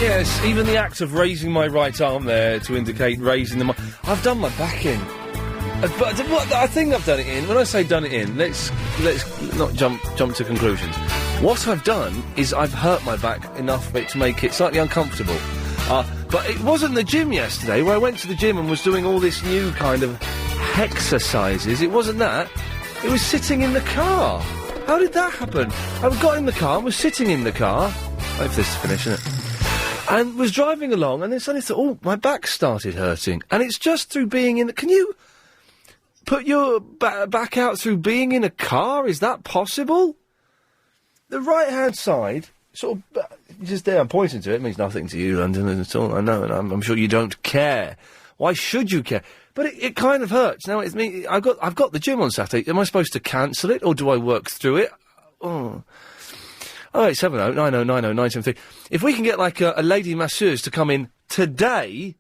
Yes, even the act of raising my right arm there to indicate raising the... I've done my back in. But what I think I've done it in. When I say done it in, let's not jump to conclusions. What I've done is I've hurt my back enough for it to make it slightly uncomfortable. But it wasn't the gym yesterday, where I went to the gym and was doing all this new kind of exercises. It wasn't that. It was sitting in the car. How did that happen? I got in the car and was sitting in the car. Wait for this to finish, isn't it? And was driving along, and then suddenly thought, oh, my back started hurting. And it's just through being in... Can you put your back out through being in a car? Is that possible? The right-hand side, sort of... just there, I'm pointing to it. It means nothing to you, London, at all. I know, and I'm sure you don't care. Why should you care? But it kind of hurts. Now, it's me. I've got the gym on Saturday. Am I supposed to cancel it, or do I work through it? Oh... 0870 90 90 973. If we can get, like, a lady masseuse to come in today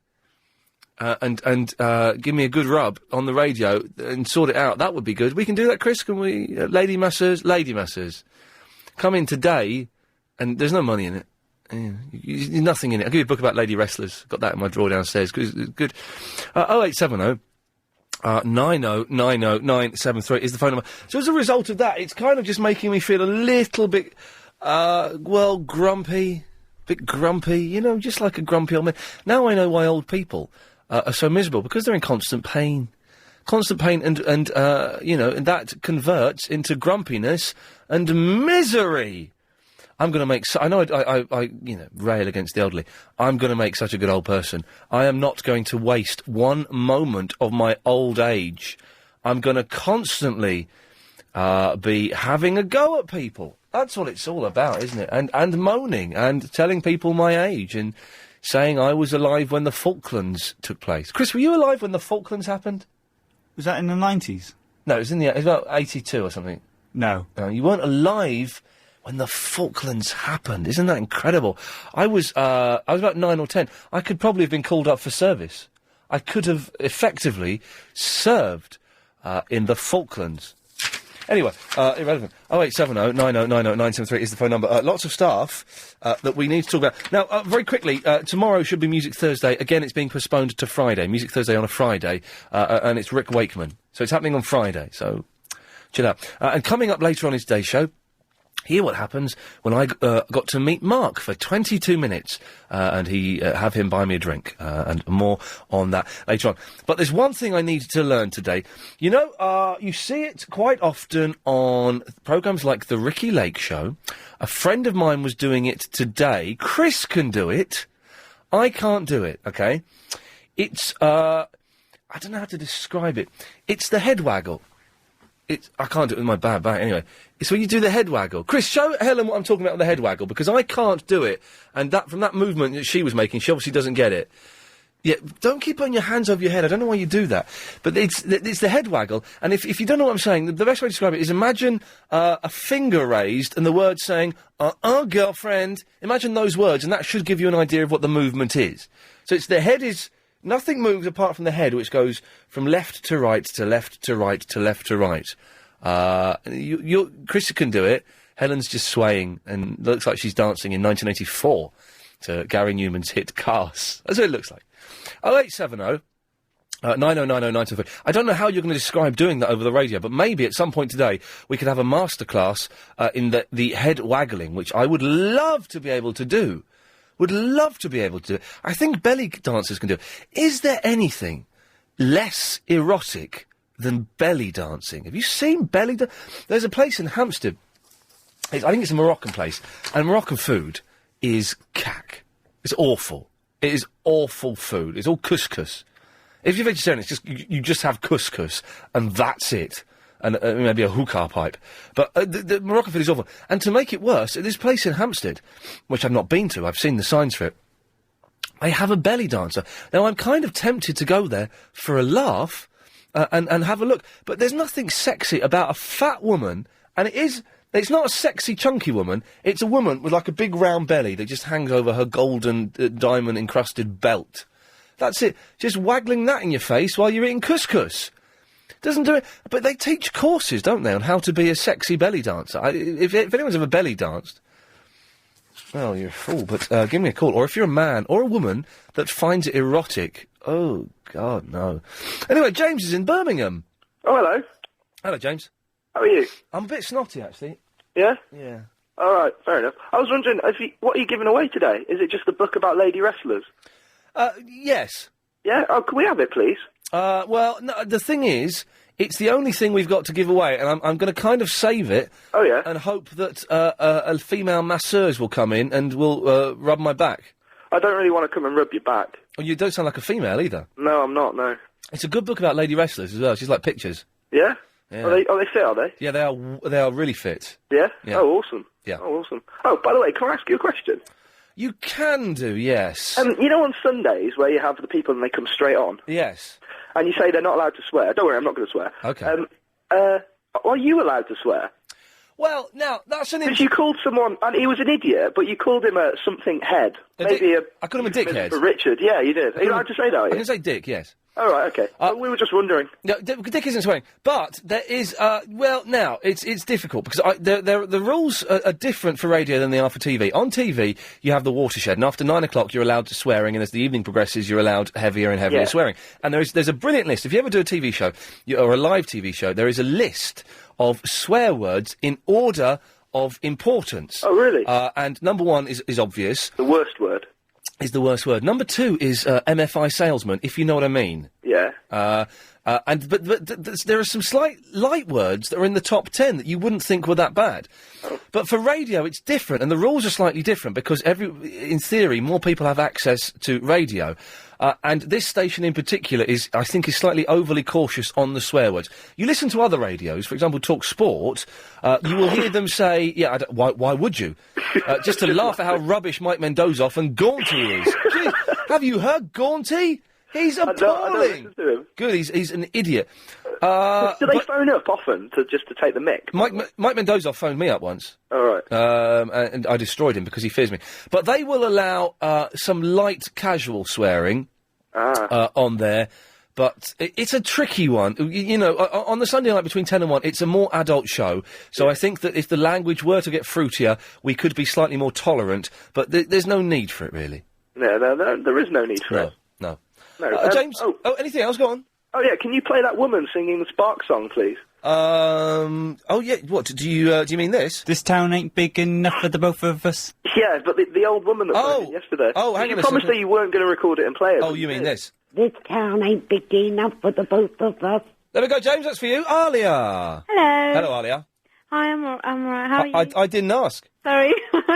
and give me a good rub on the radio and sort it out, that would be good. We can do that, Chris, can we? Lady masseuse. Come in today, and there's no money in it. Yeah, nothing in it. I'll give you a book about lady wrestlers. Got that in my drawer downstairs. Good. 0870... 9090973 is the phone number. So as a result of that, it's kind of just making me feel a little bit, grumpy. Bit grumpy, just like a grumpy old man. Now I know why old people are so miserable, because they're in constant pain. Constant pain and and that converts into grumpiness and misery. I'm going to make... I know I rail against the elderly. I'm going to make such a good old person. I am not going to waste one moment of my old age. I'm going to constantly be having a go at people. That's what it's all about, isn't it? And moaning and telling people my age and saying I was alive when the Falklands took place. Chris, were you alive when the Falklands happened? Was that in the 90s? No, it was it was about 82 or something. No. You weren't alive... when the Falklands happened. Isn't that incredible? I was about 9 or 10. I could probably have been called up for service. I could have effectively served in the Falklands. Anyway, irrelevant. 0870 90 90 973 is the phone number. Lots of stuff that we need to talk about. Now, very quickly, tomorrow should be Music Thursday. Again, it's being postponed to Friday. Music Thursday on a Friday. And it's Rick Wakeman. So it's happening on Friday. So chill out. And coming up later on in today's show, hear what happens when I got to meet Mark for 22 minutes, and have him buy me a drink, and more on that later on. But there's one thing I needed to learn today. You see it quite often on programmes like The Ricky Lake Show. A friend of mine was doing it today. Chris can do it. I can't do it, okay? It's, I don't know how to describe it. It's the head waggle. I can't do it with my bad back, anyway. It's when you do the head waggle. Chris, show Helen what I'm talking about with the head waggle, because I can't do it. And from that movement that she was making, she obviously doesn't get it. Yeah, don't keep putting your hands over your head. I don't know why you do that. But it's the head waggle. And if you don't know what I'm saying, the best way to describe it is imagine a finger raised and the word saying, girlfriend. Imagine those words, and that should give you an idea of what the movement is. So it's the head is... Nothing moves apart from the head, which goes from left to right to left to right to left to right. Chris can do it. Helen's just swaying and looks like she's dancing in 1984 to Gary Newman's hit Cars. That's what it looks like. 0870 9090 I don't know how you're going to describe doing that over the radio, but maybe at some point today we could have a masterclass in the head waggling, which I would love to be able to do. Would love to be able to do it. I think belly dancers can do it. Is there anything less erotic than belly dancing? Have you seen belly dance? There's a place in Hampstead. I think it's a Moroccan place. And Moroccan food is cack. It's awful. It is awful food. It's all couscous. If you're vegetarian, it's just you just have couscous, and that's it. And maybe a hookah pipe. But the Moroccan food is awful. And to make it worse, at this place in Hampstead, which I've not been to, I've seen the signs for it, they have a belly dancer. Now, I'm kind of tempted to go there for a laugh and have a look. But there's nothing sexy about a fat woman, and it's not a sexy, chunky woman. It's a woman with, like, a big round belly that just hangs over her golden, diamond-encrusted belt. That's it. Just waggling that in your face while you're eating couscous. Doesn't do it, but they teach courses, don't they, on how to be a sexy belly dancer. If anyone's ever belly danced, Well, you're a fool, but give me a call. Or if you're a man or a woman that finds it erotic, oh, God, no. Anyway, James is in Birmingham. Oh, hello. Hello, James. How are you? I'm a bit snotty, actually. Yeah? Yeah. All right, fair enough. I was wondering, what are you giving away today? Is it just the book about lady wrestlers? Yes. Yeah? Oh, can we have it, please? Well, no, the thing is, it's the only thing we've got to give away, and I'm going to kind of save it. Oh, yeah? And hope that a female masseuse will come in and will rub my back. I don't really want to come and rub your back. Well, you don't sound like a female either. No, I'm not, no. It's a good book about lady wrestlers as well. She's like pictures. Yeah? Yeah. Are they fit, are they? Yeah, they are really fit. Yeah? Yeah. Oh, awesome. Yeah. Oh, awesome. Oh, by the way, can I ask you a question? You can do, yes. You know on Sundays where you have the people and they come straight on? Yes. And you say they're not allowed to swear. Don't worry, I'm not going to swear. Okay. Are you allowed to swear? Well, now, that's an... Because you called someone, and he was an idiot, but you called him a something head. I called him a dickhead. For Richard, yeah, you did. Are you allowed to say that, are you? I can say dick, yes. All right, okay. We were just wondering. No, dick isn't swearing, but there is. Well, now it's difficult because the rules are different for radio than they are for TV. On TV, you have the watershed, and after 9 o'clock, you're allowed to swearing, and as the evening progresses, you're allowed heavier and heavier swearing. And there's a brilliant list. If you ever do a TV show or a live TV show, there is a list of swear words in order of importance. Oh, really? And number one is obvious. The worst word. Is the worst word. Number two is MFI salesman, if you know what I mean. Yeah. But there are some slight light words that are in the top 10 that you wouldn't think were that bad. Oh. But for radio, it's different, and the rules are slightly different because in theory, more people have access to radio. And this station in particular I think, is slightly overly cautious on the swear words. You listen to other radios, for example, Talk Sport, you will hear them say, why would you? Just to laugh at how rubbish Mike Mendoza and Gaunty is. Gee, have you heard Gaunty? He's appalling. I don't listen to him. Good, he's an idiot. Do they phone up often to take the mick? Mike Mendoza phoned me up once. All right. And I destroyed him because he fears me. But they will allow some light casual swearing on there. But it's a tricky one. You know, on the Sunday night between 10 and 1, it's a more adult show. So I think that if the language were to get fruitier, we could be slightly more tolerant. But there's no need for it, really. No, there is no need for it. No. James? Anything else? Go on. Oh, yeah, can you play that woman singing the Spark song, please? Oh, yeah, what, do you mean this? This town ain't big enough for the both of us. Yeah, but the old woman that played it yesterday. Oh, hang on a second. You promised that you weren't going to record it and play it. Oh, you mean this? This town ain't big enough for the both of us. There we go, James, that's for you. Alia. Hello. Hello, Alia. Hi, I'm alright. How are you? I didn't ask. Sorry.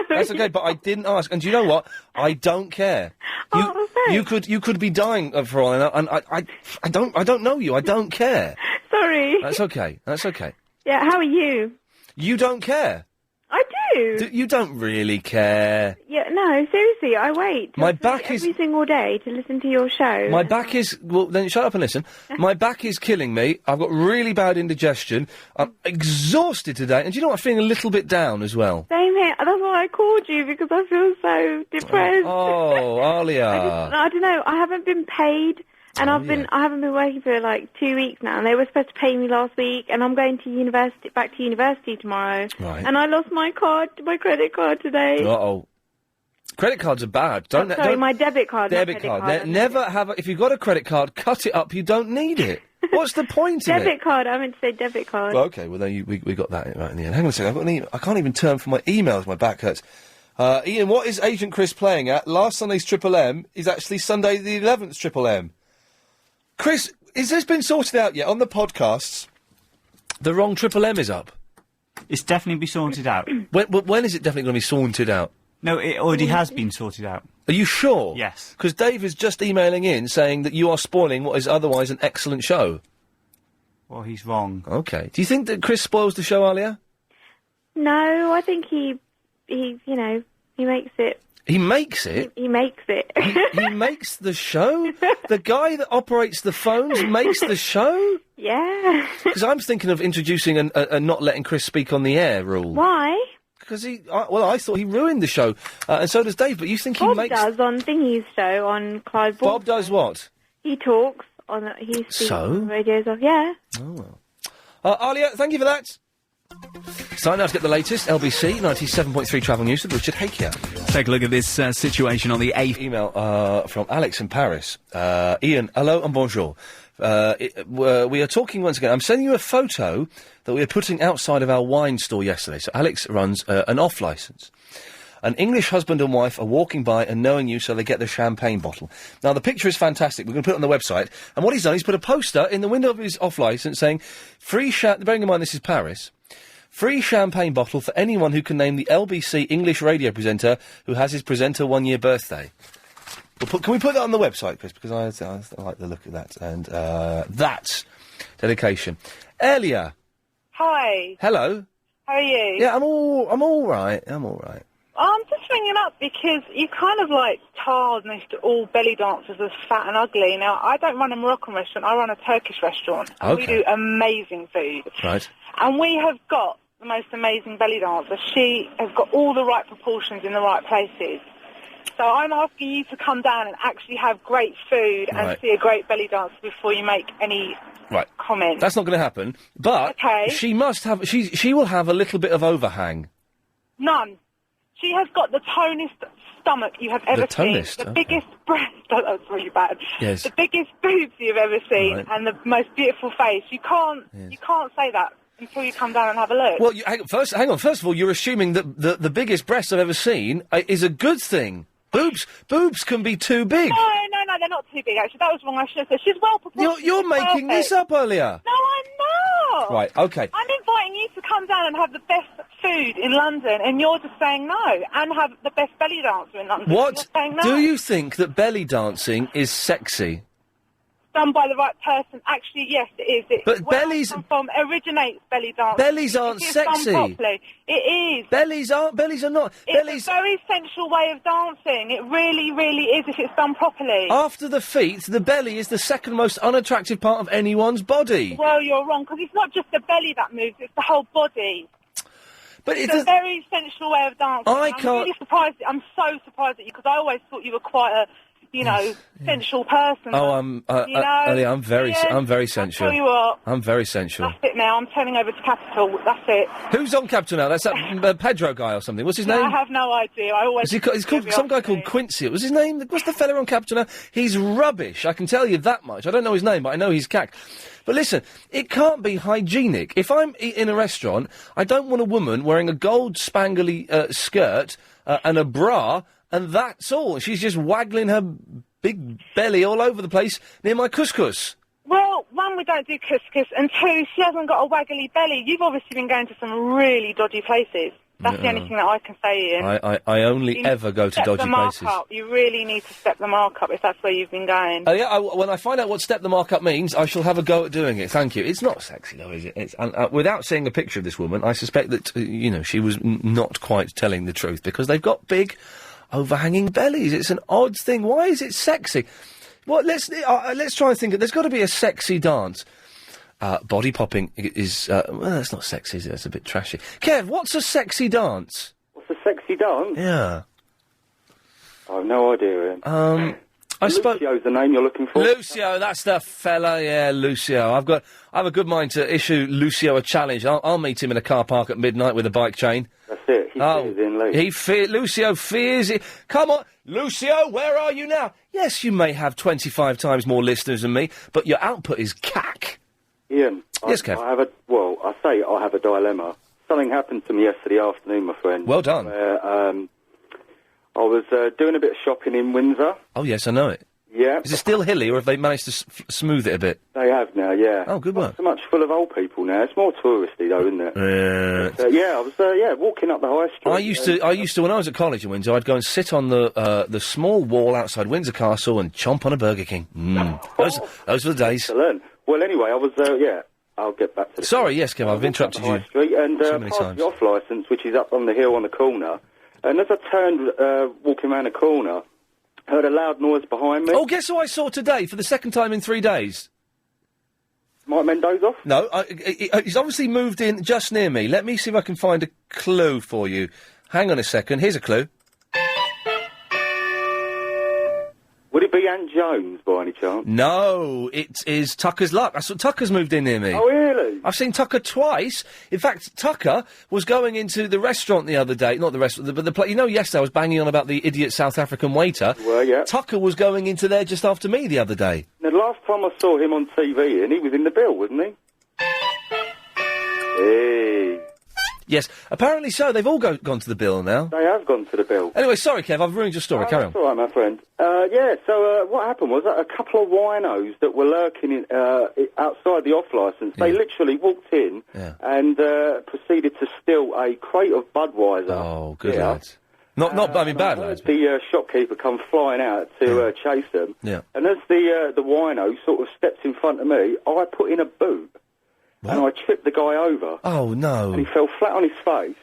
That's okay, but I didn't ask. And do you know what? I don't care. You could be dying for all I know, and I don't know you. I don't care. Sorry. That's okay. Yeah, how are you? You don't care. I do. You don't really care. Yeah, no, seriously, I wait. My back every single day to listen to your show. My back is... Well, then shut up and listen. My back is killing me. I've got really bad indigestion. I'm exhausted today. And do you know what? I'm feeling a little bit down as well. Same here. That's why I called you, because I feel so depressed. Oh, Alia. I don't know. I haven't been paid. And I haven't been working for like 2 weeks now, and they were supposed to pay me last week, and I'm going to back to university tomorrow. Right. And I lost my credit card today. Uh-oh. Credit cards are bad. My debit card. Debit card. Never have if you've got a credit card, cut it up. You don't need it. What's the point of it? Debit card. I meant to say debit card. Well, okay. Well, then we got that right in the end. Hang on a second. I've got an email. I can't even turn for my emails. My back hurts. Ian, what is Agent Chris playing at? Last Sunday's Triple M is actually Sunday the 11th Triple M. Chris, has this been sorted out yet? On the podcasts, the wrong Triple M is up. It's definitely be sorted out. When is it definitely going to be sorted out? No, it already has been sorted out. Are you sure? Yes. Because Dave is just emailing in saying that you are spoiling what is otherwise an excellent show. Well, he's wrong. Okay. Do you think that Chris spoils the show, Alia? No, I think he makes it. He makes it? He makes it. He makes the show? The guy that operates the phones makes the show? Yeah. Because I'm thinking of introducing a not letting Chris speak on the air rule. Why? Because I thought he ruined the show. And so does Dave, but you think Bob he makes... does on Thingy's show, on Clive Ball's Bob does what? He talks on... He speaks on the radios off, yeah. Oh, well. Alia, thank you for that. It's time now to get the latest LBC 97.3 travel news with Richard Hakier. Take a look at this situation on the 8th. Email from Alex in Paris. Ian, hello and bonjour. We are talking once again. I'm sending you a photo that we were putting outside of our wine store yesterday. So Alex runs an off licence. An English husband and wife are walking by and knowing you, so they get the champagne bottle. Now, the picture is fantastic. We're going to put it on the website. And what he's done, he's put a poster in the window of his off licence saying, bearing in mind this is Paris, free champagne bottle for anyone who can name the LBC English radio presenter who has his presenter 1-year birthday. Can we put that on the website, Chris? Because I like the look of that. And that's dedication. Elia. Hi. Hello. How are you? Yeah, I'm all right. I'm just ringing up because you kind of tarnished all belly dancers as fat and ugly. Now, I don't run a Moroccan restaurant, I run a Turkish restaurant. And Okay. we do amazing food. Right. And we have got the most amazing belly dancer. She has got all the right proportions in the right places. So I'm asking you to come down and actually have great food and Right. see a great belly dancer before you make any comments. That's not going to happen. But Okay. she must have. She will have a little bit of overhang. None. She has got the tonest stomach you have ever seen. tonest? The Okay. biggest breast. That's really bad. Yes. The biggest boobs you've ever seen, Right. and the most beautiful face. You can't say that until you come down and have a look. Well, hang on. First of all, you're assuming that the biggest breasts I've ever seen is a good thing. Boobs can be too big. No, they're not too big. Actually, that was wrong. I should have said she's well proportioned. You're making this up earlier. No, I'm not. Right. Okay. I'm inviting you to come down and have the best food in London, and you're just saying no, and have the best belly dancer in London. What You're saying no. do you think that belly dancing is sexy? Done by the right person. Actually, yes, it is. But where bellies- I come from originates belly dancing. Bellies aren't If it's done sexy. properly. It is. Bellies are not. It's a very sensual way of dancing. It really, really is if it's done properly. After the feet, the belly is the second most unattractive part of anyone's body. Well, you're wrong, because it's not just the belly that moves, it's the whole body. But It's a very sensual way of dancing. I'm really surprised. I'm so surprised at you, because I always thought you were quite a, sensual person. Oh, Ellie, I'm very sensual. I'll tell you what. I'm very sensual. That's it now. I'm turning over to Capital. That's it. Who's on Capital now? That's that Pedro guy or something. What's his name? I have no idea. I always. He's called some guy called Quincy. What's his name? What's the fella on Capital now? He's rubbish. I can tell you that much. I don't know his name, but I know he's cack. But listen, it can't be hygienic. If I'm in a restaurant, I don't want a woman wearing a gold spangly skirt and a bra, and that's all. She's just waggling her big belly all over the place near my couscous. Well, one, we don't do couscous, and two, she hasn't got a waggly belly. You've obviously been going to some really dodgy places. That's the only thing that I can say, Ian. I only ever go to dodgy places. Up. You really need to step the mark up if that's where you've been going. When I find out what step the mark up means, I shall have a go at doing it. Thank you. It's not sexy, though, is it? It's, without seeing a picture of this woman, I suspect that, she was not quite telling the truth, because they've got big, overhanging bellies. It's an odd thing. Why is it sexy? Well, let's try and think. There's got to be a sexy dance. Body popping is, that's not sexy, is it? That's a bit trashy. Kev, what's a sexy dance? What's a sexy dance? Yeah. I have no idea, Ian. Lucio's the name you're looking for? Lucio, that's the fella, yeah, Lucio. I have a good mind to issue Lucio a challenge. I'll meet him in a car park at midnight with a bike chain. That's it. He fears Ian Lee. Lucio fears it. Come on, Lucio, where are you now? Yes, you may have 25 times more listeners than me, but your output is cack. Ian. Yes, Kev. I have a dilemma. Something happened to me yesterday afternoon, my friend. Well done. Where, I was doing a bit of shopping in Windsor. Oh, yes, I know it. Yeah. Is it still hilly, or have they managed to smooth it a bit? They have now, yeah. Oh, good work. Not so much full of old people now. It's more touristy, though, isn't it? I was walking up the high street. I used to, when I was at college in Windsor, I'd go and sit on the small wall outside Windsor Castle and chomp on a Burger King. Those were the days. Excellent. Well, anyway, I was, I'll get back to the... Sorry, yes, Kev, I've interrupted you High Street and too many passed times. the off-licence, which is up on the hill on the corner. And as I turned, walking around the corner, heard a loud noise behind me. Oh, guess who I saw today for the second time in 3 days? Mike Mendoza? No, he's obviously moved in just near me. Let me see if I can find a clue for you. Hang on a second. Here's a clue. Would it be Ant Jones by any chance? No, it is Tucker's luck. I saw Tucker's moved in near me. Oh, really? I've seen Tucker twice. In fact, Tucker was going into the restaurant the other day. Not the restaurant, but the place. You know, yesterday I was banging on about the idiot South African waiter. Well, yeah. Tucker was going into there just after me the other day. The last time I saw him on TV, and he was in the bill, wasn't he? Hey. Yes, apparently so. They've all gone to the bill now. They have gone to the bill. Anyway, sorry, Kev, I've ruined your story. Carry on. That's all right, my friend. So what happened was that a couple of winos that were lurking outside the off-licence, they literally walked in and proceeded to steal a crate of Budweiser. Oh, good lads. Not bad lads. The shopkeeper come flying out to chase them. Yeah. And as the wino sort of stepped in front of me, I put in a boot. What? And I tripped the guy over. Oh, no. And he fell flat on his face.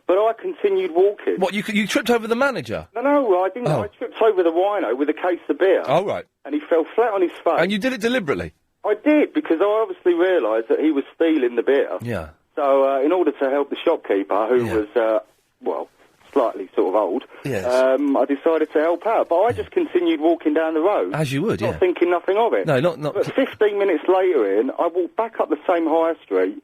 But I continued walking. What, you tripped over the manager? No, I didn't. Oh. I tripped over the wino with a case of beer. Oh, right. And he fell flat on his face. And you did it deliberately? I did, because I obviously realised that he was stealing the beer. Yeah. So, in order to help the shopkeeper, who was, slightly sort of old, yes. I decided to help out. But I just continued walking down the road. As you would, not thinking nothing of it. No, not... But 15 minutes later I walked back up the same high street,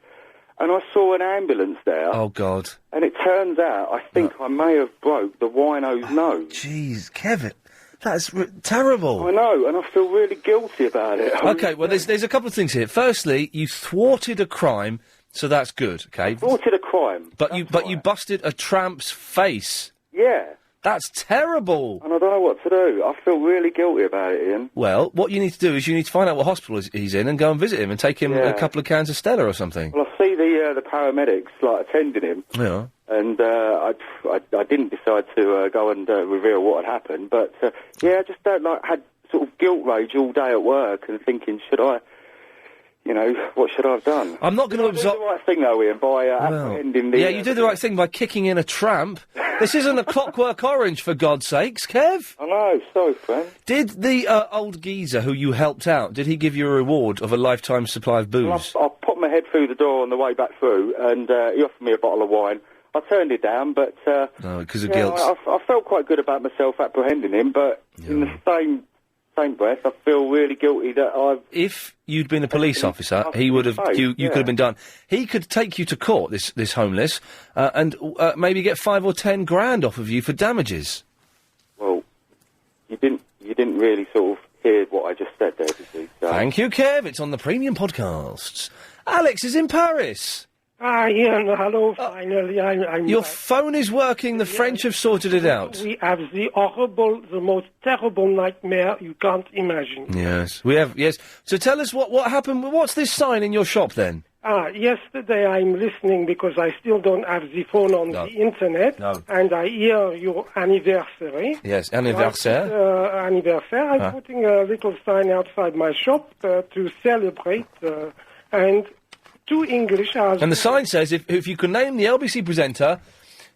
and I saw an ambulance there. Oh, God. And it turns out, I think I may have broke the wino's nose. Jeez, Kevin, that's terrible. I know, and I feel really guilty about it. Okay, well, there's a couple of things here. Firstly, you thwarted a crime, so that's good, okay? Thwarted a crime. But you busted a tramp's face. Yeah. That's terrible. And I don't know what to do. I feel really guilty about it, Ian. Well, what you need to do is you need to find out what hospital he's in and go and visit him and take him a couple of cans of Stella or something. Well, I see the paramedics, attending him. Yeah. And I didn't decide to go and reveal what had happened. But, I just had sort of guilt rage all day at work and thinking, should I... what should I have done? I'm not going to absolve... I did the right thing, though, Ian, by apprehending the... Yeah, you did the right thing by kicking in a tramp. This isn't a Clockwork Orange, for God's sakes, Kev. I know, sorry, friend. Did the old geezer who you helped out, did he give you a reward of a lifetime supply of booze? Well, I popped my head through the door on the way back through, and he offered me a bottle of wine. I turned it down, but... no, because of guilt. I felt quite good about myself apprehending him, but in the same breath, I feel really guilty that I've... If you'd been a police officer, he would have... You could have been done. He could take you to court, this homeless, and maybe get 5 or 10 grand off of you for damages. Well, you didn't really sort of hear what I just said there, did you? So. Thank you, Kev. It's on the Premium Podcasts. Alex is in Paris. Ian, hello, finally. Your phone is working, the French have sorted it out. We have the most terrible nightmare you can't imagine. Yes, we have, yes. So tell us what happened. What's this sign in your shop, then? Yesterday I'm listening because I still don't have the phone on the internet. No. And I hear your anniversary. Yes, anniversaire. Anniversary. I'm putting a little sign outside my shop to celebrate, and... two English hours. And the sign says, if you can name the LBC presenter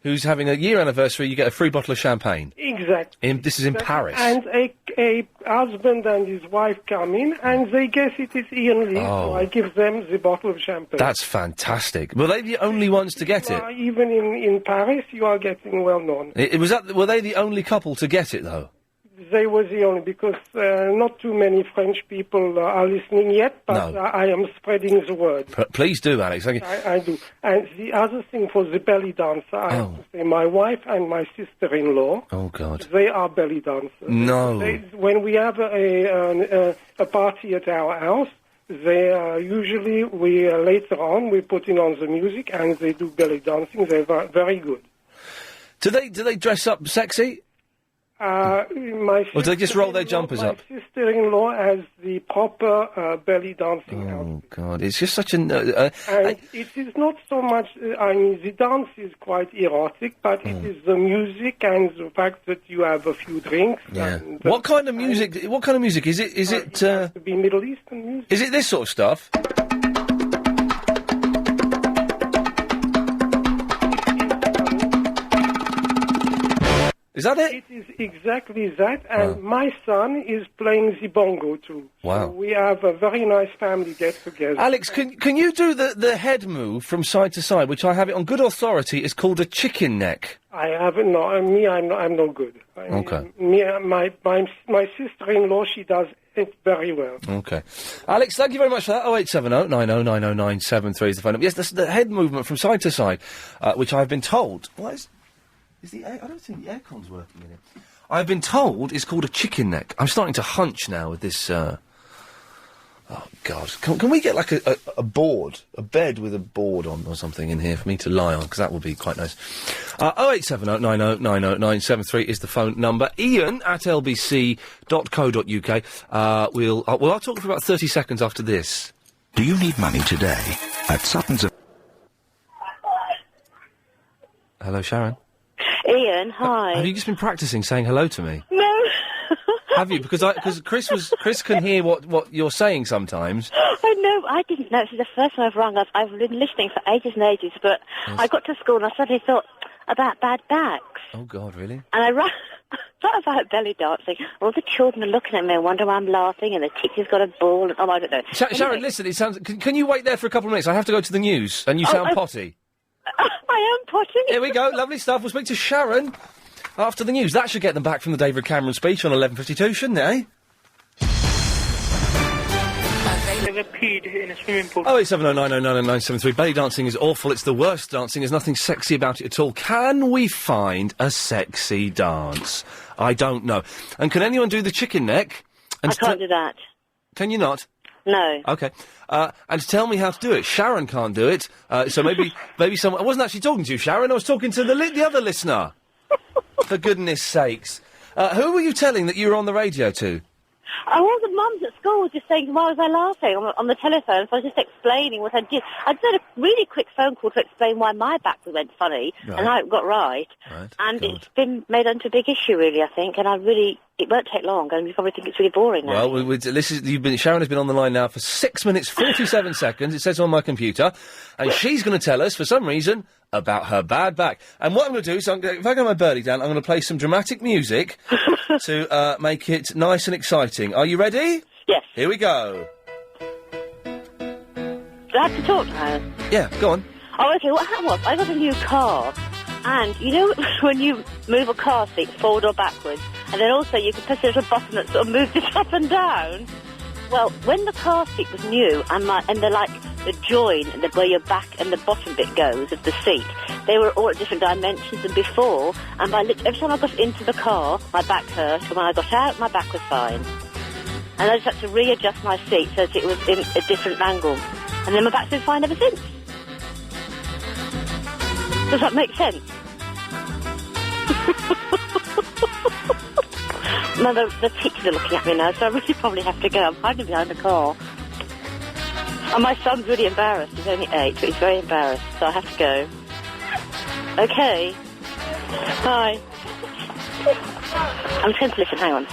who's having a year anniversary, you get a free bottle of champagne. Exactly. This is in Paris. And a husband and his wife come in, and they guess it is Ian Lee, so I give them the bottle of champagne. That's fantastic. Were they the only ones to get it? Even in Paris, you are getting well known. Were they the only couple to get it, though? They were the only, because not too many French people are listening yet, but I am spreading the word. Please do, Alex. Thank you. I do. And the other thing for the belly dancer, I have to say, my wife and my sister-in-law, oh God, they are belly dancers. No. When we have a party at our house, they usually, later on, we're putting on the music, and they do belly dancing. They're very good. Do they dress up sexy? Or do they just roll their jumpers up? My sister-in-law has the proper belly dancing outfit. Oh, God, it's just such an... and it is not so much... the dance is quite erotic, but it is the music and the fact that you have a few drinks. Yeah. And, What kind of music is it? Is it... has to be Middle Eastern music. Is it this sort of stuff? Is that it? It is exactly that, and my son is playing the bongo too. Wow. So we have a very nice family get-together. Alex, can you do the head move from side to side, which I have it on good authority is called a chicken neck? I haven't. No, I'm no good. Okay. My sister-in-law, she does it very well. Okay. Alex, thank you very much for that. 0870 90 90973 is the phone number. Yes, that's the head movement from side to side, which I've been told... What is the air... I don't think the aircon's working in it. I've been told it's called a chicken neck. I'm starting to hunch now with this... Oh, God. Can we get, like, a board, a bed with a board on or something in here for me to lie on? Because that would be quite nice. 0870 90 90973 is the phone number. Iain at lbc.co.uk. I'll talk for about 30 seconds after this. Do you need money today? At Sutton's... Hello, Sharon. Iain, hi. Have you just been practising saying hello to me? No. Have you? Because Chris can hear what you're saying sometimes. I know. I didn't know. This is the first time I've rung. I've been listening for ages and ages, but Yes. I got to school and I suddenly thought about bad backs. Oh, God, really? And I thought about belly dancing. All the children are looking at me and wonder why I'm laughing, and the teacher's got a ball. And, I don't know. Sharon, listen, it sounds... Can you wait there for a couple of minutes? I have to go to the news, and you sound potty. I am potty. Here we go. Lovely stuff. We'll speak to Sharon after the news. That should get them back from the David Cameron speech on 11:52, shouldn't it, eh? Never peed in a swimming pool. 0870 Belly dancing is awful. It's the worst dancing. There's nothing sexy about it at all. Can we find a sexy dance? I don't know. And can anyone do the chicken neck? I can't do that. Can you not? No. Okay. And tell me how to do it. Sharon can't do it. So maybe someone... I wasn't actually talking to you, Sharon. I was talking to the other listener. For goodness sakes. Who were you telling that you were on the radio to? All the mums at school were just saying, why was I laughing on the telephone? So I was just explaining what I did. I did a really quick phone call to explain why my back went funny and how it got right. And it's been made into a big issue, really, I think. And it won't take long, and you probably think it's really boring now. Well, Sharon has been on the line now for 6 minutes, 47 seconds, it says on my computer, and she's going to tell us, for some reason, about her bad back. And what I'm going to do is, if I go my birdie down, I'm going to play some dramatic music to make it nice and exciting. Are you ready? Yes. Here we go. Do I have to talk now? Yeah, go on. Oh, okay, what happened was, I got a new car, and you know when you move a car seat forward or backwards, and then also you can press a little button that sort of moves it up and down? Well, when the car seat was new, and the join, where your back and the bottom bit goes of the seat, they were all at different dimensions than before, and every time I got into the car, my back hurt, and when I got out, my back was fine. And I just had to readjust my seat so that it was in a different angle. And then my back's been fine ever since. Does that make sense? No, the teachers are looking at me now, so I really probably have to go. I'm hiding behind the car. And my son's really embarrassed. He's only 8, but he's very embarrassed, so I have to go. Okay. Hi. I'm trying to listen. Hang on.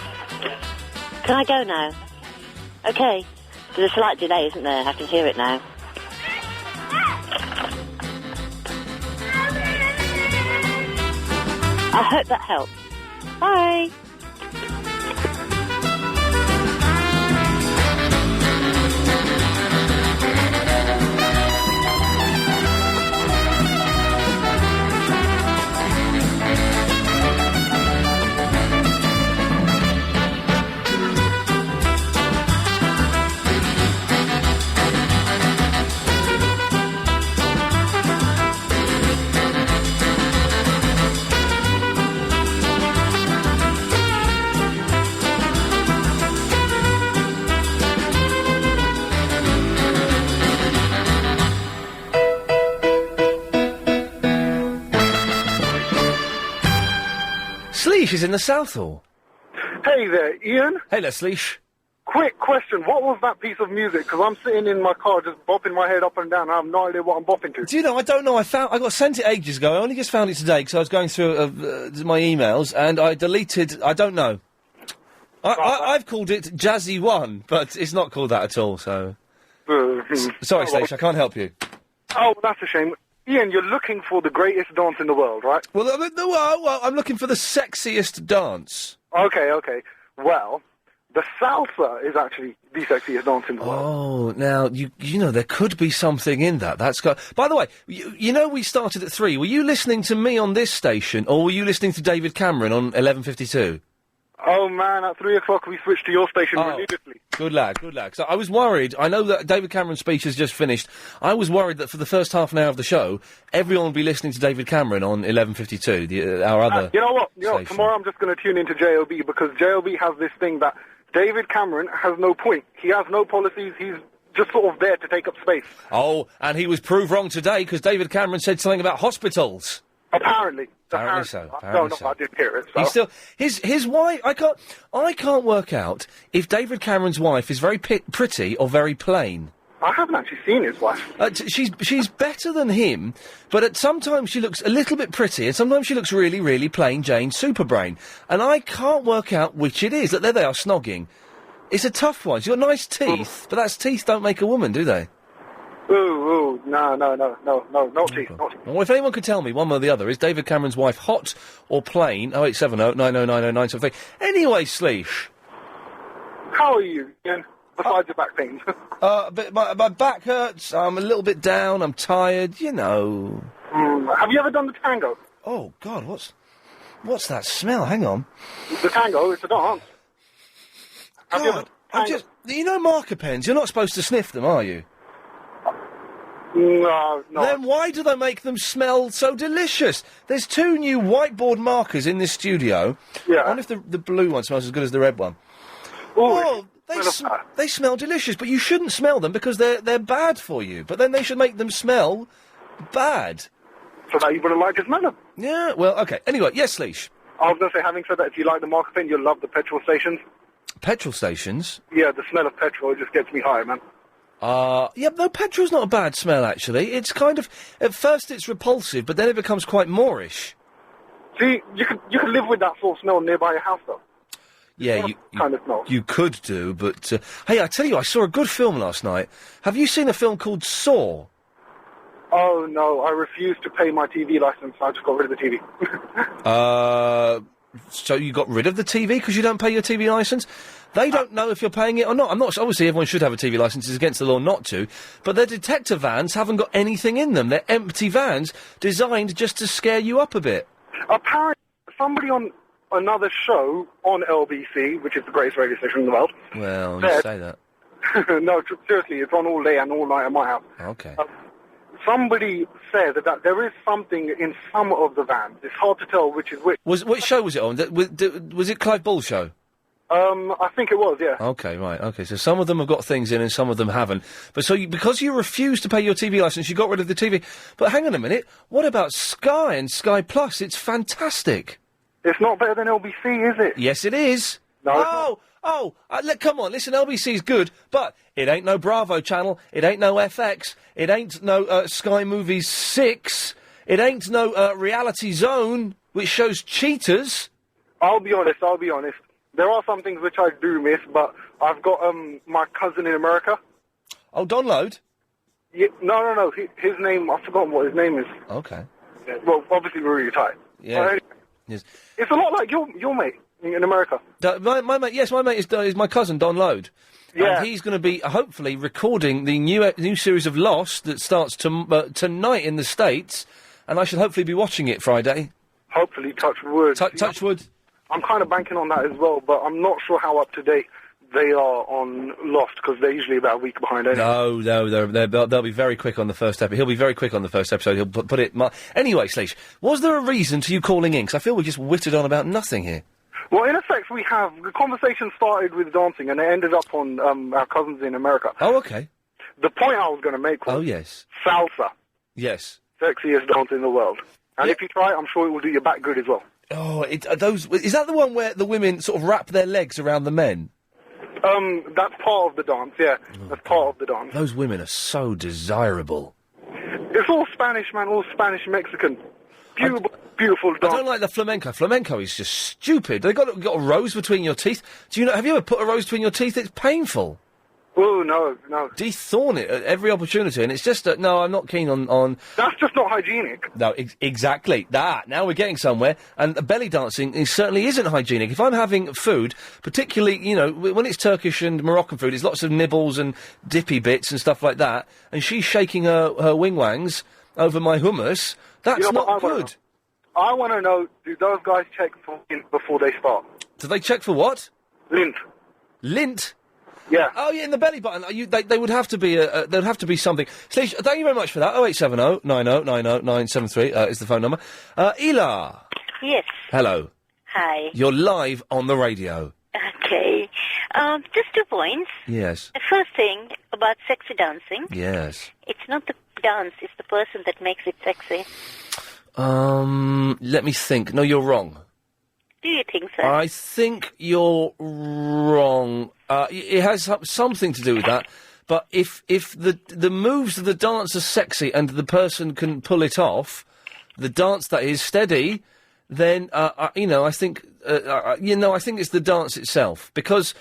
Can I go now? Okay. There's a slight delay, isn't there? I can hear it now. I hope that helps. Bye. Sleesh is in the Southall. Hey there, Iain. Hey there, Sleesh. Quick question, what was that piece of music? Because I'm sitting in my car just bopping my head up and down. I have no idea what I'm bopping to. Do you know, I don't know. I got sent it ages ago. I only just found it today because I was going through my emails and I deleted... I don't know. I've called it Jazzy One, but it's not called that at all, so... Sorry, Sleesh, I can't help you. Oh, that's a shame. Ian, you're looking for the greatest dance in the world, right? Well, I'm looking for the sexiest dance. Okay. Well, the salsa is actually the sexiest dance in the world. Oh, now, you know, there could be something in that. By the way, you know we started at 3. Were you listening to me on this station, or were you listening to David Cameron on 11:52? Oh, man, at 3 o'clock we switched to your station religiously. Good lad. So I was worried. I know that David Cameron's speech has just finished. I was worried that for the first half an hour of the show, everyone would be listening to David Cameron on 11:52, our other You know what? station. Tomorrow I'm just going to tune into JLB, because JLB has this thing that David Cameron has no point. He has no policies. He's just sort of there to take up space. Oh, and he was proved wrong today, because David Cameron said something about hospitals. Apparently so. No, I didn't hear it. So. He's still his wife. I can't work out if David Cameron's wife is very pretty or very plain. I haven't actually seen his wife. She's better than him, but sometimes she looks a little bit pretty, and sometimes she looks really, really plain Jane Superbrain. And I can't work out which it is. Look, there they are snogging. It's a tough one. She's got nice teeth, but that's teeth don't make a woman, do they? Ooh, no, not teeth. Well, if anyone could tell me, one or the other, is David Cameron's wife hot or plain? 0870 9090973. Anyway, Sleesh. How are you, Ian? Besides your back pain. But my back hurts, I'm a little bit down, I'm tired, you know. Have you ever done the tango? Oh, God, what's that smell? Hang on. The tango, it's a dance. God, you know marker pens, you're not supposed to sniff them, are you? No. Then why do they make them smell so delicious? There's 2 new whiteboard markers in this studio. Yeah. I wonder if the blue one smells as good as the red one. Oh, they smell delicious, but you shouldn't smell them because they're bad for you. But then they should make them smell bad. So that you wouldn't like to smell them. Yeah, well, okay. Anyway, yes, Leash. I was going to say, having said that, if you like the marker pen, you'll love the petrol stations. Petrol stations? Yeah, the smell of petrol, it just gets me high, man. Yeah, no, petrol's not a bad smell, actually. It's kind of... At first it's repulsive, but then it becomes quite Moorish. See, you could live with that sort of smell nearby your house, though. Yeah, you could do, but... hey, I tell you, I saw a good film last night. Have you seen a film called Saw? Oh, no, I refused to pay my TV licence, so I just got rid of the TV. So you got rid of the TV because you don't pay your TV licence? They don't know if you're paying it or not. Obviously everyone should have a TV licence, it's against the law not to, but their detector vans haven't got anything in them. They're empty vans designed just to scare you up a bit. Apparently, somebody on another show on LBC, which is the greatest radio station in the world... Well, you say that. No, seriously, it's on all day and all night at my house. Okay. Somebody said that there is something in some of the vans. It's hard to tell which is which. Which show was it on? Was it Clive Bull's show? I think it was, yeah. Okay, right, okay. So some of them have got things in and some of them haven't. But so because you refused to pay your TV licence, you got rid of the TV. But hang on a minute, what about Sky and Sky Plus? It's fantastic. It's not better than LBC, is it? Yes, it is. No, come on, listen, LBC's good, but it ain't no Bravo channel, it ain't no FX, it ain't no Sky Movies 6, it ain't no Reality Zone, which shows cheaters. I'll be honest. There are some things which I do miss, but I've got my cousin in America. Oh, Donload? Yeah, no. His name, I've forgotten what his name is. Okay. Yeah, well, obviously we're really tight. Yeah. Yes. It's a lot like your mate in America. My mate is my cousin, Don Load. Yeah. And he's going to be, hopefully, recording the new series of Lost that starts tonight in the States, and I should hopefully be watching it Friday. Hopefully, touch wood. Touch wood. I'm kind of banking on that as well, but I'm not sure how up to date they are on Lost, because they're usually about a week behind anyway. No, they'll be very quick on the first episode. He'll be very quick on the first episode. He'll put it... Anyway, Sleesh, was there a reason to you calling in? Because I feel we just whittled on about nothing here. Well, in effect, the conversation started with dancing, and it ended up on our cousins in America. Oh, okay. The point I was going to make was... Oh, yes. Salsa. Yes. Sexiest dance in the world. And if you try it, I'm sure it will do your back good as well. Oh, is that the one where the women sort of wrap their legs around the men? That's part of the dance, yeah. That's part of the dance. Those women are so desirable. It's all Spanish, man, all Spanish-Mexican. Beautiful dance. I don't like the flamenco. Flamenco is just stupid. They've got a rose between your teeth. Have you ever put a rose between your teeth? It's painful. Oh, no. Dethorn it at every opportunity, and it's just that, no, I'm not keen on... That's just not hygienic. No, exactly. Now we're getting somewhere, and belly dancing certainly isn't hygienic. If I'm having food, particularly, when it's Turkish and Moroccan food, it's lots of nibbles and dippy bits and stuff like that, and she's shaking her wing-wangs over my hummus, that's not good. I want to know, do those guys check for lint before they start? Do they check for what? Lint. Lint? Yeah. Oh, yeah, in the belly button. They would have to be there'd have to be something. Sleesh, thank you very much for that. 0870 90 90 973 is the phone number. Ela. Yes. Hello. Hi. You're live on the radio. Okay. Just 2 points. Yes. The first thing about sexy dancing. Yes. It's not the dance, it's the person that makes it sexy. Let me think. No, you're wrong. Do you think so? I think you're wrong. It has something to do with that. But if the moves of the dance are sexy and the person can pull it off, the dance that is steady, then I think I think it's the dance itself, because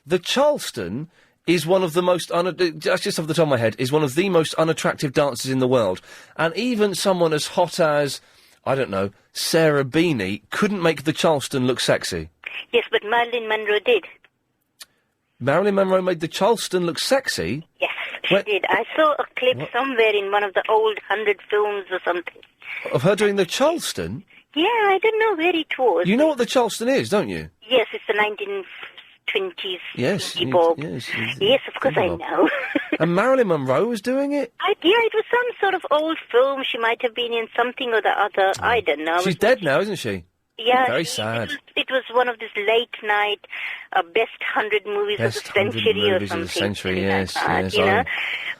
the Charleston is one of the most just off the top of my head, is one of the most unattractive dances in the world, and even someone as hot as, I don't know, Sarah Beanie couldn't make the Charleston look sexy. Yes, but Marilyn Monroe did. Marilyn Monroe made the Charleston look sexy? Yes, she did. I saw a clip somewhere in one of the old 100 films or something. Of her doing the Charleston? Yeah, I don't know where it was. You know what the Charleston is, don't you? Yes, it's the 1920s. Yes. Yes, of course I know. And Marilyn Monroe was doing it? Yeah, it was some sort of old film. She might have been in something or the other. I don't know. She's dead now, isn't she? Yeah. Very sad. It was one of these late night best 100 movies of the century or something. Of the century, yes.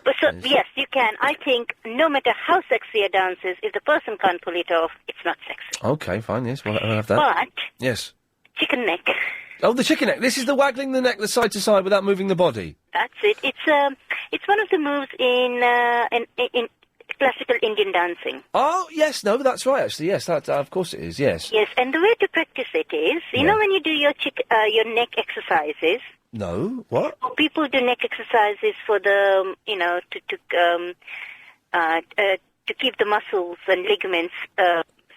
But yes, you can. I think no matter how sexy a dance is, if the person can't pull it off, it's not sexy. Okay, fine, yes, well, I'll have that. But yes. Chicken neck. Oh, the chicken neck. This is the waggling the neck the side to side without moving the body. That's it. It's one of the moves in classical Indian dancing. Oh, yes, no, that's right, actually, yes, that, of course it is, yes. Yes, and the way to practice it is, you know when you do your neck exercises... No, what? People do neck exercises for the, to keep the muscles and ligaments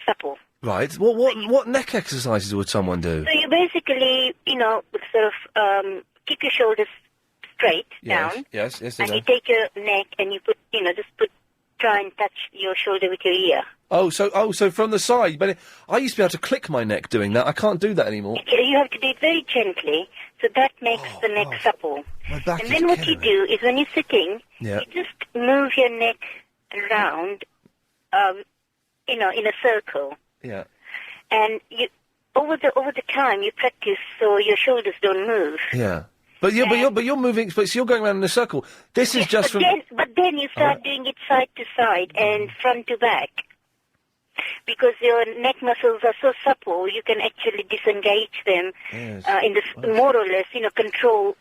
supple. Right, what neck exercises would someone do? So you basically, sort of keep your shoulders straight down. Yes, and you take your neck and you put, try and touch your shoulder with your ear. Oh, so from the side. But I used to be able to click my neck doing that. I can't do that anymore. You have to do it very gently, so that makes the neck supple. My back and then what you do is when you're sitting, you just move your neck around, in a circle. Yeah. And over the time you practice so your shoulders don't move. Yeah. But you're moving. But you're going around in a circle. This is just from. But then you start doing it side to side and front to back, because your neck muscles are so supple, you can actually disengage them in this more or less, control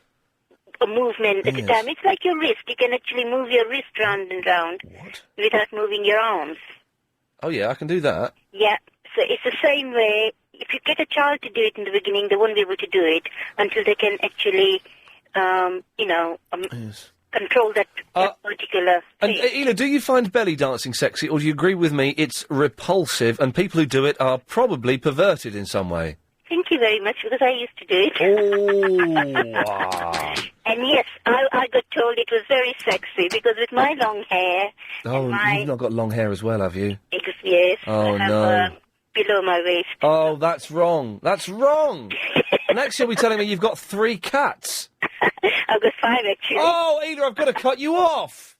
a movement at a time. It's like your wrist. You can actually move your wrist round and round without moving your arms. Oh yeah, I can do that. Yeah. So it's the same way. If you get a child to do it in the beginning, they won't be able to do it until they can actually, control that particular And thing. Ela, do you find belly dancing sexy, or do you agree with me it's repulsive, and people who do it are probably perverted in some way? Thank you very much, because I used to do it. Oh, And yes, I got told it was very sexy, because with my long hair... you've not got long hair as well, have you? Yes. Oh, I have, no. Below my waist. Oh, that's wrong. That's wrong. Next you'll be telling me you've got 3 cats. I've got 5, actually. Oh, Ela, I've got to cut you off.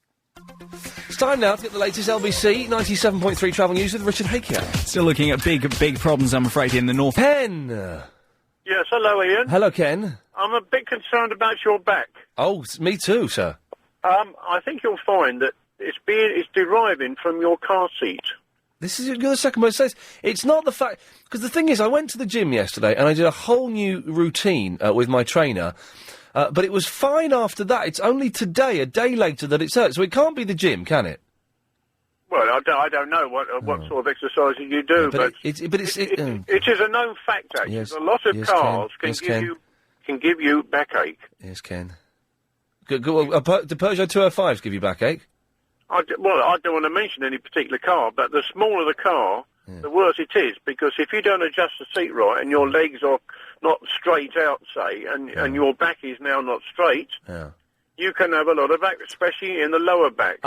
It's time now to get the latest LBC 97.3 travel news with Richard Hakier. Still looking at big problems, I'm afraid, in the north. Ken! Yes, hello, Ian. Hello, Ken. I'm a bit concerned about your back. Oh, me too, sir. I think you'll find that it's deriving from your car seat. This is the second one. It says it's not the fact, because the thing is, I went to the gym yesterday and I did a whole new routine with my trainer, but it was fine after that. It's only today, a day later, that it's hurt. So it can't be the gym, can it? Well, I don't know what sort of exercises you do, but it is a known fact. Actually, yes, a lot of cars Ken. can give you backache. Yes, Ken. Do Peugeot 205s give you backache? I don't want to mention any particular car, but the smaller the car, the worse it is, because if you don't adjust the seat right and your legs are not straight out, say, and your back is now not straight, you can have a lot of back, especially in the lower back.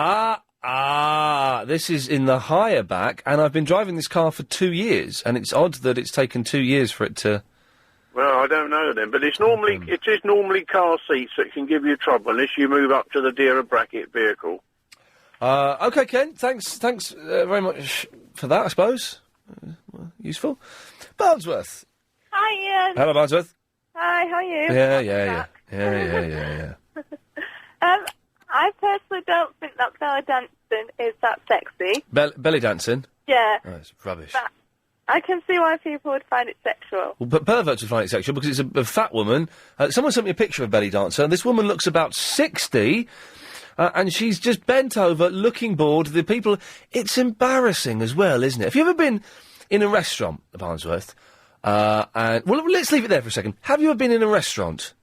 This is in the higher back, and I've been driving this car for 2 years, and it's odd that it's taken 2 years for it to... Well, I don't know then, but it is normally car seats that can give you trouble unless you move up to the dearer bracket vehicle. OK, Ken, thanks very much for that, I suppose. Useful. Barnsworth. Hi, Ian. Hello, Barnsworth. Hi, how are you? Yeah. I personally don't think that belly dancing is that sexy. Belly dancing? Yeah. Oh, it's rubbish. But I can see why people would find it sexual. Well, but perverts would find it sexual because it's a fat woman. Someone sent me a picture of a belly dancer, and this woman looks about 60, and she's just bent over, looking bored. The people... It's embarrassing as well, isn't it? Have you ever been in a restaurant, Barnsworth? Well, let's leave it there for a second. Have you ever been in a restaurant?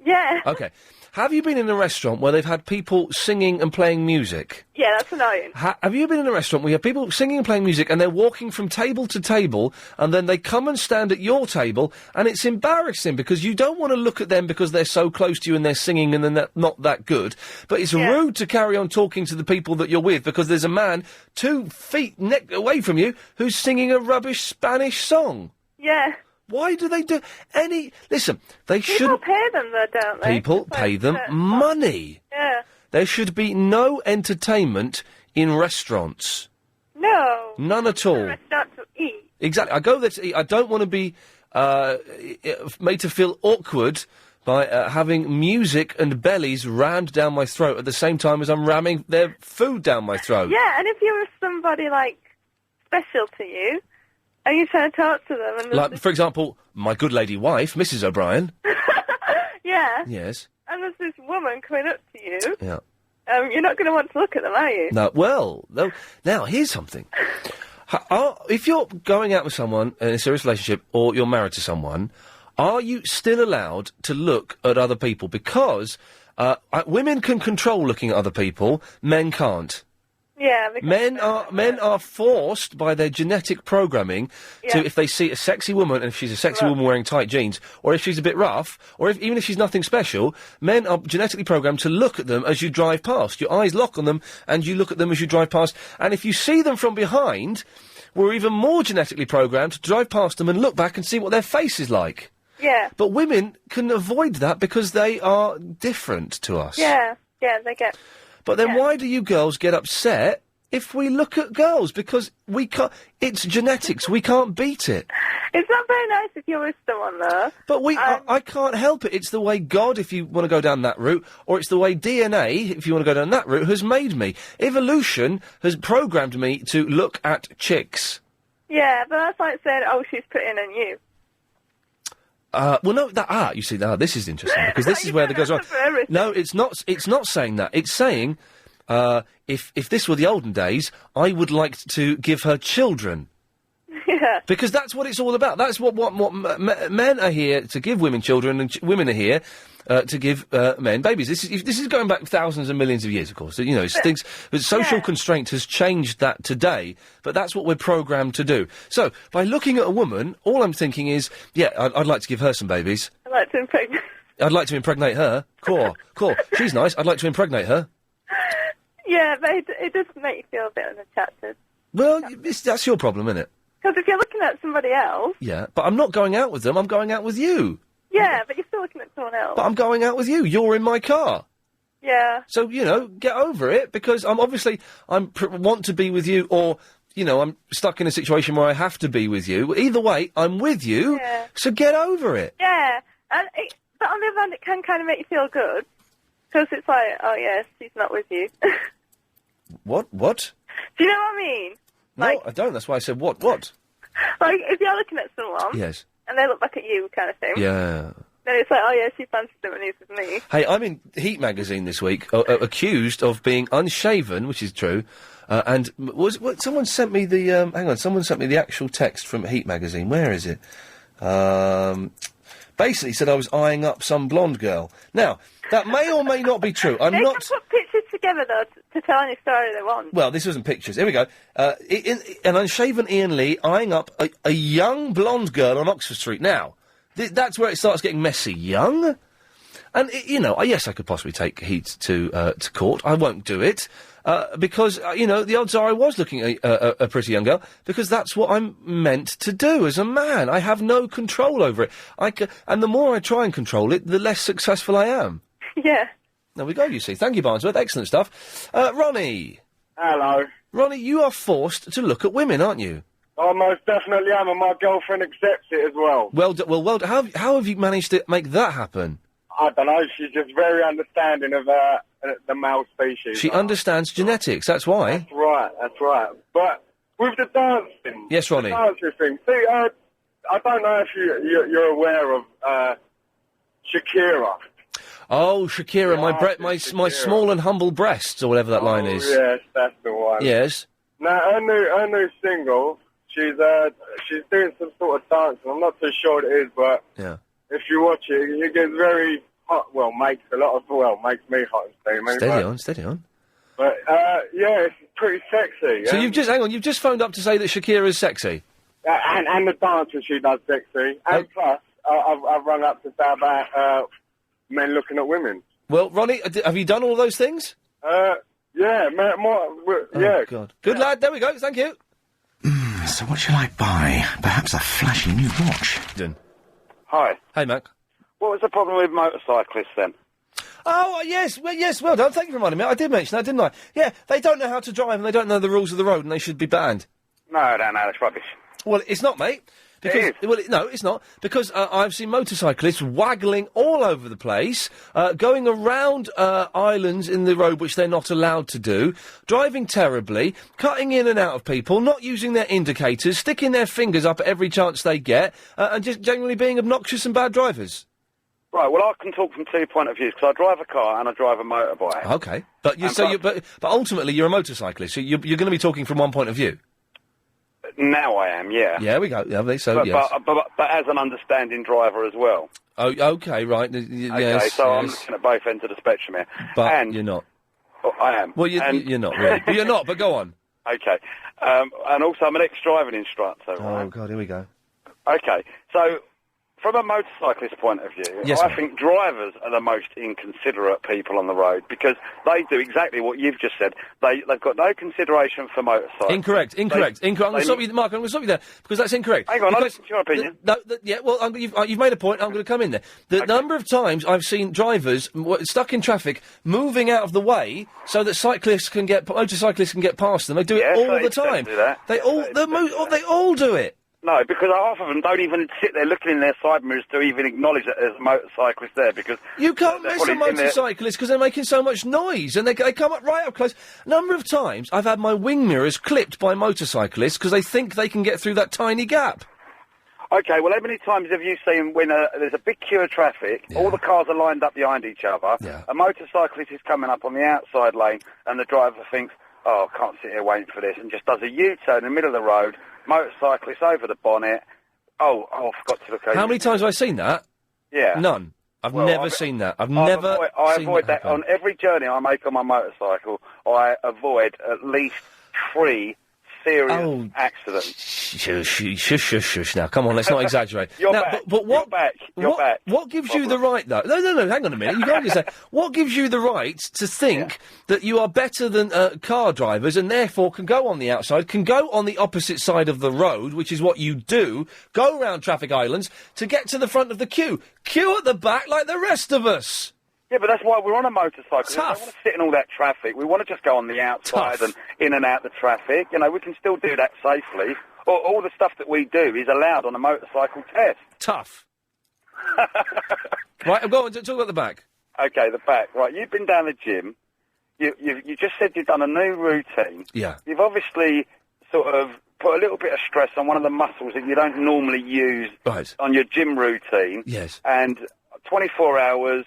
Yeah. OK. Have you been in a restaurant where they've had people singing and playing music? Yeah, that's annoying. Have you been in a restaurant where you have people singing and playing music and they're walking from table to table and then they come and stand at your table and it's embarrassing because you don't want to look at them because they're so close to you and they're singing and they're not that good, but it's rude to carry on talking to the people that you're with because there's a man 2 feet away from you who's singing a rubbish Spanish song? Yeah. Why do they do any... Listen, they shouldn't... People pay them, though, don't they? People pay them money. Yeah. There should be no entertainment in restaurants. No. None at all. Restaurant to eat. Exactly. I go there to eat. I don't want to be made to feel awkward by having music and bellies rammed down my throat at the same time as I'm ramming their food down my throat. Yeah, and if you were somebody, special to you... Are you trying to talk to them? And for example, my good lady wife, Mrs. O'Brien. Yeah. Yes. And there's this woman coming up to you. Yeah. You're not going to want to look at them, are you? No. Well, no. Now, here's something. If you're going out with someone in a serious relationship or you're married to someone, are you still allowed to look at other people? Because women can control looking at other people, men can't. Yeah, men are forced by their genetic programming to, if they see a sexy woman, and if she's a sexy woman wearing tight jeans, or if she's a bit rough, or even if she's nothing special, men are genetically programmed to look at them as you drive past. Your eyes lock on them, and you look at them as you drive past. And if you see them from behind, we're even more genetically programmed to drive past them and look back and see what their face is like. Yeah. But women can avoid that because they are different to us. Yeah, they get... But then why do you girls get upset if we look at girls? Because we can't... It's genetics. We can't beat it. It's not very nice if you're with someone, though. But I can't help it. It's the way God, if you want to go down that route, or it's the way DNA, if you want to go down that route, has made me. Evolution has programmed me to look at chicks. Yeah, but that's like saying, oh, she's putting on you. Well, no, you see, this is interesting, because this is where the girls are. No, it's not saying that. It's saying, if this were the olden days, I would like to give her children. Yeah. Because that's what it's all about. That's what men are here to give women children, and women are here to give men babies. This is going back thousands and millions of years, of course. You know, things. But social constraint has changed that today. But that's what we're programmed to do. So by looking at a woman, all I'm thinking is, I'd like to give her some babies. I'd like to impregnate. I'd like to impregnate her. Cool. She's nice. I'd like to impregnate her. Yeah, but it does make you feel a bit unattractive. Well, that's your problem, isn't it? Because if you're looking at somebody else... Yeah, but I'm not going out with them, I'm going out with you. Yeah, but you're still looking at someone else. But I'm going out with you, you're in my car. Yeah. So, get over it, because I'm want to be with you, or, I'm stuck in a situation where I have to be with you. Either way, I'm with you, so get over it. Yeah, but on the other hand, it can kind of make you feel good, because it's like, oh yes, she's not with you. What? Do you know what I mean? No, I don't. That's why I said what? Like, if you're looking at someone... Yes. And they look back at you, kind of thing. Yeah. Then it's like, oh, yeah, she fancies him and he's with me. Hey, I'm in Heat magazine this week, accused of being unshaven, which is true, and someone sent me the... someone sent me the actual text from Heat magazine. Where is it? basically said I was eyeing up some blonde girl. Now, that may or may not be true. I'm They not... can put pictures together, though, to tell any story they want. Well, this wasn't pictures. Here we go. An unshaven Iain Lee eyeing up a young blonde girl on Oxford Street. Now, that's where it starts getting messy. Young? And, yes, I could possibly take heat to court. I won't do it. Because, the odds are I was looking at a pretty young girl, because that's what I'm meant to do as a man. I have no control over it. And the more I try and control it, the less successful I am. Yeah. There we go, you see. Thank you, Barnsworth. Excellent stuff. Ronnie. Hello. Ronnie, you are forced to look at women, aren't you? I most definitely am, and my girlfriend accepts it as well. Well, how have you managed to make that happen? I don't know, she's just very understanding of the male species. She understands genetics, that's why. That's right. But with the dancing... Yes, Ronnie. The dancing thing. See, I don't know if you're aware of Shakira. Oh, Shakira, my small and humble breasts, or whatever that line is. Yes, that's the one. Yes. Now, her new single, she's doing some sort of dance, I'm not too sure what it is, but... Yeah. If you watch it, it gets very hot. Well, makes me hot and steamy. Steady on. But, yeah, it's pretty sexy. So you've just phoned up to say that Shakira's sexy? And the dances she does sexy. And plus, I've rung up to say about men looking at women. Well, Ronnie, have you done all those things? Yeah, yeah. Oh, God. Good lad, there we go, thank you. So what shall I buy? Perhaps a flashy new watch. Hi. Hey, Mac. What was the problem with motorcyclists then? Oh, yes, well done. Thank you for reminding me. I did mention that, didn't I? Yeah, they don't know how to drive and they don't know the rules of the road and they should be banned. No, I don't know. That's rubbish. Well, it's not, mate. Because, it is. Well, no, it's not. Because I've seen motorcyclists waggling all over the place, going around islands in the road which they're not allowed to do, driving terribly, cutting in and out of people, not using their indicators, sticking their fingers up at every chance they get, and just generally being obnoxious and bad drivers. Right, well, I can talk from 2 points of view, because I drive a car and I drive a motorbike. Okay. But ultimately you're a motorcyclist, so you're going to be talking from one point of view. Now I am, yeah. Yeah, we go. Lovely. So, yes. But as an understanding driver as well. Oh, okay, right. Okay, so I'm looking at both ends of the spectrum here. But you're not. Oh, I am. Well, you're not, really. But you're not, but go on. Okay. And also, I'm an ex-driving instructor. Oh, God, here we go. Okay, so... From a motorcyclist point of view, yes, I think drivers are the most inconsiderate people on the road because they do exactly what you've just said. They've got no consideration for motorcycles. Incorrect. I'm going to stop you, Mark. I'm going to stop you there because that's incorrect. Hang on, I listen to your opinion. You've made a point. I'm going to come in there. The number of times I've seen drivers stuck in traffic moving out of the way so that motorcyclists can get past them. They do it all the time. Do that. They all do it. No, because half of them don't even sit there looking in their side mirrors to even acknowledge that there's a motorcyclist there, because... You can't miss a motorcyclist because they're making so much noise, and they come up right up close. A number of times I've had my wing mirrors clipped by motorcyclists because they think they can get through that tiny gap. Okay, well, how many times have you seen when there's a big queue of traffic, all the cars are lined up behind each other, a motorcyclist is coming up on the outside lane, and the driver thinks, oh, I can't sit here waiting for this, and just does a U-turn in the middle of the road, motorcyclist over the bonnet. Oh, I forgot to look over. How many times have I seen that? Yeah. None. I've never seen that. I avoid that. On every journey I make on my motorcycle, I avoid at least 3 serious accidents. Shush. Now, come on, let's not exaggerate. You're back. You're back. What gives you the right, though? No, hang on a minute. You can't just say... What gives you the right to think that you are better than car drivers and therefore can go on the outside, can go on the opposite side of the road, which is what you do, go around traffic islands to get to the front of the queue? Queue at the back like the rest of us. Yeah, but that's why we're on a motorcycle. We don't want to sit in all that traffic. We want to just go on the outside and in and out the traffic. You know, we can still do that safely. All the stuff that we do is allowed on a motorcycle test. Tough. Right, go on, talk about the back. Okay, the back. Right, you've been down the gym. You just said you've done a new routine. Yeah. You've obviously sort of put a little bit of stress on one of the muscles that you don't normally use on your gym routine. Yes. And 24 hours...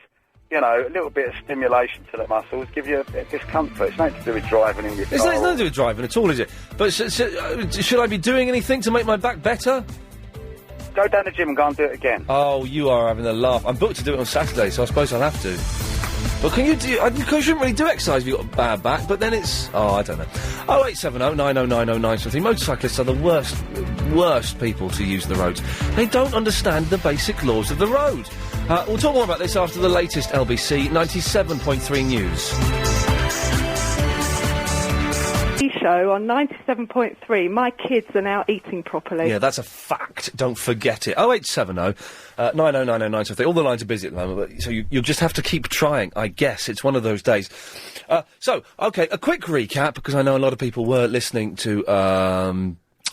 You know, a little bit of stimulation to the muscles give you a bit of discomfort. It's nothing to do with driving in your car. It's nothing to do with driving at all, is it? But should I be doing anything to make my back better? Go down the gym and go and do it again. Oh, you are having a laugh. I'm booked to do it on Saturday, so I suppose I'll have to. But can you do... You shouldn't really do exercise if you've got a bad back, but then it's... Oh, I don't know. 0870 9090 973. Motorcyclists are the worst people to use the roads. They don't understand the basic laws of the road. We'll talk more about this after the latest LBC 97.3 news. Show on 97.3, my kids are now eating properly. Yeah, that's a fact. Don't forget it. 0870 9090 973. All the lines are busy at the moment, but, so you'll just have to keep trying, I guess. It's one of those days. Okay, a quick recap, because I know a lot of people were listening to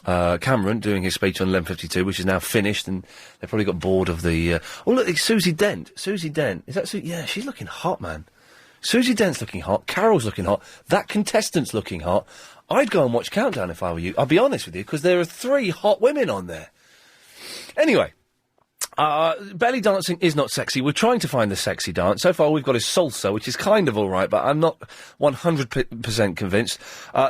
Cameron doing his speech on 11:52, which is now finished, and they probably got bored of the... Oh, look, it's Susie Dent. Susie Dent. Is that Susie? Yeah, she's looking hot, man. Susie Dent's looking hot. Carol's looking hot. That contestant's looking hot. I'd go and watch Countdown if I were you. I'll be honest with you, because there are 3 hot women on there. Anyway, belly dancing is not sexy. We're trying to find the sexy dance. So far, we've got is salsa, which is kind of all right, but I'm not 100% convinced.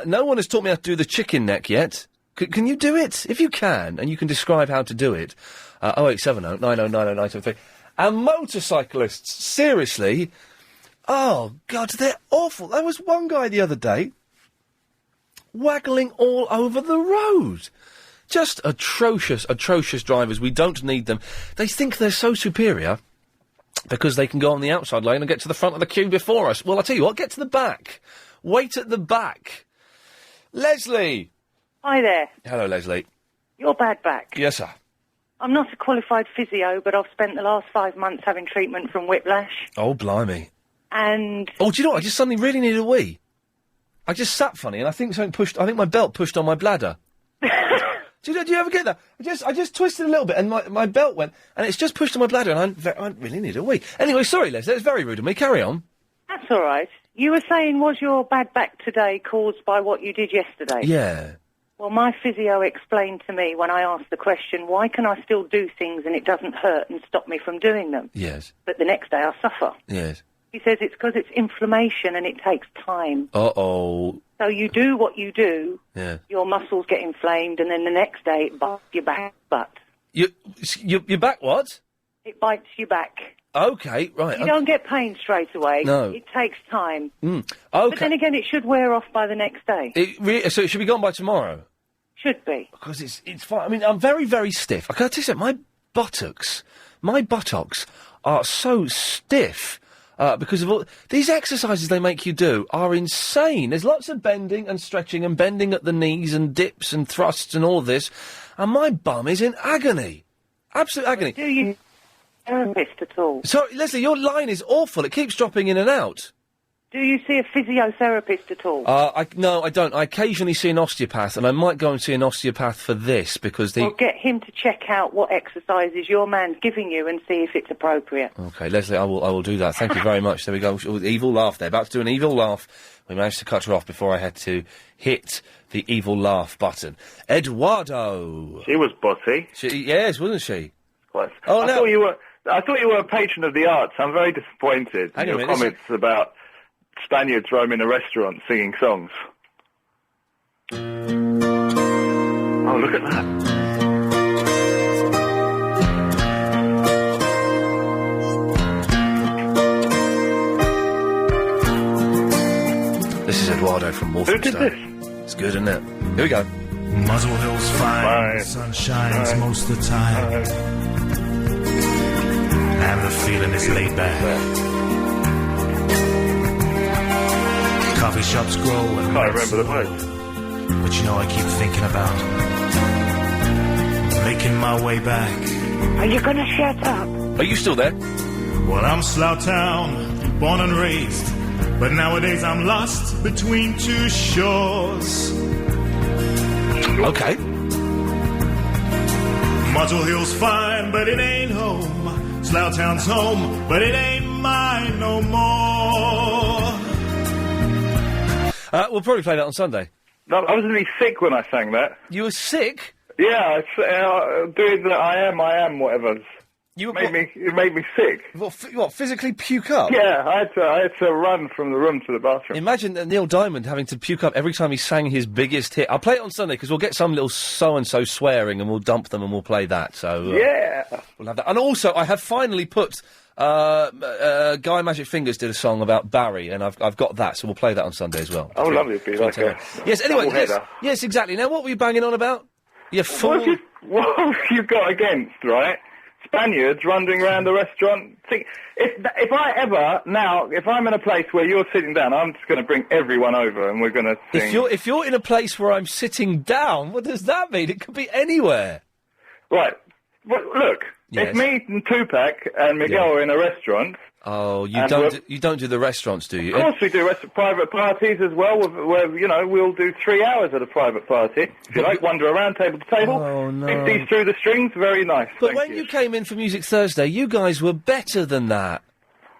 No one has taught me how to do the chicken neck yet. Can you do it? If you can, and you can describe how to do it, 0870 9090 973. And motorcyclists, seriously... Oh, God, they're awful. There was one guy the other day waggling all over the road. Just atrocious drivers. We don't need them. They think they're so superior because they can go on the outside lane and get to the front of the queue before us. Well, I'll tell you what, get to the back. Wait at the back. Leslie! Hi there. Hello, Leslie. Your bad back. Yes, sir. I'm not a qualified physio, but I've spent the last 5 months having treatment from whiplash. Oh, blimey. And... Oh, do you know what? I just suddenly really needed a wee. I just sat funny, and I think my belt pushed on my bladder. Do you ever get that? I just twisted a little bit, and my belt went, and it's just pushed on my bladder, and I really need a wee. Anyway, sorry, Les, that's very rude of me. Carry on. That's all right. You were saying, was your bad back today caused by what you did yesterday? Yeah. Well, my physio explained to me when I asked the question, why can I still do things and it doesn't hurt and stop me from doing them? Yes. But the next day I suffer. Yes. He says it's because it's inflammation and it takes time. Uh-oh. So you do what you do, yeah. Your muscles get inflamed, and then the next day it bites your back butt. Your back what? It bites your back. Okay, right. You don't get pain straight away. No. It takes time. Okay. But then again, it should wear off by the next day. So it should be gone by tomorrow? Should be. Because it's fine. I mean, I'm very, very stiff. I can't tell you something, my buttocks are so stiff. Because of all... These exercises they make you do are insane. There's lots of bending and stretching and bending at the knees and dips and thrusts and all this. And my bum is in agony. Absolute agony. Do you therapist at all? Sorry, Leslie, your line is awful. It keeps dropping in and out. Do you see a physiotherapist at all? No, I don't. I occasionally see an osteopath, and I might go and see an osteopath for this, because Well, get him to check out what exercises your man's giving you and see if it's appropriate. Okay, Leslie, I will do that. Thank you very much. There we go. Evil laugh there. About to do an evil laugh. We managed to cut her off before I had to hit the evil laugh button. Eduardo! She was bossy. Yes, wasn't she? Quite. Oh, I thought you were a patron of the arts. I'm very disappointed in your comments about Spaniards roaming a restaurant singing songs. Oh, look at that. This is Eduardo from Wolfenstein. Who did this? It's good, isn't it? Here we go. Muswell Hill's fine, the sun shines most of the time. I have the feeling it's laid back. Coffee shops grow and I remember the place. But you know, I keep thinking about making my way back. Are you gonna shut up? Are you still there? Well, I'm Slough Town, born and raised, but nowadays I'm lost between two shores. Okay. Muswell Hill's fine, but it ain't home. Slough Town's home, but it ain't mine no more. We'll probably play that on Sunday. No, I was really sick when I sang that. You were sick? Yeah, doing the I am, whatever. It made me sick. What, physically puke up? Yeah, I had to run from the room to the bathroom. Imagine Neil Diamond having to puke up every time he sang his biggest hit. I'll play it on Sunday, because we'll get some little so-and-so swearing, and we'll dump them, and we'll play that. So yeah. We'll have that. And also, I have finally put... Guy Magic Fingers did a song about Barry, and I've got that, so we'll play that on Sunday as well. Oh, lovely, Pete. Okay. Yes, anyway, yes, exactly. Now, what were you banging on about? You fool. What have you got against, right? Spaniards wandering around the restaurant. See, if I'm in a place where you're sitting down, I'm just going to bring everyone over, and we're going to sing. If you're in a place where I'm sitting down, what does that mean? It could be anywhere. Right. Well, look. Yes. If me and Tupac and Miguel are in a restaurant... Oh, you don't do the restaurants, do you? Of course we do private parties as well, where we'll do 3 hours at a private party. If you like, wander around table to table. Oh, no. 50s through the strings, very nice. But when you came in for Music Thursday, you guys were better than that.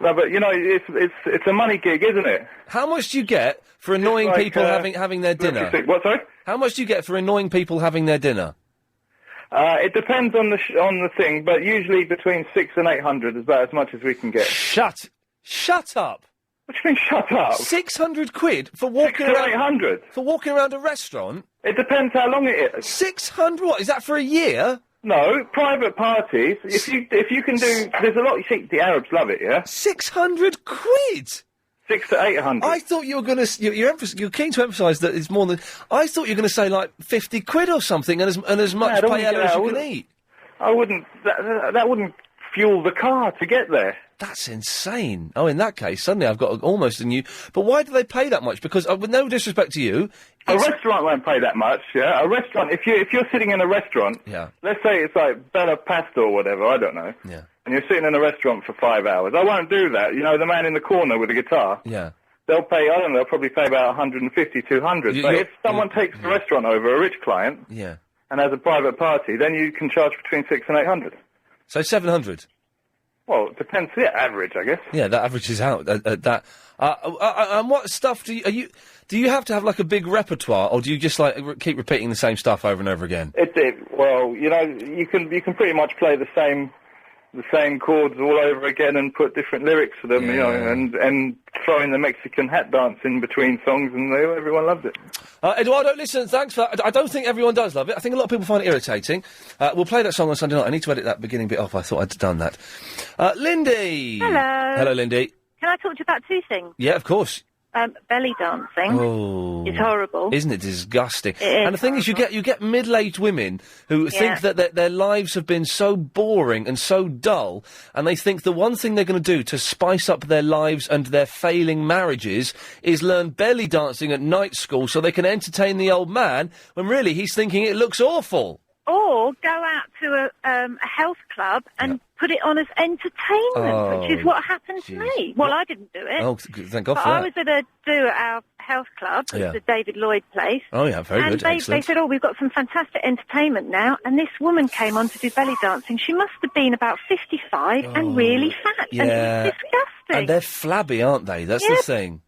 No, but, it's a money gig, isn't it? How much do you get for annoying people having their dinner? What, sorry? How much do you get for annoying people having their dinner? It depends on the thing, but usually between 600 and 800 is about as much as we can get. Shut up! What do you mean, shut up? 600 quid for walking 600 around... 800? For walking around a restaurant? It depends how long it is. 600 what? Is that for a year? No, private parties. If you can do... There's a lot... You see, the Arabs love it, yeah? 600 quid? 600 to 800. I thought you were going to... You're keen to emphasise that it's more than... I thought you were going to say, like, 50 quid or something, and as much paella as you can eat. I wouldn't... That wouldn't fuel the car to get there. That's insane. Oh, in that case, suddenly I've got almost a new... But why do they pay that much? Because, with no disrespect to you... A restaurant won't pay that much, yeah? A restaurant... If you're sitting in a restaurant... Yeah. Let's say it's like Bella Pasta or whatever, I don't know. Yeah. And you're sitting in a restaurant for 5 hours. I won't do that. You know, the man in the corner with the guitar. Yeah. They'll pay, I don't know, they'll probably pay about 150, 200. But if someone takes the restaurant over, a rich client... Yeah. And has a private party, then you can charge between 600 and 800. So 700? Well, it depends. Yeah, average, I guess. Yeah, that averages out at that. And what stuff do you have to have like a big repertoire, or do you just like keep repeating the same stuff over and over again? Well, you know, you can pretty much play the same chords all over again and put different lyrics to them, you know, and throw in the Mexican hat dance in between songs, and everyone loves it. Eduardo, listen, thanks for that. I don't think everyone does love it. I think a lot of people find it irritating. We'll play that song on Sunday night. I need to edit that beginning bit off. I thought I'd done that. Lindy! Hello. Hello, Lindy. Can I talk to you about two things? Yeah, of course. Belly dancing. Oh. It's horrible. Isn't it disgusting? It is and the thing is, you get middle-aged women who think that their lives have been so boring and so dull, and they think the one thing they're going to do to spice up their lives and their failing marriages is learn belly dancing at night school so they can entertain the old man, when really he's thinking it looks awful. Or go out to a health club and put it on as entertainment, which is what happened to me. Well, I didn't do it. Oh, thank God for that. I was at a do at our health club, the David Lloyd place. Oh, yeah, very good, And they said, we've got some fantastic entertainment now, and this woman came on to do belly dancing. She must have been about 55 and really fat, and it was disgusting. And they're flabby, aren't they? That's the thing.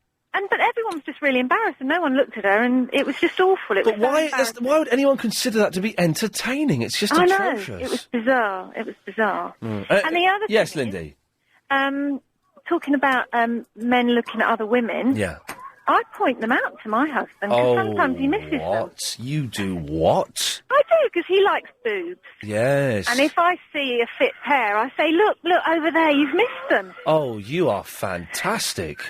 But everyone was just really embarrassed, and no one looked at her, and it was just awful. It was why would anyone consider that to be entertaining? It's just atrocious. I know, it was bizarre. It was bizarre. Mm. And the other yes, thing Lindy. is, talking about men looking at other women. Yeah. I point them out to my husband, because sometimes he misses them. What? You do what? I do, because he likes boobs. Yes. And if I see a fit pair, I say, look over there, you've missed them. Oh, you are fantastic.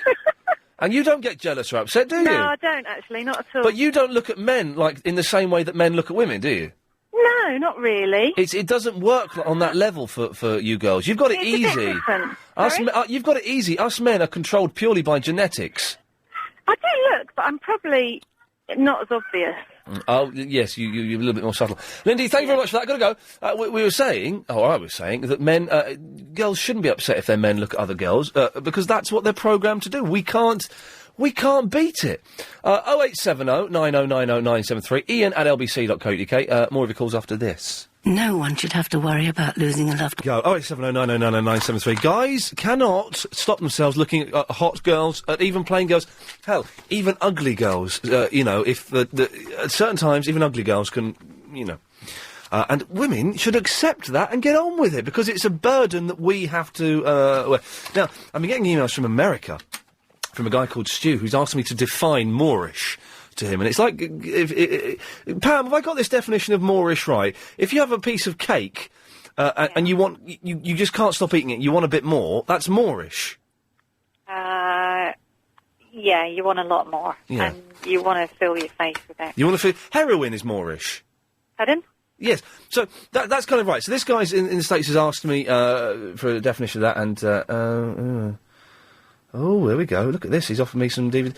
And you don't get jealous or upset, do you? No, I don't, actually, not at all. But you don't look at men, like, in the same way that men look at women, do you? No, not really. It doesn't work on that level for you girls. You've got it easy. You've got it easy. Us men are controlled purely by genetics. I do look, but I'm probably not as obvious. Oh, yes, you're a little bit more subtle. Lindy, thank you very much for that. Gotta go. We were saying, I was saying, that girls shouldn't be upset if their men look at other girls, because that's what they're programmed to do. We can't beat it. 0870 9090 973, iain@lbc.co.uk. More of your calls after this. No one should have to worry about losing a loved one. Go, 0870 9090 973. Guys cannot stop themselves looking at hot girls, at even plain girls. Hell, even ugly girls, if at certain times, even ugly girls can, And women should accept that and get on with it, because it's a burden that we have to, wear. Now, I've been getting emails from America, from a guy called Stu, who's asked me to define Moorish to him, and it's like, Pam, have I got this definition of Moorish right? If you have a piece of cake, and you want, you just can't stop eating it, you want a bit more, that's Moorish. Yeah, you want a lot more. Yeah. And you want to fill your face with it. You want to feel, heroin is Moorish. Pardon? Yes, so that's kind of right. So this guy's in the States has asked me, for a definition of that, and, oh, there we go. Look at this. He's offered me some DVD.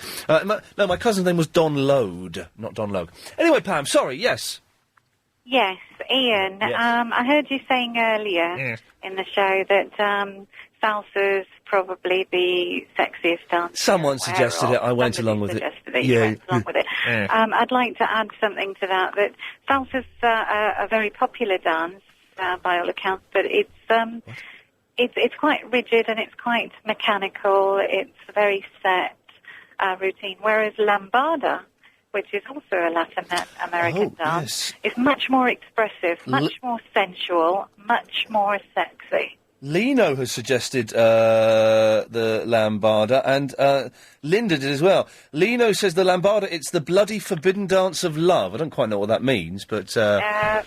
My cousin's name was Don Lode, not Don Logue. Anyway, Pam, sorry, yes. Yes, Ian. Yes. I heard you saying earlier in the show that salsa's probably the sexiest dance. Someone suggested it. I went along with it. You went along with it. I'd like to add something to that. That salsa's a very popular dance by all accounts, but it's quite rigid and it's quite mechanical. It's a very set routine. Whereas lambada, which is also a Latin American dance, is much more expressive, much more sensual, much more sexy. Lino has suggested the lambada, and Linda did as well. Lino says the lambada, it's the bloody forbidden dance of love. I don't quite know what that means, but... that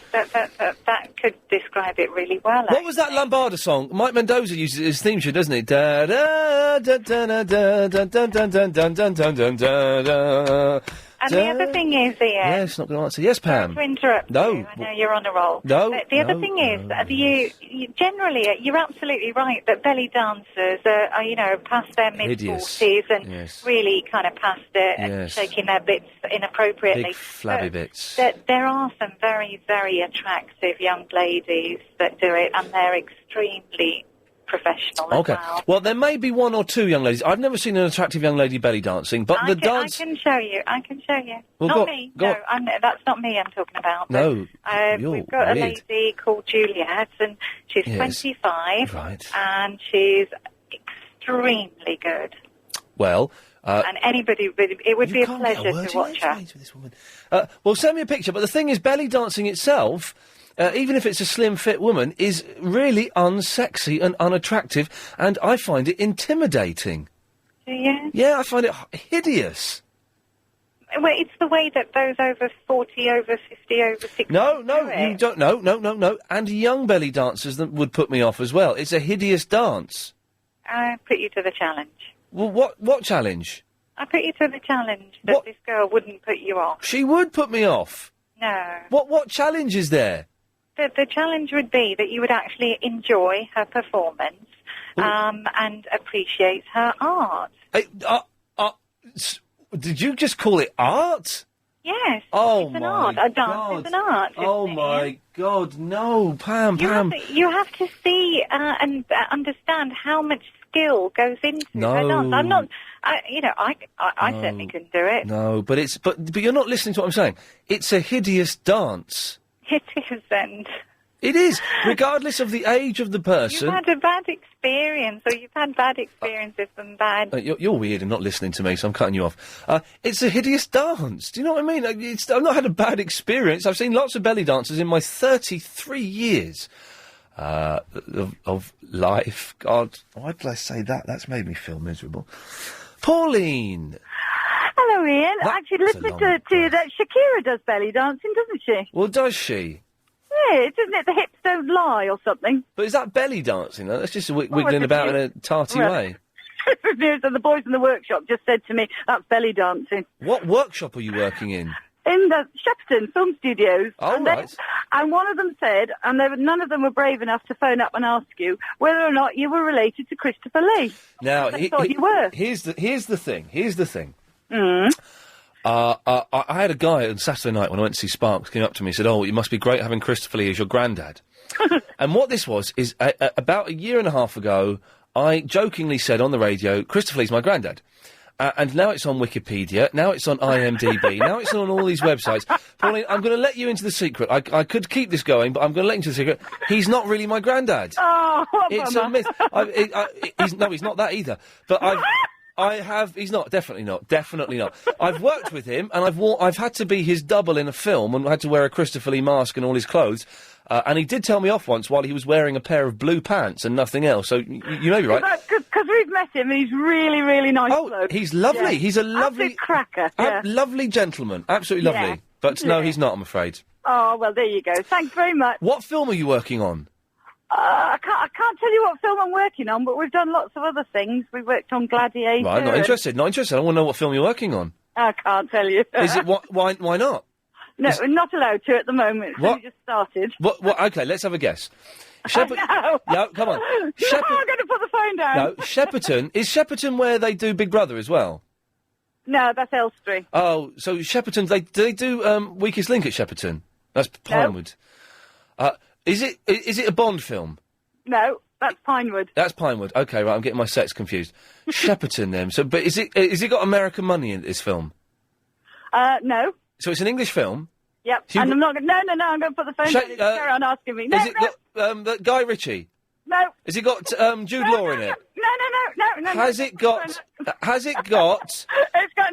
could describe it really well, What was that lambada song? Mike Mendoza uses it as theme tune, doesn't he? Da da da da da da da da da da da da da da. And the other thing is, Ian... Yes, not going to answer. Yes, Pam. To interrupt No. you. I know you're on a roll. No. But the other thing is, you generally, you're absolutely right that belly dancers are past their mid-40s and really kind of past it and shaking their bits inappropriately. Big flabby bits. There are some very, very attractive young ladies that do it, and they're extremely professional as well. Well, there may be one or two young ladies. I've never seen an attractive young lady belly dancing, but the dance... I can show you. Well, not me. No, that's not me I'm talking about. No, we've got a lady called Juliet, and she's 25, and she's extremely good. Well... and anybody, it would be a pleasure to watch her. Well, send me a picture, but the thing is, belly dancing itself... even if it's a slim, fit woman, is really unsexy and unattractive, and I find it intimidating. Do you? Yeah, I find it hideous. Well, it's the way that those over 40, over 50, over 60 No, do you don't. No. And young belly dancers that would put me off as well. It's a hideous dance. I put you to the challenge. Well, what challenge? I put you to the challenge that this girl wouldn't put you off. She would put me off. No. What challenge is there? The challenge would be that you would actually enjoy her performance and appreciate her art. Did you just call it art? Yes. Oh, it's an art. A dance is an art. Oh, my God, no, Pam. You have to see and understand how much skill goes into her dance. I'm not... I certainly couldn't do it. No, but you're not listening to what I'm saying. It's a hideous dance. It isn't. It is, regardless of the age of the person. You've had a bad experience, or you've had bad experiences and bad... You're weird and not listening to me, so I'm cutting you off. It's a hideous dance. Do you know what I mean? I've not had a bad experience. I've seen lots of belly dancers in my 33 years of life. God, why did I say that? That's made me feel miserable. Pauline! Hello, Ian. Actually, listening to that, Shakira does belly dancing, doesn't she? Well, does she? Yeah, isn't it the hips don't lie or something? But is that belly dancing? Though? That's just wiggling about in a tarty way. So the boys in the workshop just said to me, that's belly dancing. What workshop are you working in? In the Shepperton Film Studios. Oh, right. And one of them said, and none of them were brave enough to phone up and ask you whether or not you were related to Christopher Lee. Now, I thought you were. Here's the thing. Mm. I had a guy on Saturday night when I went to see Sparks came up to me and said, "Oh, it must be great having Christopher Lee as your granddad." And what this was is about a year and a half ago, I jokingly said on the radio, "Christopher Lee's my granddad." And now it's on Wikipedia, now it's on IMDb, now it's on all these websites. Pauline, I'm going to let you into the secret. I could keep this going, but I'm going to let you into the secret. He's not really my granddad. Oh, what It's bummer. a myth. He's not that either. But I have. He's not. Definitely not. Definitely not. I've worked with him, and I've had to be his double in a film, and had to wear a Christopher Lee mask and all his clothes. And he did tell me off once while he was wearing a pair of blue pants and nothing else. So you may be right. Because we've met him, and he's really, really nice. Bloke. He's lovely. Yeah. He's a lovely Absolute cracker. Yeah. lovely gentleman. Absolutely lovely. Yeah. But no, he's not. I'm afraid. Oh well, there you go. Thanks very much. What film are you working on? I can't tell you what film I'm working on, but we've done lots of other things. We've worked on Gladiator. Right, not interested. Not interested. I want to know what film you're working on. I can't tell you. Is it why not? No, we're not allowed to at the moment. It's only just started. What? Okay, let's have a guess. No, no, come on. No, I'm going to put the phone down. No, Shepperton. Is Shepperton where they do Big Brother as well? No, that's Elstree. Oh, so Shepperton, they do Weakest Link at Shepperton? That's Pinewood. Is it a Bond film? No, that's Pinewood. That's Pinewood. Okay, right, I'm getting my sets confused. Shepperton then. So, but is it got American money in this film? No. So it's an English film? Yep. And I'm not going to... No, I'm going to put the phone down. Carry on asking me. No, is it got Guy Ritchie? No. Has it got Jude Law in it? No. Has it got... It's got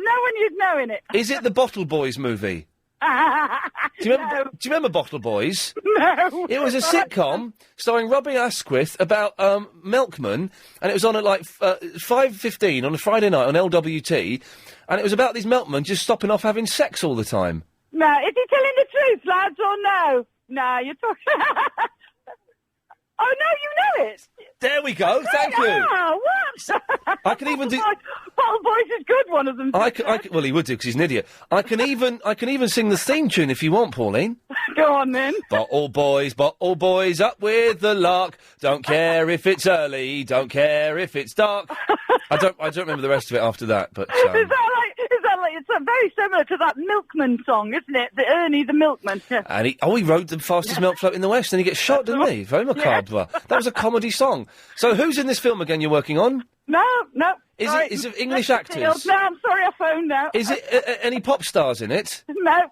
no one you'd know in it. Is it the Bottle Boys movie? Do you remember Bottle Boys? No. It was a sitcom starring Robbie Asquith about milkmen, and it was on at 5:15 on a Friday night on LWT, and it was about these milkmen just stopping off having sex all the time. No, is he telling the truth, lads, or no? No, you're talking... Oh, no, you know it. There we go. Thank you. Oh, what? I can even do. Bottle Boys is good. One of them. Well, he would do because he's an idiot. I can even sing the theme tune if you want, Pauline. Go on then. Bottle boys, up with the lark. Don't care if it's early. Don't care if it's dark. I don't remember the rest of it after that. But Is that like it's very similar to that Milkman song, isn't it? The Ernie the Milkman. Yeah. And he rode the fastest milk float in the West, and he gets shot, didn't he? Very macabre. Yeah. That was a comedy song. So who's in this film again? You're working on? No. Is it English actors? No, I'm sorry, I phoned now. Is it any pop stars in it? No.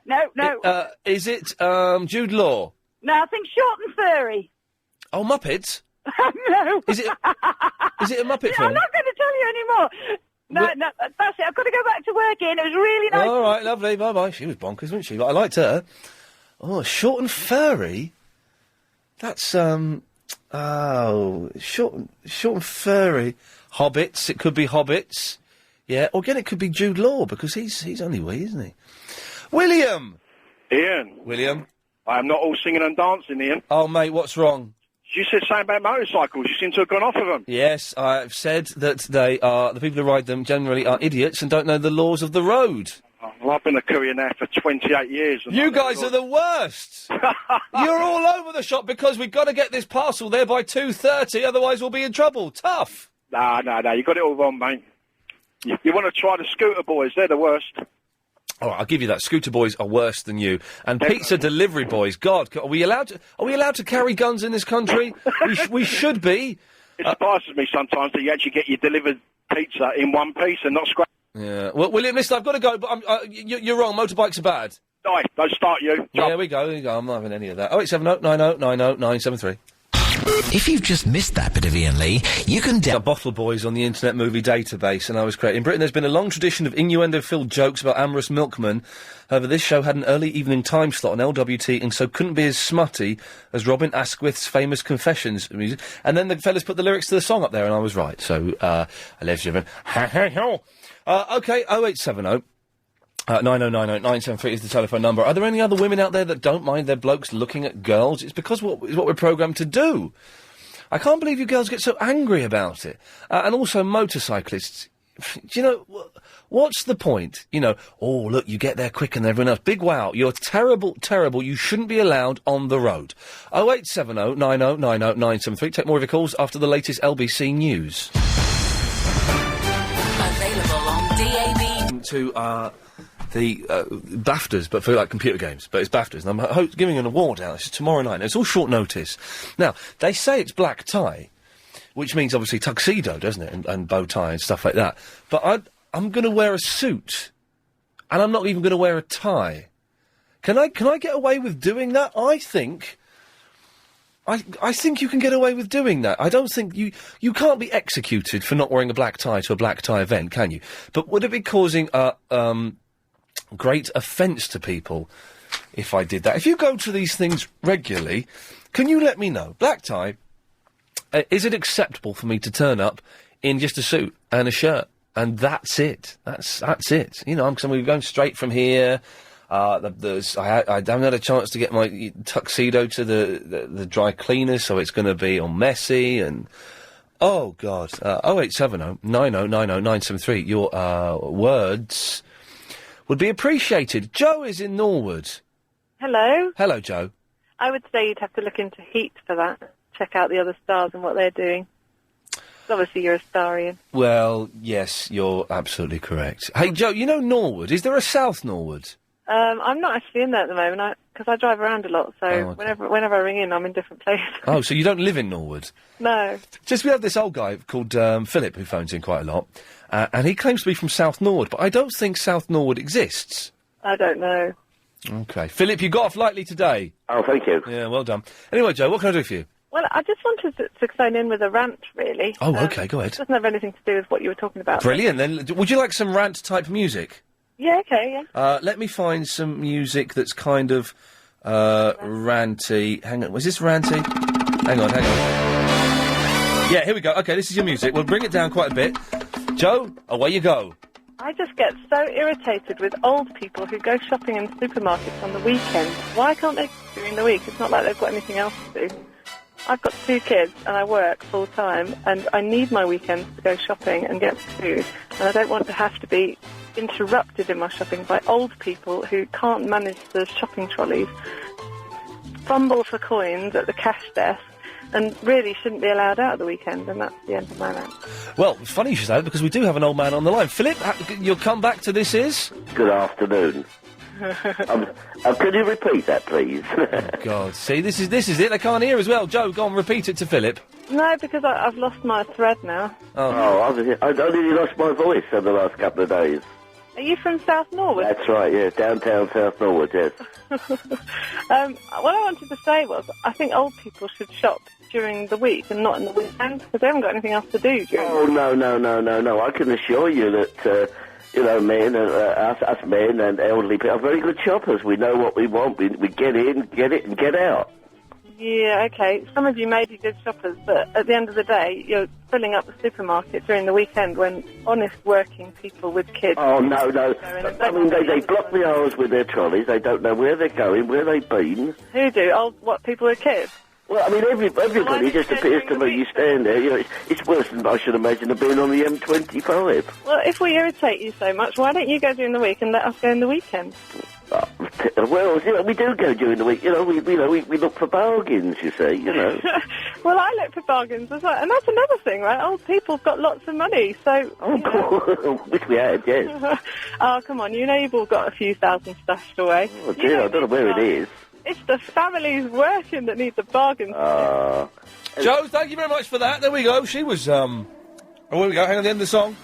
Is it Jude Law? No, I think Short and Furry. Oh, Muppets? No. Is it a Muppet film? I'm not going to tell you anymore. No, that's it. I've got to go back to work in. It was really nice. All right, lovely. Bye-bye. She was bonkers, wasn't she? But I liked her. Oh, Short and Furry? That's, Short and Furry. Hobbits. It could be Hobbits. Yeah. Or again, it could be Jude Law, because he's only wee, isn't he? William! Ian. William? I'm not all singing and dancing, Ian. Oh, mate, what's wrong? You said something about motorcycles. You seem to have gone off of them. Yes, I've said that the people who ride them generally are idiots and don't know the laws of the road. Well, I've been a courier now for 28 years. You guys are the worst! You're all over the shop because we've got to get this parcel there by 2:30, otherwise we'll be in trouble. Tough! No, you got it all wrong, mate. You want to try the scooter boys, they're the worst. All right, I'll give you that. Scooter boys are worse than you, and pizza delivery boys. God, are we allowed to carry guns in this country? we should be. It surprises me sometimes that you actually get your delivered pizza in one piece and not scratch. Yeah. Well, William, listen, I've got to go, but you're wrong. Motorbikes are bad. No, don't start you. Yeah, there we go. I'm not having any of that. 0870 90 90 973. If you've just missed that bit of Iain Lee, you can... Bottle Boys on the Internet Movie Database, and I was correct. In Britain, there's been a long tradition of innuendo-filled jokes about amorous milkmen. However, this show had an early evening time slot on LWT, and so couldn't be as smutty as Robin Asquith's famous Confessions music. And then the fellas put the lyrics to the song up there, and I was right. So, I love you. Okay, 0870... 9090973 is the telephone number. Are there any other women out there that don't mind their blokes looking at girls? It's because it's what we're programmed to do. I can't believe you girls get so angry about it. And also motorcyclists. Do you know, what's the point? You know, oh, look, you get there quicker than everyone else. Big wow, you're terrible, terrible. You shouldn't be allowed on the road. 0870 90 90 973. Take more of your calls after the latest LBC news. Available on DAB. To, the BAFTAs, but for computer games. But it's BAFTAs, and I'm giving an award out. It's tomorrow night. It's all short notice. Now, they say it's black tie, which means obviously tuxedo, doesn't it, and bow tie and stuff like that. But I'm going to wear a suit, and I'm not even going to wear a tie. Can I get away with doing that? I think I think you can get away with doing that. I don't think you can't be executed for not wearing a black tie to a black tie event, can you? But would it be causing great offence to people if I did that? If you go to these things regularly, can you let me know? Black tie, is it acceptable for me to turn up in just a suit and a shirt? And that's it. That's it. You know, I'm going straight from here. I haven't had a chance to get my tuxedo to the dry cleaners, so it's going to be all messy and... Oh, God. 0870 9090 973. Your words would be appreciated. Joe is in Norwood. Hello. Hello, Joe. I would say you'd have to look into Heat for that. Check out the other stars and what they're doing. Obviously, you're a starian. Well, yes, you're absolutely correct. Hey, Joe, you know Norwood? Is there a South Norwood? I'm not actually in there at the moment because I drive around a lot. So okay. whenever I ring in, I'm in different places. Oh, so you don't live in Norwood? No. We have this old guy called Philip who phones in quite a lot, and he claims to be from South Norwood, but I don't think South Norwood exists. I don't know. Okay. Philip, you got off lightly today. Oh, thank you. Yeah, well done. Anyway, Joe, what can I do for you? Well, I just wanted to phone in with a rant, really. Oh, okay, go ahead. It doesn't have anything to do with what you were talking about. Brilliant, then. Would you like some rant-type music? Yeah, okay, yeah. Let me find some music that's kind of ranty. Hang on, was this ranty? Hang on. Yeah, here we go. Okay, this is your music. We'll bring it down quite a bit. Joe, away you go. I just get so irritated with old people who go shopping in supermarkets on the weekend. Why can't they during the week? It's not like they've got anything else to do. I've got 2 kids and I work full-time and I need my weekends to go shopping and get food, and I don't want to have to be interrupted in my shopping by old people who can't manage the shopping trolleys, fumble for coins at the cash desk, and really shouldn't be allowed out at the weekend, and that's the end of my rant. Well, it's funny you should say that, because we do have an old man on the line. Philip, you'll come back to This Is? Good afternoon. Can you repeat that, please? God, see, this is it. They can't hear as well. Joe, go on, repeat it to Philip. No, because I've lost my thread now. I've only lost my voice over the last couple of days. Are you from South Norwood? That's right, yeah, downtown South Norwood, yes. What I wanted to say was, I think old people should shop during the week and not in the weekend, because they haven't got anything else to do during the week. No. I can assure you that, men, us men and elderly people are very good shoppers. We know what we want. We get in, get it, and get out. Yeah, okay. Some of you may be good shoppers, but at the end of the day, you're filling up the supermarket during the weekend when honest working people with kids... Oh, no. I mean, they block the aisles with their trolleys. They don't know where they're going, where they've been. Who do? What, people with kids? Well, I mean, everybody just appears to me, you stand there, it's worse than I should imagine of being on the M25. Well, if we irritate you so much, why don't you go during the week and let us go in the weekend? Well, we do go during the week, we look for bargains, you see, Well, I look for bargains as well, and that's another thing, right? Old people have got lots of money, so... Oh, wish we had, yes. Oh, come on, you've all got a few thousand stashed away. Oh, dear, I don't know where it is. It's the families working that need the bargains. Joe, thank you very much for that. There we go. She was, Oh, here we go. Hang on, the end of the song.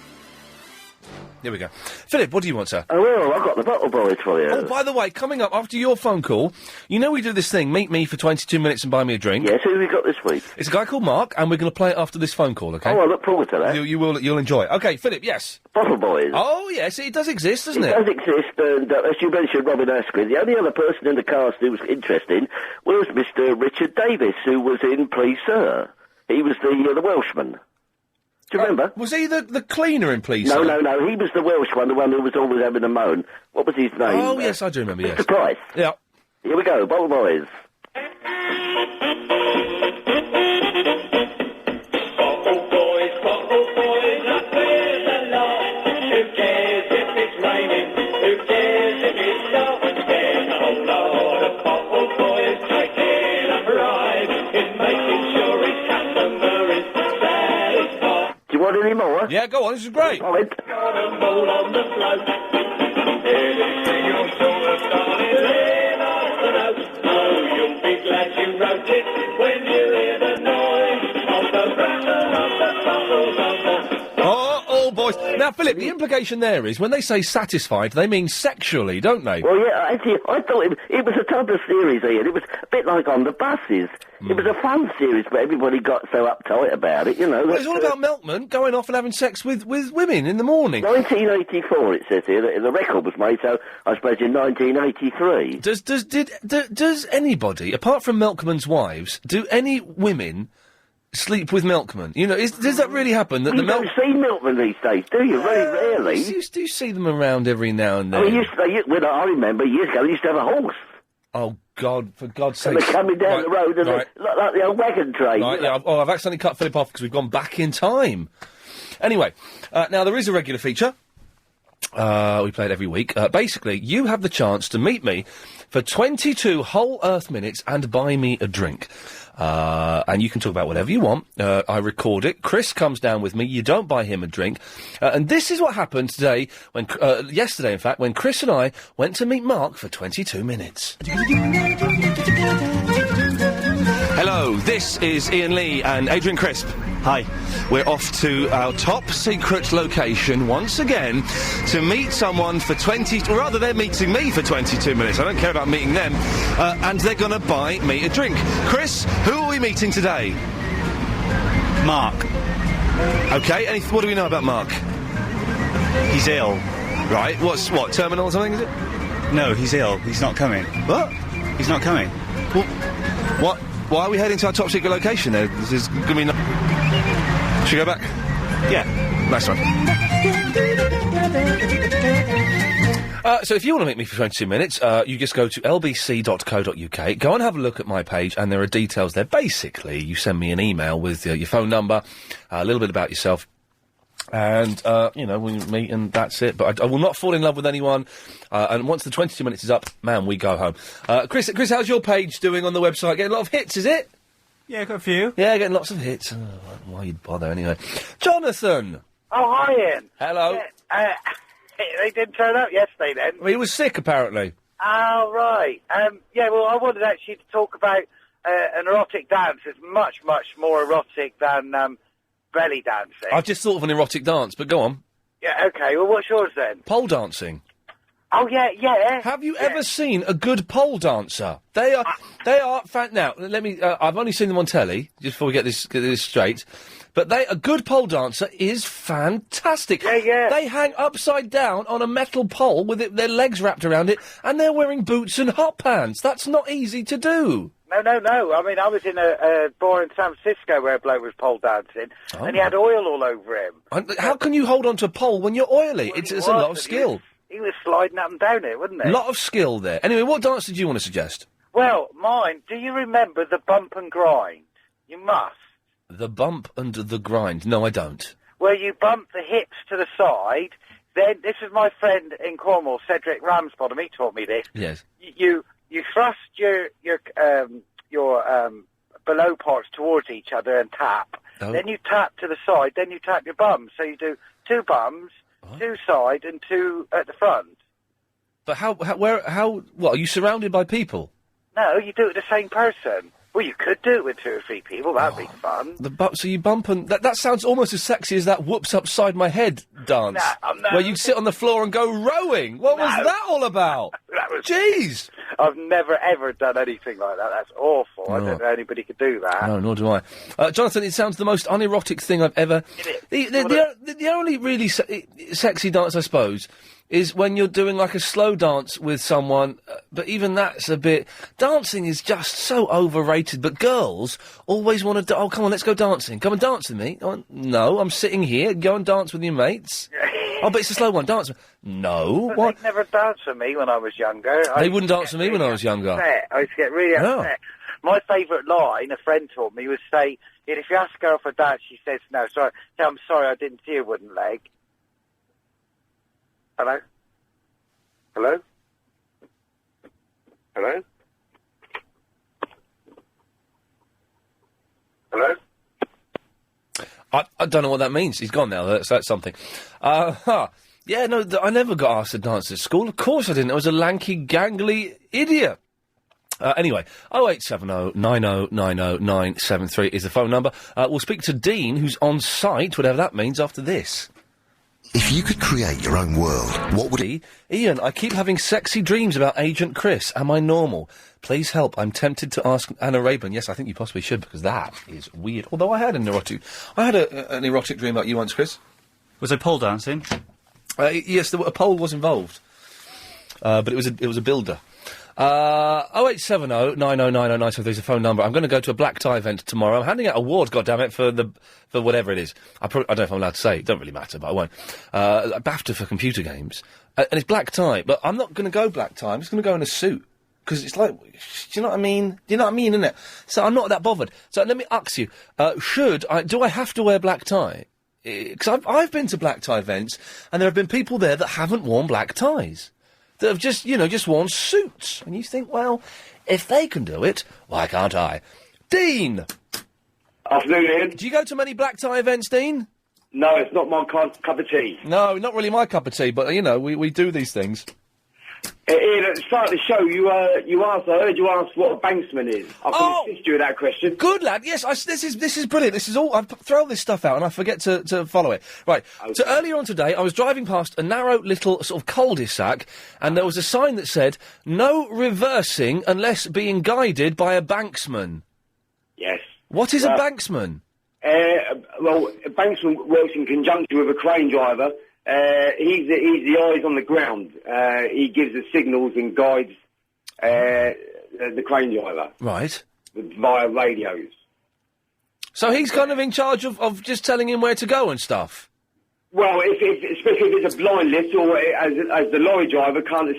Here we go. Philip, what do you want, sir? Oh, well, I've got the bottle boys for you. Oh, by the way, coming up after your phone call, we do this thing, meet me for 22 minutes and buy me a drink. Yes, who have we got this week? It's a guy called Mark, and we're going to play it after this phone call, OK? Oh, I look forward to that. You'll enjoy it. OK, Philip, yes. Bottle boys. Oh, yes, it does exist, doesn't it? It does exist, and as you mentioned, Robin Asquith, the only other person in the cast who was interesting was Mr. Richard Davis, who was in Please Sir. He was the Welshman. Do you remember? Was he the cleaner in Please No, Sir? no, he was the Welsh one, the one who was always having a moan. What was his name? Oh, yes, I do remember, yes. Mr. Price. Yeah. Here we go, Bottle Boys. Any more? Yeah, go on, this is great. Oh, it... Got 'em all on the float. Anything you'll sort of started, let us know. Oh, you'll be glad you wrote it when you hear the noise of the rattle of the bottles on the... Oh, boys. Now, Philip, the implication there is when they say satisfied, they mean sexually, don't they? Well, yeah, actually, I thought it was a type of series, Ian. It was a bit like On the Buses. It was a fun series, but everybody got so uptight about it, you know. Well, it's all about milkmen going off and having sex with women in the morning. 1984, it says here. The record was made, so I suppose in 1983. Does anybody, apart from milkmen's wives, do any women sleep with milkmen? You know, does that really happen? That You don't see milkmen these days, do you? Very rarely. Do you see them around every now and then? I mean, when I remember years ago, they used to have a horse. Oh, God, for God's sake. And they're coming down the road and right. they look like the old wagon train. Right, yeah, I've accidentally cut Philip off because we've gone back in time. Anyway, now there is a regular feature. We play it every week. Basically, you have the chance to meet me for 22 whole Earth minutes and buy me a drink. And you can talk about whatever you want. I record it. Chris comes down with me. You don't buy him a drink. And this is what happened today, yesterday, in fact, when Chris and I went to meet Mark for 22 minutes. Hello, this is Iain Lee and Adrian Crisp. Hi. We're off to our top secret location once again to meet someone for or rather they're meeting me for 22 minutes. I don't care about meeting them. And they're going to buy me a drink. Chris, who are we meeting today? Mark. Okay, what do we know about Mark? He's ill. Right, what, terminal or something, is it? No, he's ill. He's not coming. What? He's not coming. Well, what? Why are we heading to our top secret location there? This is going to be... Should we go back? Yeah. Nice one. So if you want to meet me for 22 minutes, you just go to lbc.co.uk, go and have a look at my page, and there are details there. Basically, you send me an email with your phone number, a little bit about yourself, and, we meet and that's it. But I will not fall in love with anyone, and once the 22 minutes is up, man, we go home. Chris, how's your page doing on the website? Getting a lot of hits, is it? Yeah, got a few. Yeah, getting lots of hits. Why you'd bother anyway? Jonathan! Oh, hi, Ian. Hello. They didn't turn up yesterday, then? Well, he was sick, apparently. Oh, right. Well, I wanted actually to talk about an erotic dance. It's much, much more erotic than belly dancing. I've just thought of an erotic dance, but go on. Yeah, okay. Well, what's yours, then? Pole dancing. Oh, yeah. Have you ever seen a good pole dancer? They are now, let me, I've only seen them on telly, just before we get this straight, but a good pole dancer is fantastic. Yeah. They hang upside down on a metal pole with their legs wrapped around it, and they're wearing boots and hot pants. That's not easy to do. No. I mean, I was in a bar in San Francisco where a bloke was pole dancing, and he had oil all over him. How can you hold on to a pole when you're oily? Well, It's a lot of skill. He was sliding up and down it, wasn't he? A lot of skill there. Anyway, what dance did you want to suggest? Well, mine, do you remember the bump and grind? You must. The bump and the grind? No, I don't. Where you bump the hips to the side, then, this is my friend in Cornwall, Cedric Ramsbottom, he taught me this. Yes. You thrust your below parts towards each other and tap. Oh. Then you tap to the side, then you tap your bums. So you do 2 bums, 2 side and 2 at the front. But what, are you surrounded by people? No, you do it with the same person. Well, you could do it with 2 or 3 people, that'd be fun. So you bump and... That sounds almost as sexy as that whoops upside my head dance. No. Where you'd sit on the floor and go rowing. What was that all about? Jeez! I've never, ever done anything like that. That's awful. No. I don't know anybody could do that. No, nor do I. Jonathan, it sounds the most unerotic thing I've ever... The only really sexy dance, I suppose, is when you're doing like a slow dance with someone, but even that's a bit... Dancing is just so overrated, but girls always want to... Oh, come on, let's go dancing. Come and dance with me. Oh, no, I'm sitting here. Go and dance with your mates. Oh, but it's a slow one. Dance. No. But What? they never danced with me when I was younger. They wouldn't dance with me when I was younger. I used to get really upset. My favourite line, a friend taught me, was say, if you ask a girl for a dance, she says no. Sorry, I'm sorry, I didn't see a wooden leg. Hello? Hello? Hello? Hello? I don't know what that means. He's gone now. That's something. Yeah, no, I never got asked to dance at school. Of course I didn't. I was a lanky, gangly idiot. Anyway, 0870 90 90 973 is the phone number. We'll speak to Dean, who's on site, whatever that means, after this. If you could create your own world, what would it... Ian, I keep having sexy dreams about Agent Chris. Am I normal? Please help. I'm tempted to ask Anna Rayburn. Yes, I think you possibly should, because that is weird. Although I had an erotic dream about you once, Chris. Was there pole dancing? Yes, a pole was involved. But it was a builder. 0870 9090 so there's a phone number. I'm going to go to a black tie event tomorrow. I'm handing out awards, goddammit, for whatever it is. I don't know if I'm allowed to say. It don't really matter, but I won't. BAFTA for computer games. And it's black tie, but I'm not going to go black tie. I'm just going to go in a suit. Because it's like, do you know what I mean? Do you know what I mean, innit? So I'm not that bothered. So let me ask you, do I have to wear black tie? Because I've been to black tie events, and there have been people there that haven't worn black ties. That have just worn suits. And you think, well, if they can do it, why can't I? Dean! Afternoon, Ian. Do you go to many black tie events, Dean? No, it's not my cup of tea. No, not really my cup of tea, but, we do these things. Ian, at the start of the show, I heard you ask what a banksman is. I can assist you with that question. Good lad, yes, this is brilliant. This is all, I throw this stuff out and I forget to follow it. Right, okay. So earlier on today, I was driving past a narrow little sort of cul-de-sac, and there was a sign that said, no reversing unless being guided by a banksman. Yes. What is a banksman? Well, a banksman works in conjunction with a crane driver. He's the eyes on the ground. He gives the signals and guides the crane driver. Right. Via radios. So he's kind of in charge of just telling him where to go and stuff? Well, especially if it's a blind lift, or as the lorry driver can't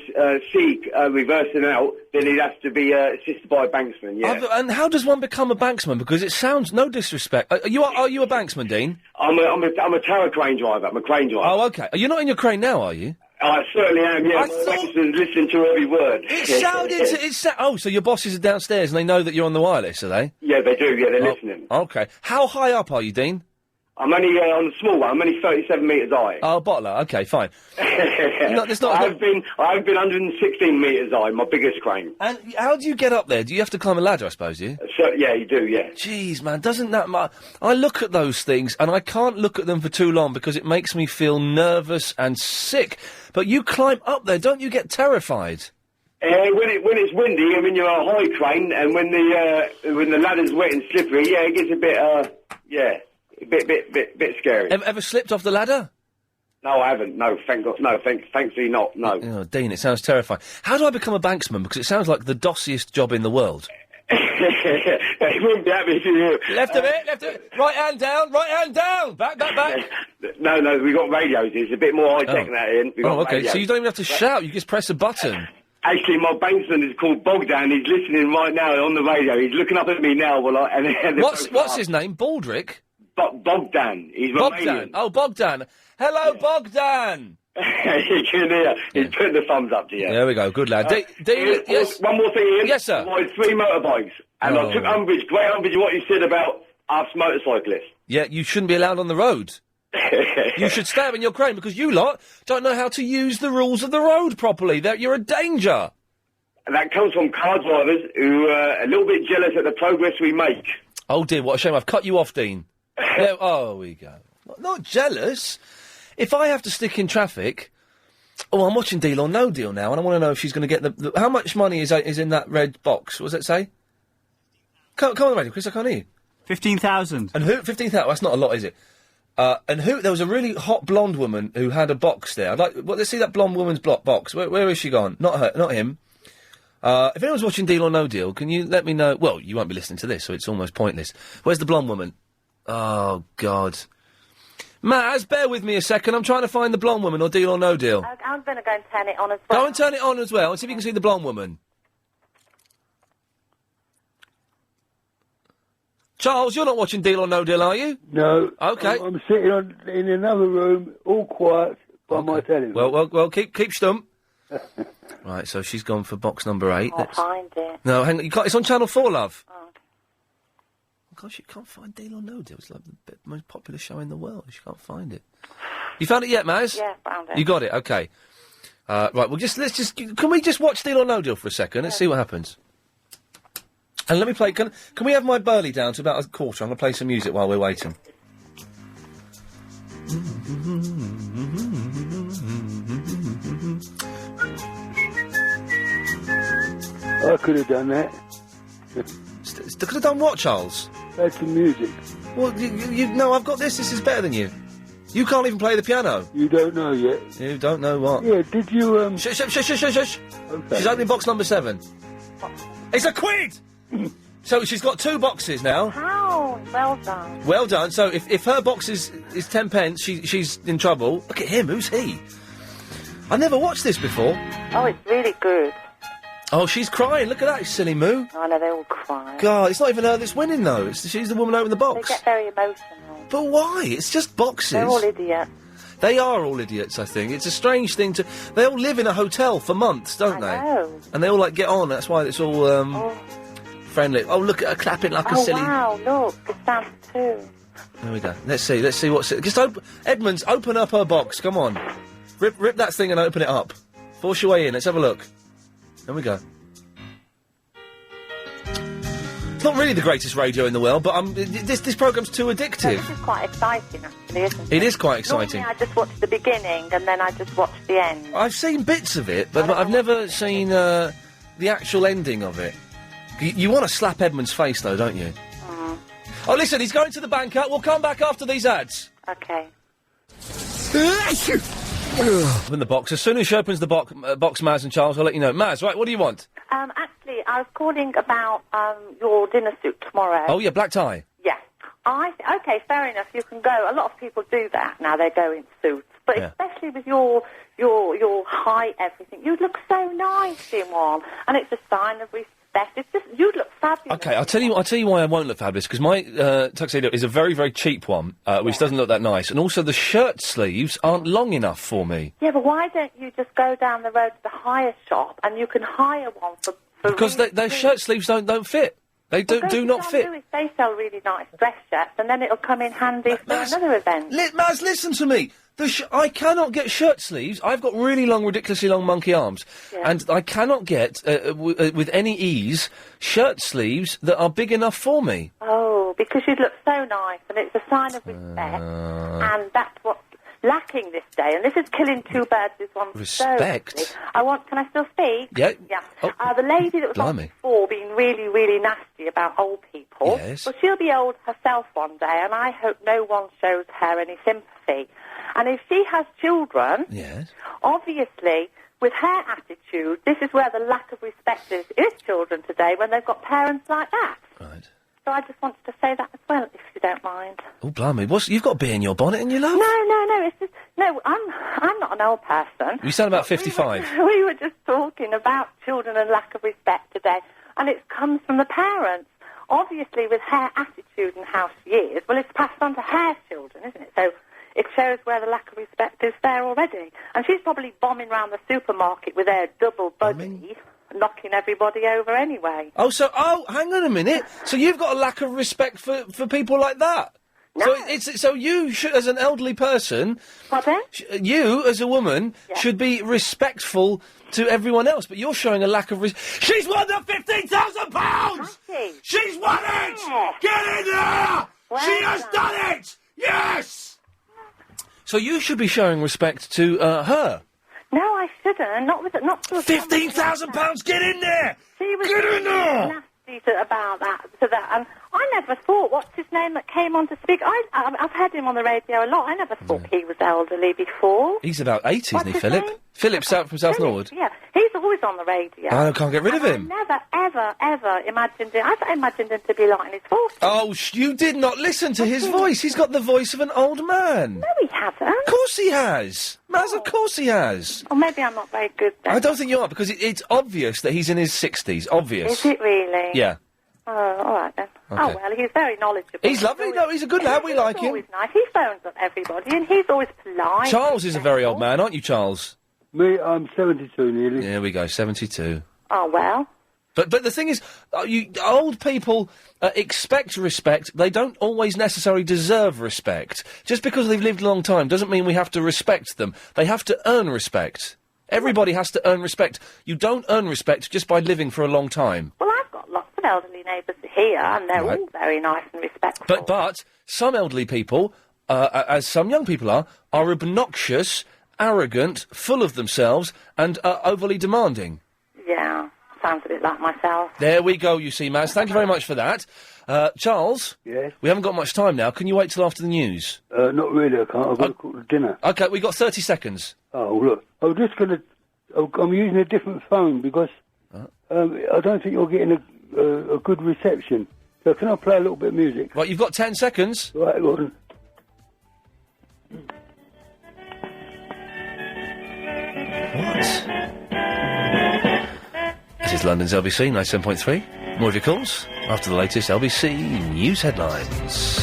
see reversing out, then he'd have to be assisted by a banksman, yeah. And how does one become a banksman? Because it sounds, no disrespect. Are you a banksman, Dean? I'm a tower crane driver. I'm a crane driver. Oh, okay. You're not in your crane now, are you? I certainly am, yeah. My banksman's listening to every word. It sounded... so your bosses are downstairs and they know that you're on the wireless, are they? Yeah, they do, yeah, they're listening. Okay. How high up are you, Dean? I'm only on the small one. I'm only 37 metres high. Oh, bottler. Okay, fine. I've been 116 metres high, my biggest crane. And how do you get up there? Do you have to climb a ladder, I suppose, do you? So, yeah, you do, yeah. Jeez, man, doesn't that... I look at those things, and I can't look at them for too long because it makes me feel nervous and sick. But you climb up there, don't you get terrified? When it's windy, I mean, you're a high crane, and when the ladder's wet and slippery, yeah, it gets a bit, a bit scary. Ever slipped off the ladder? No, I haven't. No, thank God. No, thankfully not. No. Oh, Dean, it sounds terrifying. How do I become a banksman? Because it sounds like the dossiest job in the world. It wouldn't be happy if you... Left of it. Right hand down. Back. No, we got radios. It's a bit more high-tech than that, Ian. Okay, radios. So you don't even have to shout. You just press a button. Actually, my banksman is called Bogdan. He's listening right now on the radio. He's looking up at me now. What's his name? Baldrick? Bogdan. He's Romanian. Bogdan. Oh, Bogdan. Hello, Bogdan. You can hear. He's putting the thumbs up to you. There we go. Good lad. Yes. One more thing, Ian. Yes, sir. I wanted 3 motorbikes, and I took great umbrage with what you said about us motorcyclists. Yeah, you shouldn't be allowed on the road. You should stay up in your crane because you lot don't know how to use the rules of the road properly. You're a danger. And that comes from car drivers who are a little bit jealous at the progress we make. Oh dear, what a shame. I've cut you off, Dean. There we go. Not jealous. If I have to stick in traffic... Oh, I'm watching Deal or No Deal now, and I want to know if she's going to get the... How much money is in that red box? What does it say? Come on the radio, Chris, I can't hear you. 15,000. And who... 15,000? That's not a lot, is it? And who... There was a really hot blonde woman who had a box there. Let's see that blonde woman's box. Where is she gone? Not her, not him. If anyone's watching Deal or No Deal, can you let me know... Well, you won't be listening to this, so it's almost pointless. Where's the blonde woman? Oh, God. Maz, bear with me a second. I'm trying to find the blonde woman, or Deal or No Deal. I'm going to go and turn it on as well. Go and turn it on as well, and see if you can see the blonde woman. Charles, you're not watching Deal or No Deal, are you? No. Okay. I'm sitting in another room, all quiet, by my television. Well, keep stump. Right, so she's gone for box number 8. I'll find it. No, hang on. It's on Channel 4, love. Oh, okay. Gosh, you can't find Deal or No Deal. It's like the most popular show in the world. You can't find it. You found it yet, Maz? Yeah, found it. You got it. Okay. Right. Well, can we just watch Deal or No Deal for a second? Let's see what happens. And let me play. Can we have my Burley down to about a quarter? I'm going to play some music while we're waiting. I could have done that. Could have done what, Charles? That's the music. Well, no, I've got this. This is better than you. You can't even play the piano. You don't know yet. You don't know what? Yeah, did you, Shush. Okay. She's opening box number 7. It's a quid! So she's got 2 boxes now. How? Well done. Well done. So if her box is 10 pence, she's in trouble. Look at him. Who's he? I never watched this before. Oh, it's really good. Oh, she's crying. Look at that, silly moo. I know, they all cry. God, it's not even her that's winning, though. She's the woman opening the box. They get very emotional. But why? It's just boxes. They're all idiots. They are all idiots, I think. It's a strange thing to... They all live in a hotel for months, don't they? I know. And they all, get on. That's why it's all, friendly. Oh, look at her clapping like a silly... Oh, wow, look. It's down to 2. There we go. Let's see what's... Just Edmonds, open up her box. Come on. Rip that thing and open it up. Force your way in. Let's have a look. There we go. It's not really the greatest radio in the world, but this programme's too addictive. This is quite exciting, actually, isn't it? It is quite exciting. Normally I just watch the beginning and then I just watch the end. I've seen bits of it, but I've never seen the actual ending of it. You want to slap Edmund's face, though, don't you? Mm. Oh, listen, he's going to the banker. We'll come back after these ads. Okay. Open the box. As soon as she opens the box, Maz and Charles, I'll let you know. Maz, right, what do you want? Actually, I was calling about your dinner suit tomorrow. Oh, yeah, black tie. Yeah. Okay, fair enough, you can go. A lot of people do that now, they go in suits. But especially with your height, everything, you'd look so nice in one. And it's a sign of respect. It's just, you'd look fabulous. Okay, I'll tell you why I won't look fabulous, because my tuxedo is a very, very cheap one, which doesn't look that nice. And also the shirt sleeves aren't long enough for me. Yeah, but why don't you just go down the road to the hire shop and you can hire one for because their shirt sleeves don't fit. They do not fit. Lewis, they sell really nice dress shirts, and then it'll come in handy for another event. Maz, listen to me. I cannot get shirt sleeves. I've got really long, ridiculously long monkey arms. Yeah. And I cannot get, with any ease, shirt sleeves that are big enough for me. Oh, because you'd look so nice, and it's a sign of respect, and that's what's lacking this day. And this is killing 2 birds with one stone. Respect? Can I still speak? Yeah. Yeah. Oh. The lady that was on before being really, really nasty about old people. Yes. Well, she'll be old herself one day, and I hope no one shows her any sympathy. And if she has children, obviously, with her attitude, this is where the lack of respect is children today when they've got parents like that. Right. So I just wanted to say that as well, if you don't mind. Oh, blimey. You've got bee in your bonnet and you love? No, it's just... No, I'm not an old person. You sound about 55. We were just talking about children and lack of respect today, and it comes from the parents. Obviously, with her attitude and how she is, well, it's passed on to her children, isn't it? So it shows where the lack of respect is there already. And she's probably bombing around the supermarket with her double buddy, knocking everybody over anyway. Oh, hang on a minute. So you've got a lack of respect for people like that? No. So you should, as an elderly person... Pardon? You, as a woman, should be respectful to everyone else, but you're showing a lack of She's won the £15,000! She's won it! Get in there! She has done it! Yes! So you should be showing respect to her. No, I shouldn't. Not to £15,000! Get in there! She was Get in there! nasty about that. And I never thought, what's his name that came on to speak? I've heard him on the radio a lot. I never thought he was elderly before. He's about 80, isn't he, his Philip? name? Philip from South Norwood. Yeah, he's always on the radio. I can't get rid of him. I never, ever imagined him. I imagined him to be like in his 40s. Oh, you did not listen to his voice. He's got the voice of an old man. No, he hasn't. Of course he has. Maz, of course he has. Or maybe I'm not very good then. I don't think you are, because it's obvious that he's in his 60s. Obvious. Is it really? Yeah. Oh, all right then. Okay. Oh, well, he's very knowledgeable. He's lovely. No, he's a good lad. We like him. He's always nice. He phones up everybody, and he's always polite. Charles is a very old man, aren't you, Charles? Me, I'm 72 nearly. There we go, 72. Oh, well. But the thing is, old people expect respect. They don't always necessarily deserve respect. Just because they've lived a long time doesn't mean we have to respect them. They have to earn respect. Everybody has to earn respect. You don't earn respect just by living for a long time. Well, I've got lots of elderly neighbours here, and they're all very nice and respectful. But some elderly people as some young people are obnoxious, arrogant, full of themselves, and overly demanding. Yeah, sounds a bit like myself. There we go, you see, Maz. Thank you very much for that. Charles? Yes? We haven't got much time now. Can you wait till after the news? Not really, I can't. I've got to cook the dinner. OK, we've got 30 seconds. Oh, look. I'm just going to... I'm using a different phone because I don't think you're getting a good reception. So can I play a little bit of music? Right, you've got 10 seconds. Right, Gordon. What? This is London's LBC 97.3. More of your calls after the latest LBC news headlines.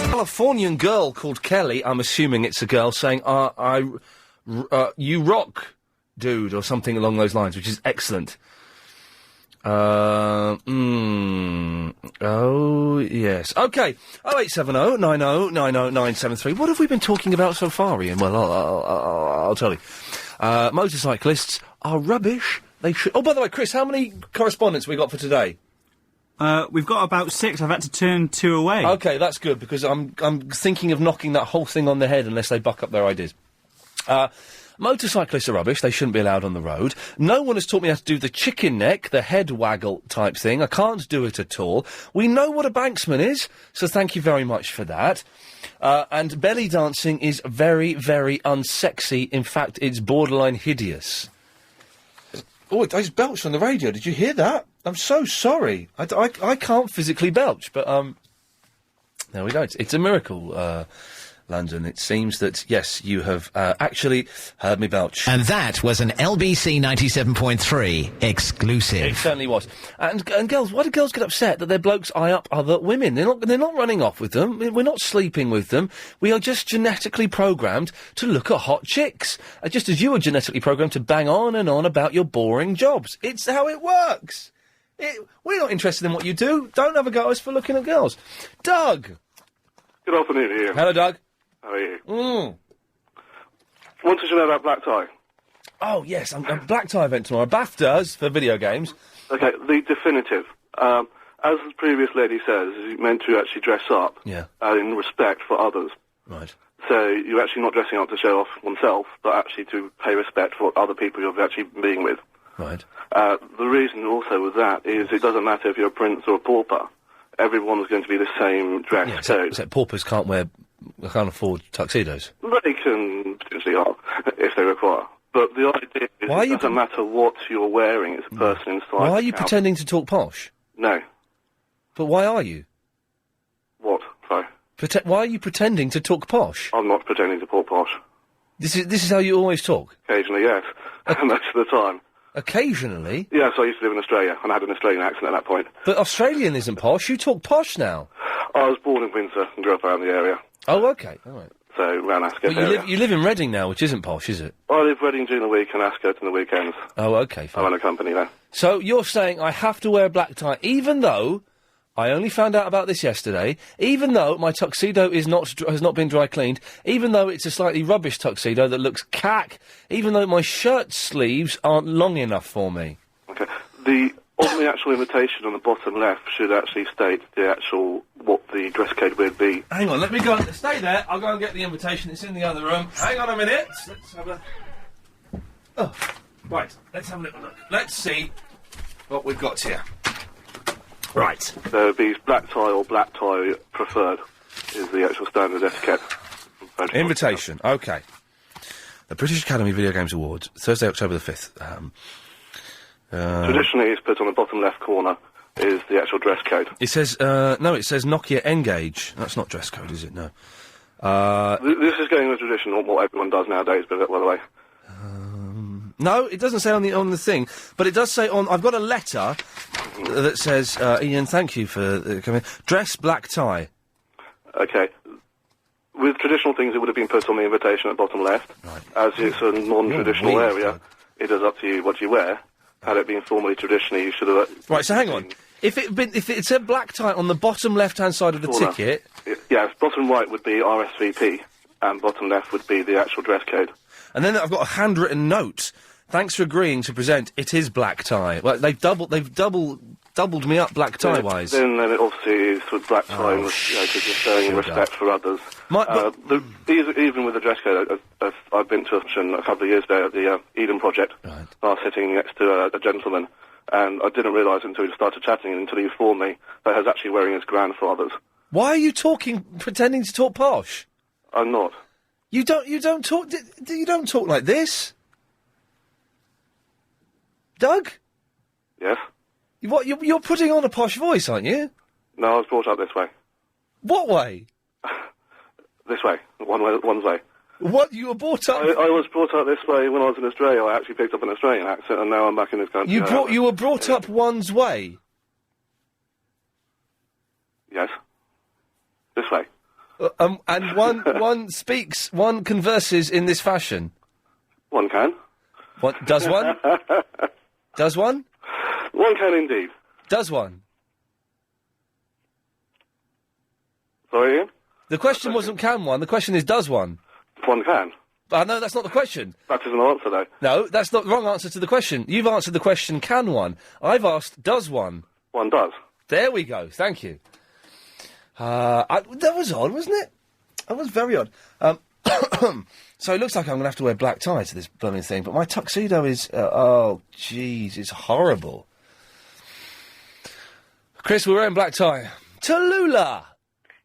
Californian girl called Kelly, I'm assuming it's a girl, saying, you rock, dude, or something along those lines, which is excellent. Oh, yes. OK. 0870 90 90 973. What have we been talking about so far, Ian? Well, I'll tell you. Motorcyclists are rubbish. They should... Oh, by the way, Chris, how many correspondents we got for today? We've got about 6. I've had to turn 2 away. OK, that's good, because I'm thinking of knocking that whole thing on the head unless they buck up their ideas. Motorcyclists are rubbish. They shouldn't be allowed on the road. No one has taught me how to do the chicken neck, the head waggle type thing. I can't do it at all. We know what a banksman is, so thank you very much for that. And belly dancing is very, very unsexy. In fact, it's borderline hideous. Oh, I just belched on the radio. Did you hear that? I'm so sorry. I can't physically belch, but, there we go. It's a miracle, London. It seems that, yes, you have actually heard me belch. And that was an LBC 97.3 exclusive. It certainly was. And girls, why do girls get upset that their blokes eye up other women? They're not running off with them. We're not sleeping with them. We are just genetically programmed to look at hot chicks. Just as you are genetically programmed to bang on and on about your boring jobs. It's how it works. We're not interested in what you do. Don't have a go at us for looking at girls. Doug! Good afternoon, Ian. Hello, Doug. How are you? Wanted to know about black tie. Oh, yes, I'm a black tie event tomorrow. BAFTAs for video games. Okay, the definitive. As the previous lady says, you're meant to actually dress up in respect for others. Right. So you're actually not dressing up to show off oneself, but actually to pay respect for other people you're actually being with. Right. The reason also with that is it doesn't matter if you're a prince or a pauper. Everyone's going to be the same dress code. Except paupers can't afford tuxedos. They can potentially are, if they require. But the idea is it doesn't matter what you're wearing as a person inside. Why are you pretending to talk posh? No. But why are you? What? Sorry? Why are you pretending to talk posh? I'm not pretending to talk posh. This is how you always talk? Occasionally, yes. Most of the time. Occasionally? Yes, I used to live in Australia, and I had an Australian accent at that point. But Australian isn't posh. You talk posh now. I was born in Windsor and grew up around the area. Oh, OK. All right. So, around Ascot area. You live in Reading now, which isn't posh, is it? I live Reading during the week and Ascot in the weekends. Oh, OK, fine. I run a company now. So, you're saying I have to wear a black tie, even though I only found out about this yesterday, even though my tuxedo has not been dry cleaned, even though it's a slightly rubbish tuxedo that looks cack, even though my shirt sleeves aren't long enough for me. Okay. On the actual invitation on the bottom left should actually state what the dress code would be. Hang on, let me go. Stay there. I'll go and get the invitation. It's in the other room. Hang on a minute. Let's have a... Oh, right. Let's have a little look. Let's see what we've got here. Right. So it'd be black tie or black tie preferred is the actual standard etiquette. Invitation. OK. The British Academy Video Games Awards, Thursday, October the 5th. Traditionally, it's put on the bottom left corner is the actual dress code. It says, no, it says Nokia N-Gage. That's not dress code, is it? No. This is going with tradition, what everyone does nowadays, by the way. No, it doesn't say on the thing, but it does say on... I've got a letter that says, Ian, thank you for coming. Dress black tie. OK. With traditional things, it would have been put on the invitation at bottom left. Right. As it's a non-traditional area, it is up to you what you wear. Had it been formally traditionally, you should have... Right, so hang on. If it said black tie on the bottom left-hand side of the ticket... Yes, bottom right would be RSVP, and bottom left would be the actual dress code. And then I've got a handwritten note. Thanks for agreeing to present. It is black tie. Well, they've double doubled me up black tie wise. Then it obviously is sort of black tie, because you're showing respect for others. Even with the dress code, I've been to a function a couple of years ago at the Eden Project. Right. I was sitting next to a gentleman, and I didn't realise until he started chatting and until he informed me that he was actually wearing his grandfather's. Why are you pretending to talk posh? I'm not. You don't talk like this, Doug. Yes. You're putting on a posh voice, aren't you? No, I was brought up this way. What way? This way. One's way. What? You were brought up... I was brought up this way when I was in Australia. I actually picked up an Australian accent, and now I'm back in this country. You were brought up one's way? Yes. This way. And one converses in this fashion? One can. What, does one? Does one? One can indeed. Does one? Sorry, Ian? The question wasn't can one, the question is does one? One can. No, that's not the question. That is an answer, though. No, that's not the wrong answer to the question. You've answered the question, can one? I've asked, does one? One does. There we go, thank you. That was odd, wasn't it? That was very odd. So it looks like I'm going to have to wear black tie to this blooming thing, but my tuxedo is... oh, jeez, it's horrible. Chris, we're wearing black tie. Tallulah!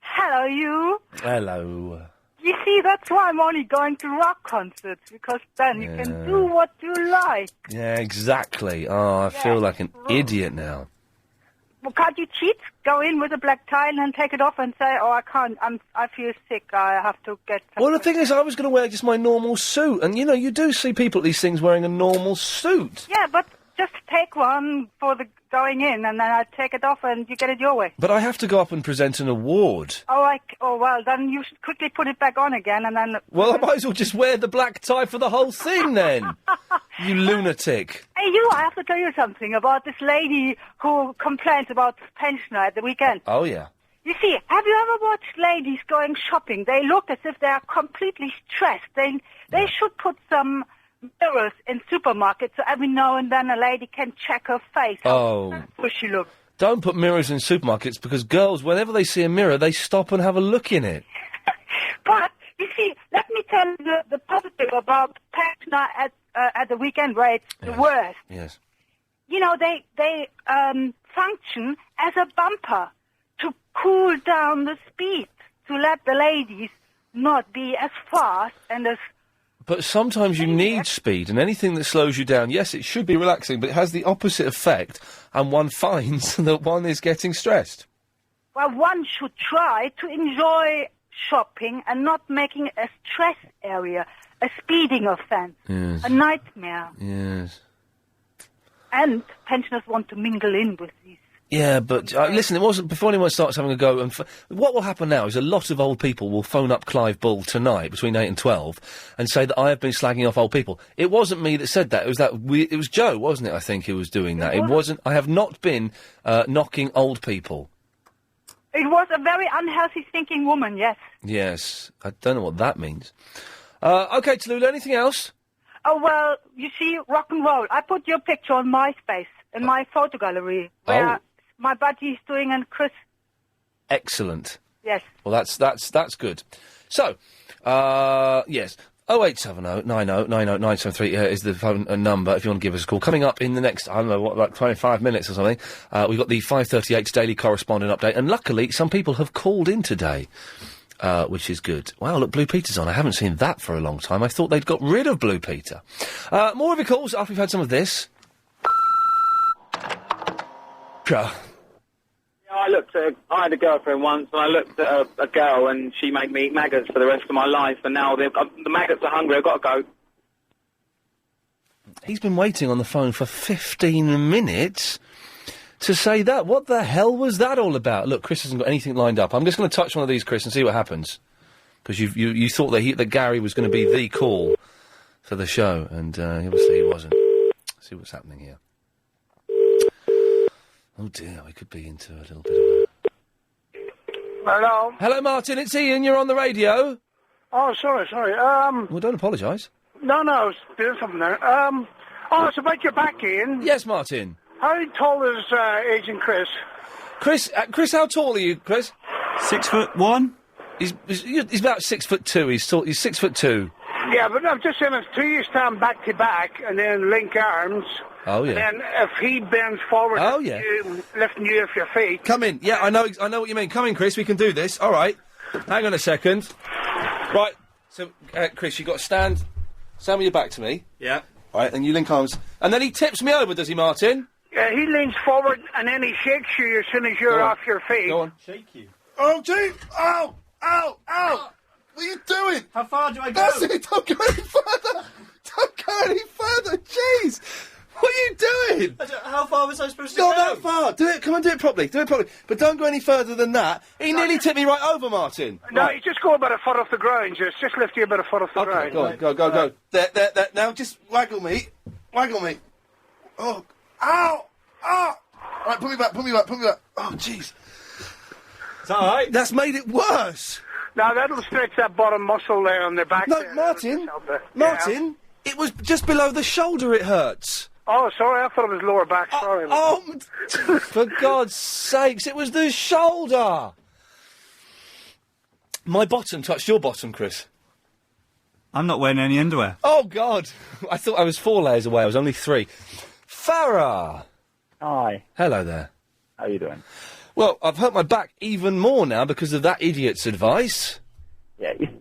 Hello, you. Hello. You see, that's why I'm only going to rock concerts, because then you can do what you like. Yeah, exactly. Oh, I feel like an idiot now. Well, can't you cheat? Go in with a black tie and then take it off and say, oh, I can't, I feel sick, I have to get... Well, the thing is, I was going to wear just my normal suit, and, you know, you do see people at these things wearing a normal suit. Yeah, but just take one for the going in, and then I take it off and you get it your way. But I have to go up and present an award. Oh, well, then you should quickly put it back on again, and then... Well, I might as well just wear the black tie for the whole thing, then. You lunatic. Hey, I have to tell you something about this lady who complains about pensioner at the weekend. Oh, yeah. You see, have you ever watched ladies going shopping? They look as if they are completely stressed. They should put some mirrors in supermarkets so every now and then a lady can check her face. Oh. How she looks. Don't put mirrors in supermarkets, because girls, whenever they see a mirror, they stop and have a look in it. But, you see, let me tell you the positive about pensioner at the weekend where it's the worst. Yes. You know, they function as a bumper to cool down the speed, to let the ladies not be as fast and as... But sometimes you need speed, and anything that slows you down, yes, it should be relaxing, but it has the opposite effect, and one finds that one is getting stressed. Well, one should try to enjoy shopping and not making a stress area, a speeding offence, Yes. a nightmare. Yes. And pensioners want to mingle in with these. Yeah, but listen, it wasn't before anyone starts having a go. And what will happen now is a lot of old people will phone up Clive Bull tonight between 8 and 12 and say that I have been slagging off old people. It wasn't me that said that. It was Joe, wasn't it? I think who was doing that. It wasn't. I have not been knocking old people. It was a very unhealthy thinking woman. Yes. Yes, I don't know what that means. Okay, Tallulah, anything else? Oh well, you see, rock and roll. I put your picture on MySpace in my photo gallery where my buddy's doing, and Chris. Excellent. Yes. Well, that's good. So, yes, 0870 90 90 973 is the phone number if you want to give us a call. Coming up in the next, I don't know, like 25 minutes or something, we've got the 5:38 Daily Correspondent Update, and luckily some people have called in today, which is good. Wow, look, Blue Peter's on. I haven't seen that for a long time. I thought they'd got rid of Blue Peter. More of your calls after we've had some of this. I had a girlfriend once, and I looked at a girl, and she made me eat maggots for the rest of my life, and now the maggots are hungry, I've got to go. He's been waiting on the phone for 15 minutes to say that. What the hell was that all about? Look, Chris hasn't got anything lined up. I'm just going to touch one of these, Chris, and see what happens. Because you thought that Gary was going to be the call for the show, and obviously he wasn't. Let's see what's happening here. Oh dear, we could be into a little bit of a... Hello? Hello, Martin, it's Ian, you're on the radio. Oh, sorry. Well, don't apologise. No, I was doing something there. To break your back, Ian. Yes, Martin. How tall is Agent Chris? Chris, how tall are you, Chris? 6'1". He's about 6'2". He's 6'2". Yeah, but I'm just saying, if two of you stand back to back and then link arms. Oh, yeah. And then if he bends forward, lifting you off your feet. Come in. Yeah, I know what you mean. Come in, Chris. We can do this. All right. Hang on a second. Right. So, Chris, you've got to stand with your back to me. Yeah. All right, and you link arms. And then he tips me over, does he, Martin? Yeah, he leans forward and then he shakes you as soon as you're off your feet. Go on. Shake you. Oh, gee! Ow! Ow! Ow! What are you doing? How far do I go? That's it! Don't go any further! Don't go any further! Jeez! What are you doing? How far was I supposed to Not go? that far! Do it, come on, do it properly. But don't go any further than that. He nearly tipped me right over, Martin. No, you just go about a foot off the ground. Just lift you about a foot off the ground. Go on, go. There. Now just waggle me. Oh, ow! Ow! Right, put me back. Oh, jeez. Is that all right? That's made it worse. Now that'll stretch that bottom muscle there on the back. No, there. Martin, it was just below the shoulder it hurts. Oh, sorry, I thought it was lower back. Sorry. For God's sakes, it was the shoulder. My bottom touched your bottom, Chris. I'm not wearing any underwear. Oh, God. I thought I was 4 layers away. I was only 3. Farah. Hi. Hello there. How are you doing? Well, I've hurt my back even more now because of that idiot's advice. Yeah, it's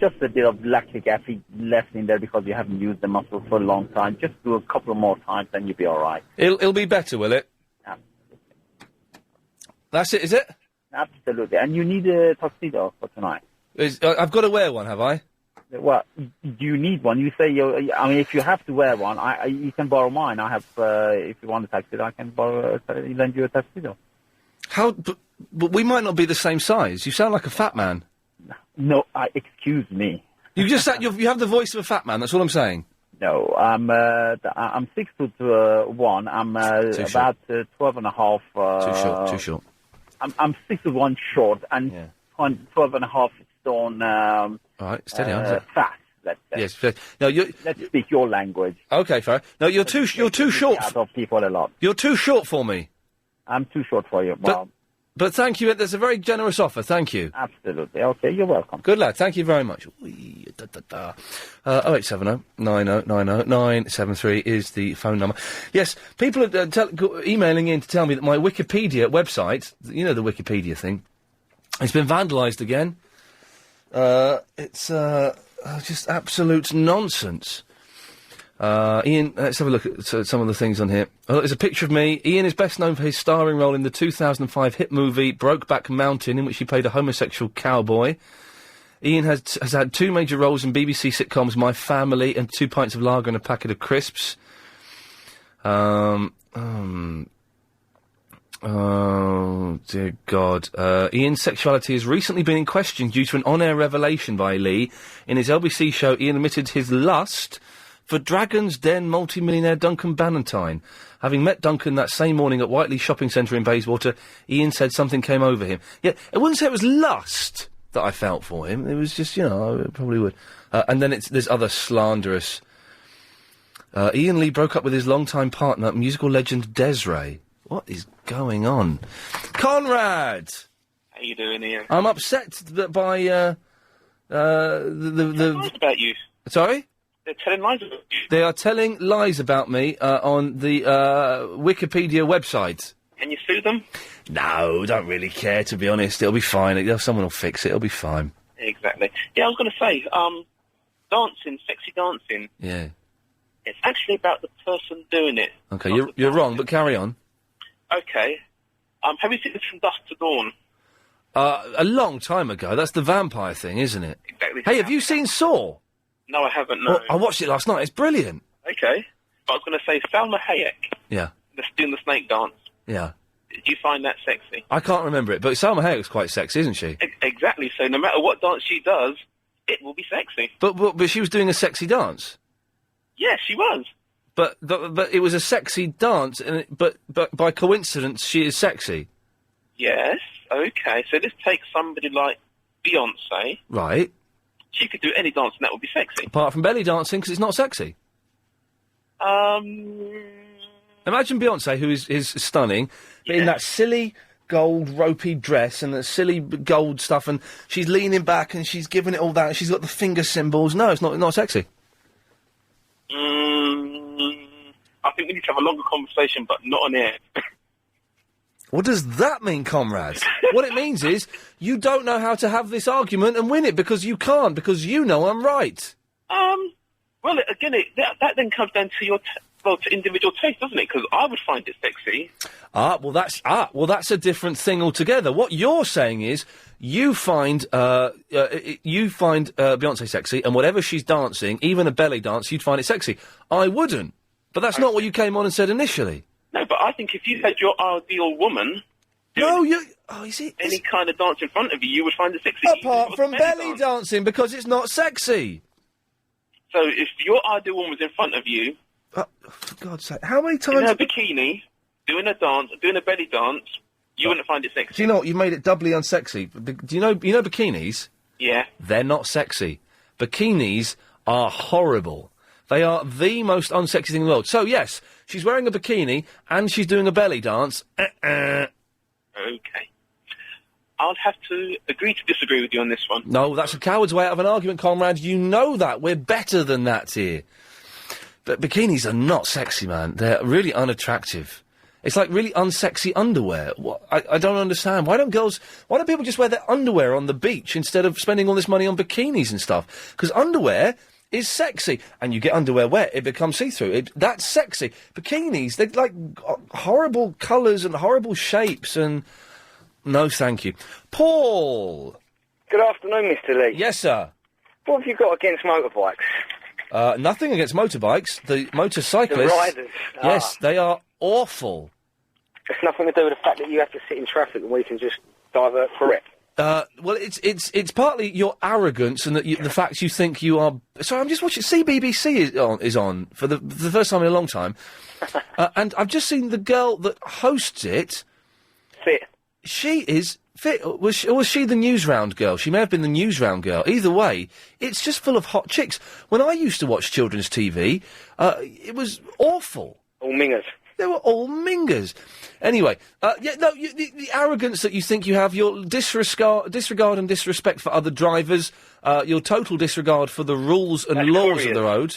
just a bit of lactic acid left in there because you haven't used the muscle for a long time. Just do a couple more times and you'll be all right. It'll be better, will it? Absolutely. That's it, is it? Absolutely. And you need a tuxedo for tonight. I've got to wear one, have I? Well, do you need one? You say if you have to wear one, you can borrow mine. I have, if you want a tuxedo, I can lend you a tuxedo. But we might not be the same size. You sound like a fat man. No, excuse me. You just you have the voice of a fat man. That's all I'm saying. No, I'm 6'1". I'm about 12 and a half. Too short. I'm 6'1" short and 12 and a half stone. All right, steady on. Fat. Let's say. Yes. No, let's speak your language. Okay, fair. No, you're too short. Out of people a lot. You're too short for me. I'm too short for you. Well, but thank you. That's a very generous offer. Thank you. Absolutely. Okay, you're welcome. Good lad. Thank you very much. 0870 90 90 973 is the phone number. Yes, people are emailing in to tell me that my Wikipedia website, you know the Wikipedia thing, it's been vandalised again. It's just absolute nonsense. Iain, let's have a look at some of the things on here. Oh, there's a picture of me. Iain is best known for his starring role in the 2005 hit movie Brokeback Mountain, in which he played a homosexual cowboy. Iain has had 2 major roles in BBC sitcoms My Family and 2 pints of lager and a packet of crisps. Oh, dear God. Iain's sexuality has recently been in question due to an on-air revelation by Lee. In his LBC show, Iain admitted his lust for Dragon's Den multi-millionaire Duncan Bannatyne. Having met Duncan that same morning at Whiteley Shopping Centre in Bayswater, Iain said something came over him. Yeah, I wouldn't say it was lust that I felt for him. It was just, I probably would. And then there's other slanderous... Iain Lee broke up with his longtime partner, musical legend Desiree. What is going on? Conrad! How you doing, Iain? I'm upset by, lies about you. Sorry? They're telling lies about you. They are telling lies about me on the Wikipedia website. Can you sue them? No, don't really care, to be honest. It'll be fine. Someone will fix it. It'll be fine. Exactly. Yeah, I was going to say, dancing, sexy dancing. Yeah. It's actually about the person doing it. Okay, you're wrong, but carry on. Okay. Have you seen this From Dusk to Dawn? A long time ago. That's the vampire thing, isn't it? Exactly. Hey, have you seen Saw? No, I haven't, no. Well, I watched it last night. It's brilliant. Okay. But I was going to say, Salma Hayek, Yeah. doing the snake dance. Yeah. Did you find that sexy? I can't remember it, but Salma Hayek's quite sexy, isn't she? Exactly. So no matter what dance she does, it will be sexy. But she was doing a sexy dance. Yeah, she was. But it was a sexy dance, but by coincidence, she is sexy. Yes. Okay. So let's take somebody like Beyonce. Right. She could do any dance and that would be sexy. Apart from belly dancing, because it's not sexy. Imagine Beyonce, who is stunning, but in that silly gold ropey dress and the silly gold stuff, and she's leaning back and she's giving it all that, and she's got the finger symbols. No, it's not sexy. I think we need to have a longer conversation, but not on air. What does that mean, comrades? What it means is you don't know how to have this argument and win it because you can't, because you know I'm right. Well, again, that then comes down to to individual taste, doesn't it? Because I would find it sexy. Well, that's a different thing altogether. What you're saying is you find Beyonce sexy, and whatever she's dancing, even a belly dance, you'd find it sexy. I wouldn't. But that's not what you came on and said initially. No, but I think if you had your ideal woman... any kind of dance in front of you, you would find it sexy. Apart from belly dancing, because it's not sexy. So if your ideal woman was in front of you... for God's sake, how many times... In a bikini, doing a belly dance, you wouldn't find it sexy. Do you know what? You made it doubly unsexy. Do you know bikinis? Yeah. They're not sexy. Bikinis are horrible. They are the most unsexy thing in the world. So, yes, she's wearing a bikini and she's doing a belly dance. Okay. I'll have to agree to disagree with you on this one. No, that's a coward's way out of an argument, comrade. You know that. We're better than that here. But bikinis are not sexy, man. They're really unattractive. It's like really unsexy underwear. I don't understand. Why don't people just wear their underwear on the beach instead of spending all this money on bikinis and stuff? Because underwear is sexy. And you get underwear wet, it becomes see-through. That's sexy. Bikinis, they're like horrible colours and horrible shapes and... No, thank you. Paul! Good afternoon, Mr. Lee. Yes, sir. What have you got against motorbikes? Nothing against motorbikes. The motorcyclists... The riders. Yes, they are awful. It's nothing to do with the fact that you have to sit in traffic and we can just divert for it. Well, it's partly your arrogance and the fact you think you are... Sorry, I'm just watching... CBBC is on for the first time in a long time. And I've just seen the girl that hosts it... Fit. She is fit. Was she the Newsround girl? She may have been the Newsround girl. Either way, it's just full of hot chicks. When I used to watch children's TV, it was awful. All mingers. They were all mingers. Anyway, the arrogance that you think you have, your disregard and disrespect for other drivers, your total disregard for the rules and laws of the road.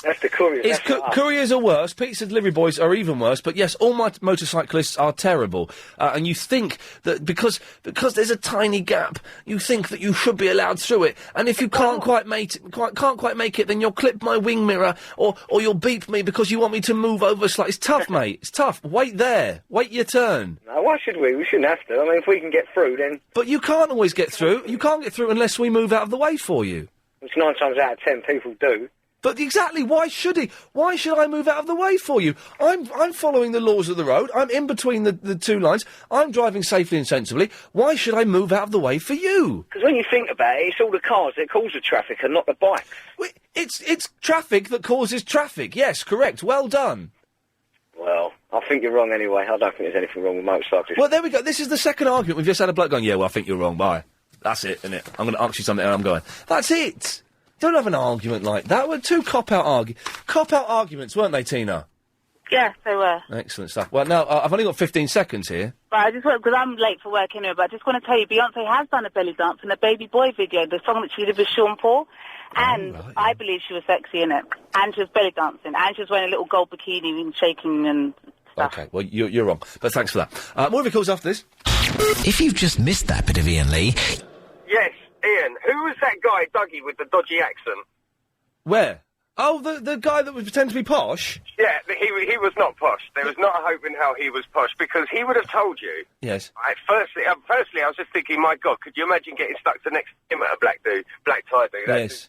That's the couriers. Couriers are worse. Pizza delivery boys are even worse. But yes, all my motorcyclists are terrible. And you think that because there's a tiny gap, you think that you should be allowed through it. And if you can't quite make it, then you'll clip my wing mirror or you'll beep me because you want me to move over slightly. It's tough, mate. It's tough. Wait there. Wait your turn. No, why should we? We shouldn't have to. I mean, if we can get through, then... But you can't always get through. You can't get through unless we move out of the way for you. Which 9 times out of 10 people do. But exactly, why should he? Why should I move out of the way for you? I'm following the laws of the road. I'm in between the two lines. I'm driving safely and sensibly. Why should I move out of the way for you? Because when you think about it, it's all the cars that cause the traffic and not the bikes. It's traffic that causes traffic. Yes, correct. Well done. Well, I think you're wrong anyway. I don't think there's anything wrong with motorcyclists. Well, there we go. This is the second argument. We've just had a bloke going, yeah, well, I think you're wrong. Bye. That's it, isn't it? I'm going to ask you something and I'm going. That's it. Don't have an argument like that. We're two cop-out arguments, weren't they, Tina? Yes, they were. Excellent stuff. Well, now, I've only got 15 seconds here. But I just want, because I'm late for work anyway, but I just want to tell you, Beyonce has done a belly dance in a Baby Boy video, the song that she did with Sean Paul, and I believe she was sexy in it, and she was belly dancing, and she was wearing a little gold bikini and shaking and stuff. Okay, well, you're wrong, but thanks for that. More of your calls after this. If you've just missed that bit of Iain Lee... Yes, Ian, who was that guy, Dougie, with the dodgy accent? Where? Oh, the guy that was pretending to be posh? Yeah, he was not posh. There was not a hope in hell he was posh, because he would have told you... Yes. Right, firstly, I was just thinking, my God, could you imagine getting stuck to next to him at a black tie dude? Yes.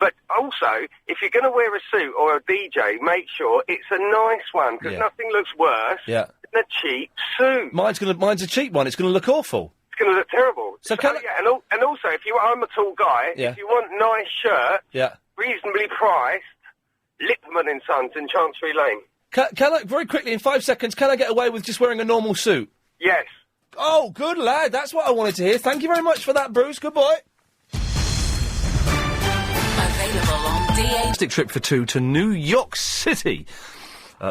But also, if you're going to wear a suit or a DJ, make sure it's a nice one, because nothing looks worse than a cheap suit. Mine's a cheap one. It's going to look awful. It's going to look terrible. So and also, I'm a tall guy, if you want nice shirts, reasonably priced, Lipman and Sons in Chancery Lane. Can I, very quickly, in 5 seconds, can I get away with just wearing a normal suit? Yes. Oh, good lad, that's what I wanted to hear. Thank you very much for that, Bruce. Good boy. Available on DA. Trip for two to New York City.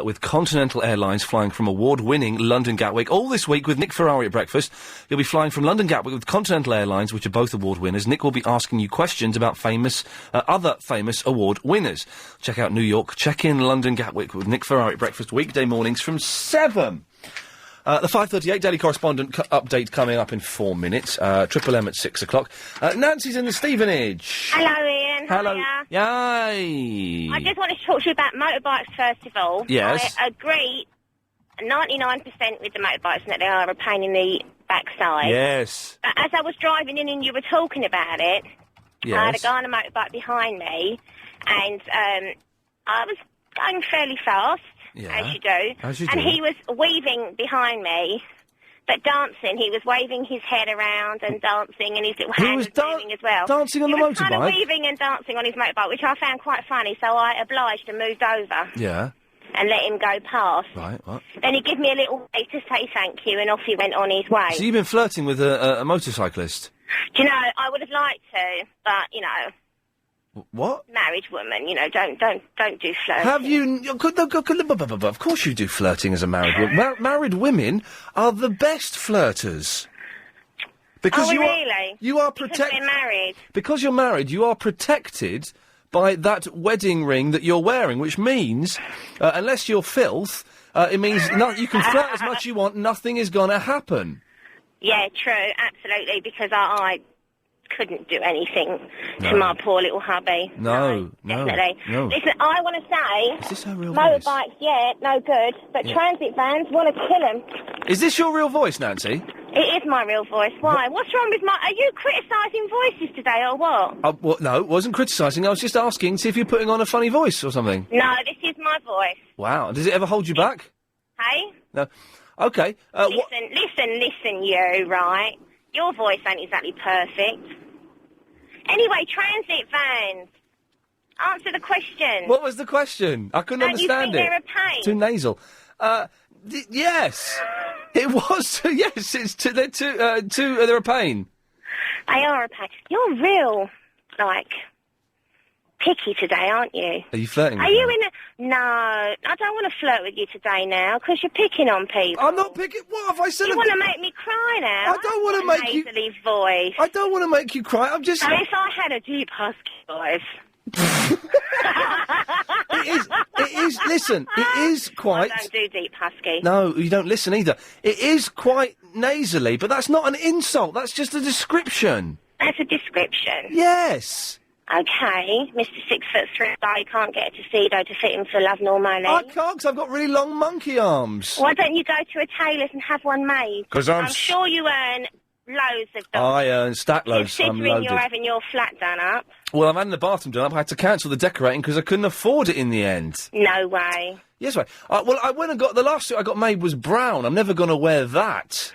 with Continental Airlines flying from award-winning London Gatwick. All this week with Nick Ferrari at breakfast. You'll be flying from London Gatwick with Continental Airlines, which are both award winners. Nick will be asking you questions about other famous award winners. Check out New York. Check in London Gatwick with Nick Ferrari at breakfast, weekday mornings from 7. The 5:38 Daily Correspondent update coming up in 4 minutes. Triple M at 6 o'clock. Nancy's in the Stevenage. Hello, Ian. Hello. Hiya. Yay. I just wanted to talk to you about motorbikes first of all. Yes. I agree 99% with the motorbikes and that they are a pain in the backside. Yes. But as I was driving in and you were talking about it, Yes. I had a guy on a motorbike behind me, and I was going fairly fast. Yeah. As you do. As you and do. he was weaving behind me, but dancing. He was waving his head around and dancing, and his little hand was moving as well. dancing on he the was kind of motorbike? weaving and dancing on his motorbike, which I found quite funny, so I obliged and moved over Yeah. and let him go past. Right, what? Then he gave me a little wave to say thank you, and off he went on his way. So you've been flirting with a motorcyclist? Do you know, I would have liked to, but, you know, What? married woman, you know, don't do flirting. Have you... Of course you do flirting as a married woman. Married women are the best flirters. Because oh, you really? You are Because protected... we're married. Because you're married, you are protected by that wedding ring that you're wearing, which means, unless you're filth, it means you can flirt as much as you want, nothing is going to happen. Yeah, true, absolutely, because I couldn't do anything to my poor little hubby. No. Definitely. No. Listen, I want to say... Is this her real motorbikes, yeah, no good, but Yeah. transit vans want to kill them. Is this your real voice, Nancy? It is my real voice. Why? What's wrong with my... Are you criticising voices today, or what? Well, no, wasn't criticising. I was just asking, see if you're putting on a funny voice or something. No, this is my voice. Wow. Does it ever hold you back? Hey? No. Okay. Listen, you, right? Your voice ain't exactly perfect. Anyway, transit vans. Answer the question. What was the question? I couldn't Don't understand you think it. they're a pain? Too nasal. Yes. It was. Yes, it's they're a pain. They are a pain. You're real, like, picky today, aren't you? Are you flirting with Are you me? in a... No, I don't want to flirt with you today now, because you're picking on people. I'm not picking... What have I said? You want to make me cry now? I don't want to make you... nasally voice. I don't want to make you cry. I'm just... And if I had a deep husky voice... It is, listen, it is quite... I don't do deep husky. No, you don't listen either. It is quite nasally, but that's not an insult. That's just a description. That's a description. Yes. Okay, Mr. 6'3" guy can't get a tuxedo to fit him for love nor money. I can't, because I've got really long monkey arms. Why don't you go to a tailor's and have one made? 'Cause I'm sure you earn loads of them. I earn stack loads. I'm Considering loaded. you're having your flat done up. Well, I'm having the bathroom done up. I had to cancel the decorating because I couldn't afford it in the end. No way. Yes, right. Well, I went and got the last suit I got made was brown. I'm never going to wear that.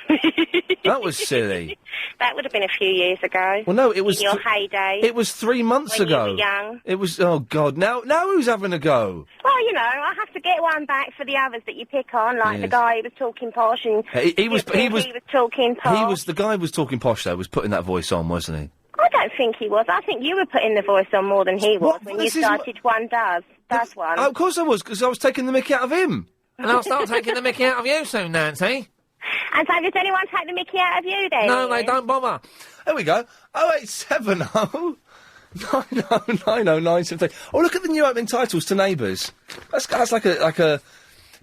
That was silly. That would have been a few years ago. Well, no, it was in your heyday. It was 3 months when ago. You were young. It was. Oh God! Now who's having a go? Well, you know, I have to get one back for the others that you pick on, like the Yes. guy who was talking posh and He was talking posh. the guy who was talking posh though. Was putting that voice on, wasn't he? I don't think he was. I think you were putting the voice on more than he was when you This is started One Does One. Oh, of course I was, because I was taking the mickey out of him. And I'll start taking the mickey out of you soon, Nancy. And so does anyone take the mickey out of you then? No, they don't bother. There we go. 0870 9090973. Oh, look at the new opening titles to Neighbours. That's like a.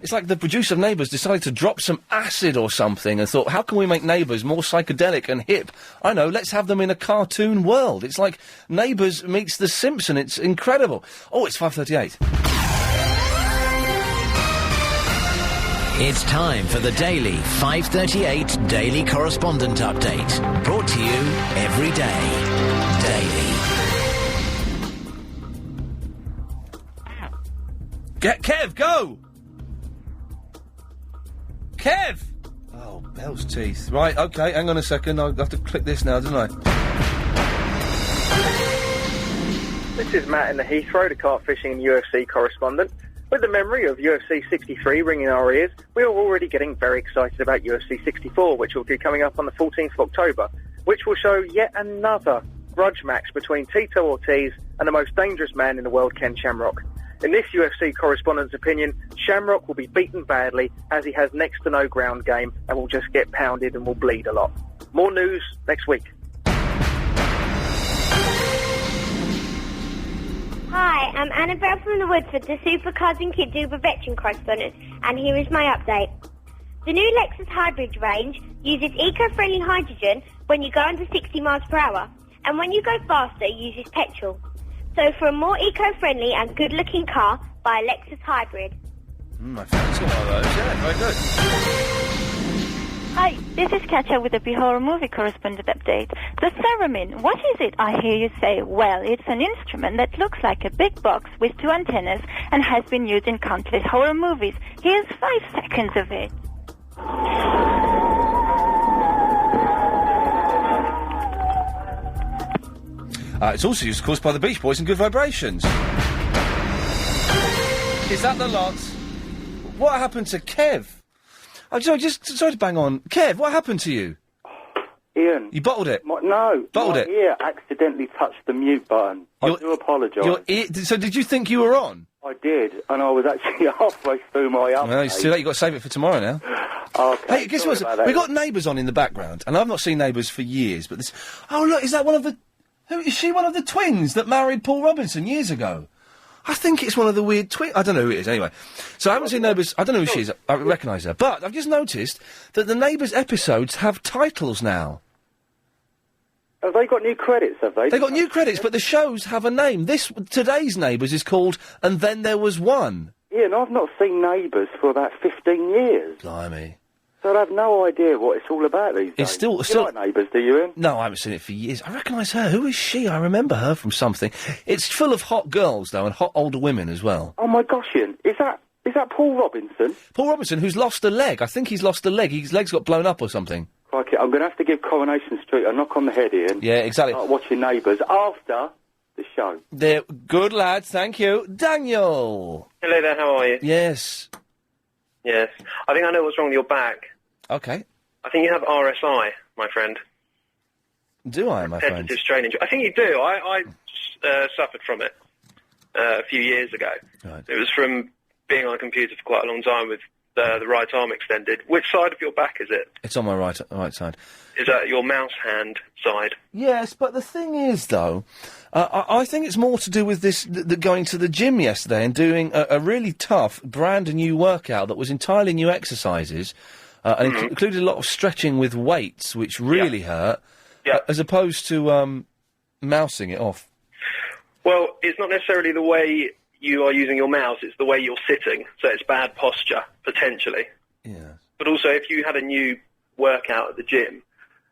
It's like the producer of Neighbours decided to drop some acid or something and thought, how can we make Neighbours more psychedelic and hip? I know, let's have them in a cartoon world. It's like Neighbours meets The Simpsons. It's incredible. Oh, it's 5:38. It's time for the daily 5:38 Daily Correspondent Update. Brought to you every day. Daily. Get Kev, go! Kev! Oh, Bell's teeth. Right, okay, hang on a second. I'll have to click this now, don't I? This is Matt in the Heathrow, the kart fishing and UFC correspondent. With the memory of UFC 63 ringing in our ears, we are already getting very excited about UFC 64, which will be coming up on the 14th of October, which will show yet another grudge match between Tito Ortiz and the most dangerous man in the world, Ken Shamrock. In this UFC correspondent's opinion, Shamrock will be beaten badly as he has next to no ground game and will just get pounded and will bleed a lot. More news next week. Hi, I'm Annabelle from the Woodford, the Supercars and Kid Uber veteran correspondent, and here is my update. The new Lexus hybrid range uses eco-friendly hydrogen when you go under 60 miles per hour, and when you go faster, it uses petrol. So for a more eco-friendly and good-looking car, buy a Lexus hybrid. I fancy one of those, yeah, very good. Hi, this is Katja with the horror movie correspondent update. The theremin, what is it? I hear you say. Well, it's an instrument that looks like a big box with 2 antennas and has been used in countless horror movies. Here's 5 seconds of it. It's also used, of course, by the Beach Boys in Good Vibrations. Is that the lot? What happened to Kev? Oh, just sorry to bang on. Kev, what happened to you? Ian. You bottled it? No. Bottled my it? ear accidentally touched the mute button. I do apologise. So did you think you were on? I did, and I was actually halfway through my update. Well, it's too late. You've got to save it for tomorrow now. Okay. Hey, guess what? We've got neighbours on in the background, and I've not seen neighbours for years, but this... Oh, look, is that one of the... Who, is she one of the twins that married Paul Robinson years ago? I think it's one of the weird twins. I don't know who it is, anyway. So I haven't seen Neighbours. I don't know who she is. I recognise her. But I've just noticed that the Neighbours episodes have titles now. Have they got new credits, have they? They got new credits, but the shows have a name. Today's Neighbours is called And Then There Was One. Ian, I've not seen Neighbours for about 15 years. Blimey. So I have no idea what it's all about these days. It's still... You like Neighbours, do you, Ian? No, I haven't seen it for years. I recognise her. Who is she? I remember her from something. It's full of hot girls, though, and hot older women as well. Oh, my gosh, Ian. Is that Paul Robinson? Paul Robinson, who's lost a leg. I think he's lost a leg. His leg's got blown up or something. Crikey, I'm going to have to give Coronation Street a knock on the head, Ian. Yeah, exactly. Start watching Neighbours after the show. They're good lads, thank you. Daniel! Hello there, how are you? Yes. Yes. I think I know what's wrong with your back. Okay. I think you have RSI, my friend. Do I, my friend? Repetitive strain injury. I think you do. I suffered from it a few years ago. Right. It was from being on a computer for quite a long time with the right arm extended. Which side of your back is it? It's on my right side. Is that your mouse hand side? Yes, but the thing is, though, I think it's more to do with this, the going to the gym yesterday and doing a really tough, brand new workout that was entirely new exercises, and included a lot of stretching with weights, which really hurt, as opposed to mousing it off. Well, it's not necessarily the way you are using your mouse, it's the way you're sitting, so it's bad posture, potentially. Yeah. But also, if you had a new workout at the gym,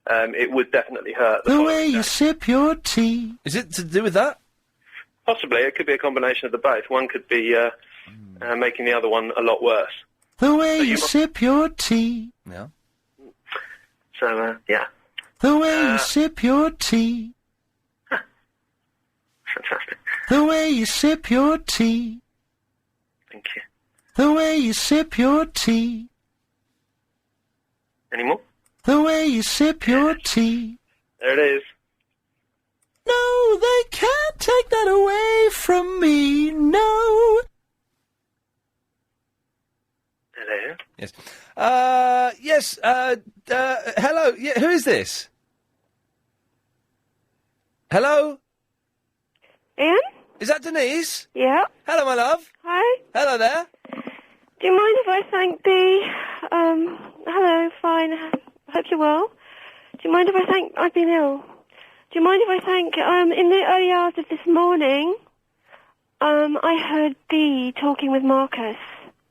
it would definitely hurt. The way you sip your tea. Is it to do with that? Possibly. It could be a combination of the both. One could be making the other one a lot worse. The way you sip your tea. Yeah. So, yeah. The way you sip your tea. Fantastic. The way you sip your tea. Thank you. The way you sip your tea. Any more? The way you sip your tea. There it is. No, they can't take that away from me, no. Hello? Yes. Yes, hello, yeah, who is this? Hello? Ian? Is that Denise? Yeah. Hello, my love. Hi. Hello there. Do you mind if I thank the, hello, fine, hope you're well. Do you mind if I thank, I've been ill. Do you mind if I thank, in the early hours of this morning, I heard B talking with Marcus.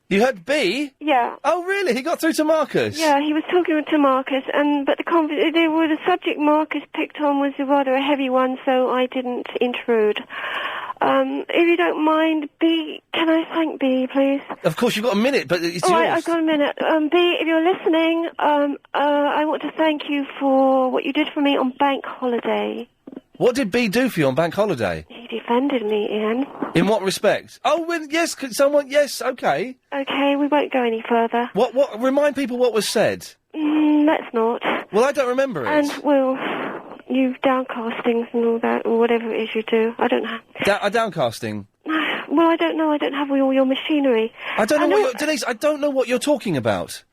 You heard B? Yeah. Oh, really? He got through to Marcus? Yeah, he was talking to Marcus, but the subject Marcus picked on was rather a heavy one, so I didn't intrude. If you don't mind, B, can I thank B, please? Of course, you've got a minute, but it's yours. I've got a minute. B, if you're listening, I want to thank you for what you did for me on Bank Holiday. What did B do for you on Bank Holiday? He defended me, Ian. In what respect? Oh, yes, could someone... Yes, OK. OK, we won't go any further. What... Remind people what was said. Let's not. Well, I don't remember it. And, well, you downcastings and all that, or whatever it is you do. I don't know. A downcasting? Well, I don't know. I don't have all your machinery. I don't know what you're... Denise, I don't know what you're talking about.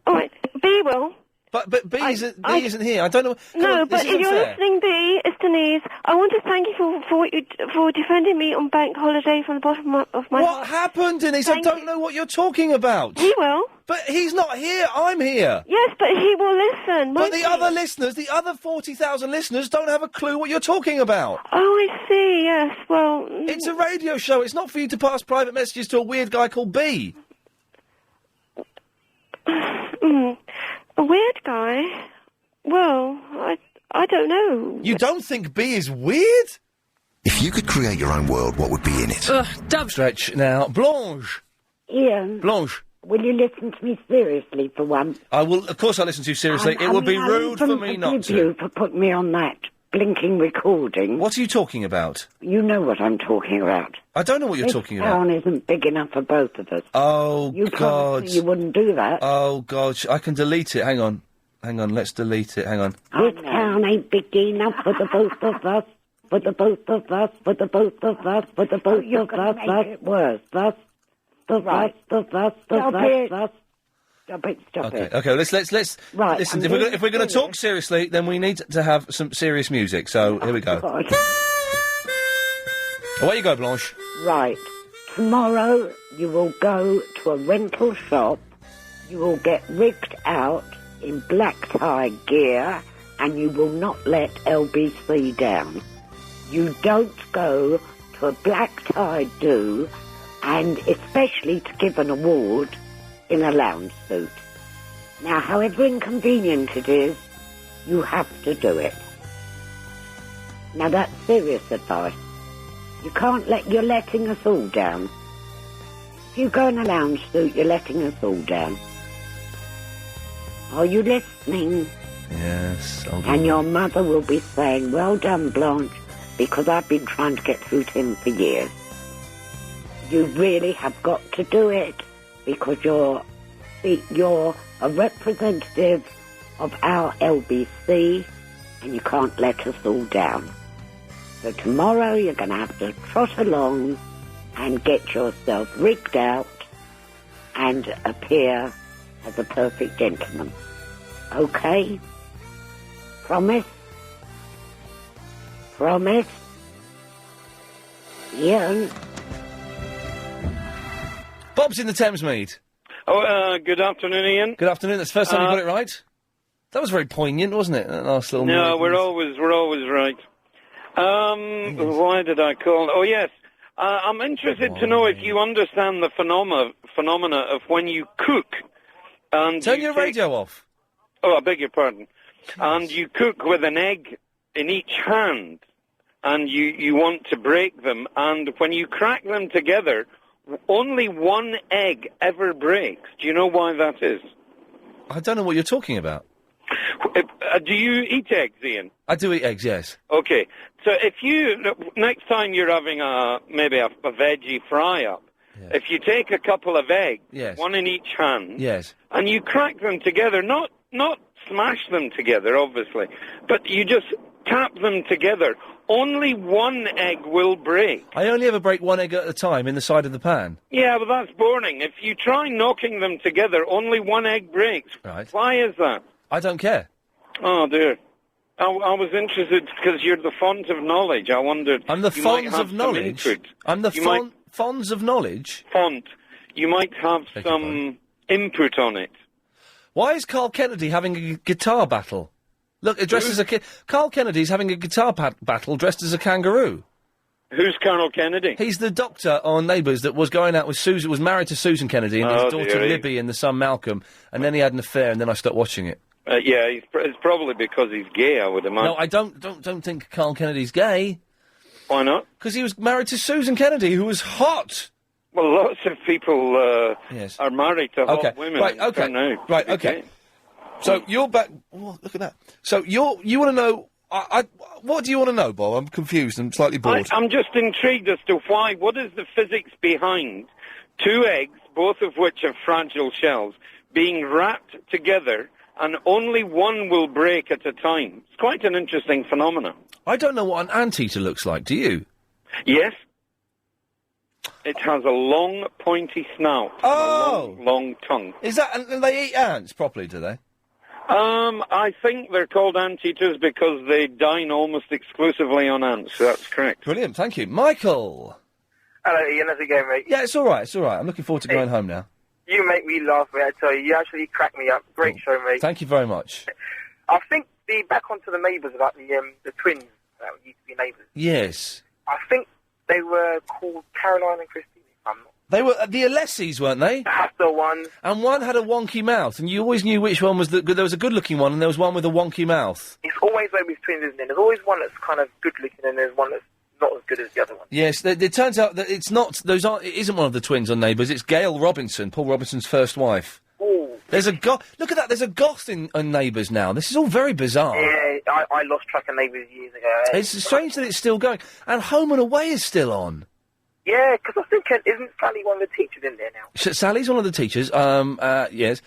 All right, B will. But B isn't here. I don't know... No, but if you're listening, B, it's Denise. I want to thank you for defending me on bank holiday from the bottom of my heart. What happened, Denise? I don't know what you're talking about. He will. But he's not here. I'm here. Yes, but he will listen. But the other listeners, the other 40,000 listeners, don't have a clue what you're talking about. Oh, I see. Yes. Well, it's a radio show. It's not for you to pass private messages to a weird guy called B. A weird guy? Well, I don't know. You don't think B is weird? If you could create your own world, what would be in it? Stretch now. Blanche. Ian. Blanche. Will you listen to me seriously for once? I will, of course I'll listen to you seriously. It would be rude for me not to. You for putting me on that blinking recording. What are you talking about? You know what I'm talking about. I don't know what you're talking about. This town isn't big enough for both of us. Oh, you God. You wouldn't do that. Oh, God. I can delete it. Hang on, let's delete it. Hang on. This town ain't big enough for the both of us. For the both of us. For the both of us. For the both of us. Make it worse. Stop it. Okay, let's right, listen, if we're going to talk seriously, then we need to have some serious music, so here we go. Away you go, Blanche. Right. Tomorrow you will go to a rental shop, you will get rigged out in black tie gear, and you will not let LBC down. You don't go to a black tie do, and especially to give an award in a lounge suit. Now, however inconvenient it is, you have to do it. Now, that's serious advice. You're letting us all down. If you go in a lounge suit, you're letting us all down. Are you listening? Yes, I'll do And your mother will be saying, well done, Blanche, because I've been trying to get through to him for years. You really have got to do it, because you're a representative of our LBC, and you can't let us all down. So tomorrow you're going to have to trot along and get yourself rigged out and appear as a perfect gentleman. Okay? Promise? Promise? Ian? Bob's in the Thamesmead. Oh, good afternoon, Ian. Good afternoon. That's the first time you got it right. That was very poignant, wasn't it? That last little. No, we're always right. Why did I call? Oh, yes. I'm interested to know if you understand the phenomena of when you cook. And turn your radio off. Oh, I beg your pardon. And you cook with an egg in each hand, and you want to break them, and when you crack them together, only one egg ever breaks. Do you know why that is? I don't know what you're talking about. Do you eat eggs, Ian? I do eat eggs, yes. Okay. So next time you're having maybe a veggie fry-up, if you take a couple of eggs, one in each hand, and you crack them together, not smash them together, obviously, but you just tap them together, only one egg will break. I only ever break one egg at a time in the side of the pan. Yeah, but that's boring. If you try knocking them together, only one egg breaks. Right. Why is that? I don't care. Oh, dear. I was interested because you're the font of knowledge. I wondered... I'm the font of knowledge? I'm the fonts of knowledge? Font. You might have some input on it. Why is Carl Kennedy having a guitar battle? Look, dressed as a kid. Carl Kennedy's having a guitar battle dressed as a kangaroo. Who's Carl Kennedy? He's the doctor on Neighbours that was going out with Susan, was married to Susan Kennedy and his daughter Libby and the son Malcolm, and then he had an affair, and then I stopped watching it. Yeah, it's probably because he's gay, I would imagine. No, I don't think Carl Kennedy's gay. Why not? Because he was married to Susan Kennedy, who was hot. Well, lots of people are married to hot women. Right, okay. So you're back. Oh, look at that. So you want to know? What do you want to know, Bob? I'm confused and slightly bored. I'm just intrigued as to why. What is the physics behind two eggs, both of which have fragile shells, being wrapped together, and only one will break at a time? It's quite an interesting phenomenon. I don't know what an anteater looks like. Do you? Yes. It has a long, pointy snout. Oh! And a long tongue. Is that... And they eat ants properly, do they? I think they're called anteaters because they dine almost exclusively on ants. That's correct. Brilliant, thank you. Michael! Hello, Ian. How's it going, mate? Yeah, it's all right, it's all right. I'm looking forward to going home now. You make me laugh, mate, I tell you. You actually crack me up. Great show, mate. Thank you very much. I think back onto the neighbours about the twins that used to be neighbours. Yes. I think they were called Caroline and Christine, if I'm not. They were the Alessis, weren't they? That's the one. And one had a wonky mouth, and you always knew which one was the good. There was a good-looking one, and there was one with a wonky mouth. It's always like with twins, isn't it? There's always one that's kind of good-looking, and there's one that's not as good as the other one. Yes, it turns out that it's not. It isn't one of the twins on Neighbours. It's Gail Robinson, Paul Robinson's first wife. Ooh. There's a goth. Look at that. There's a goth in Neighbours now. This is all very bizarre. Yeah, I lost track of Neighbours years ago. It's strange that it's still going, and Home and Away is still on. Yeah, because I think isn't Sally one of the teachers in there now? Sally's one of the teachers. Yes.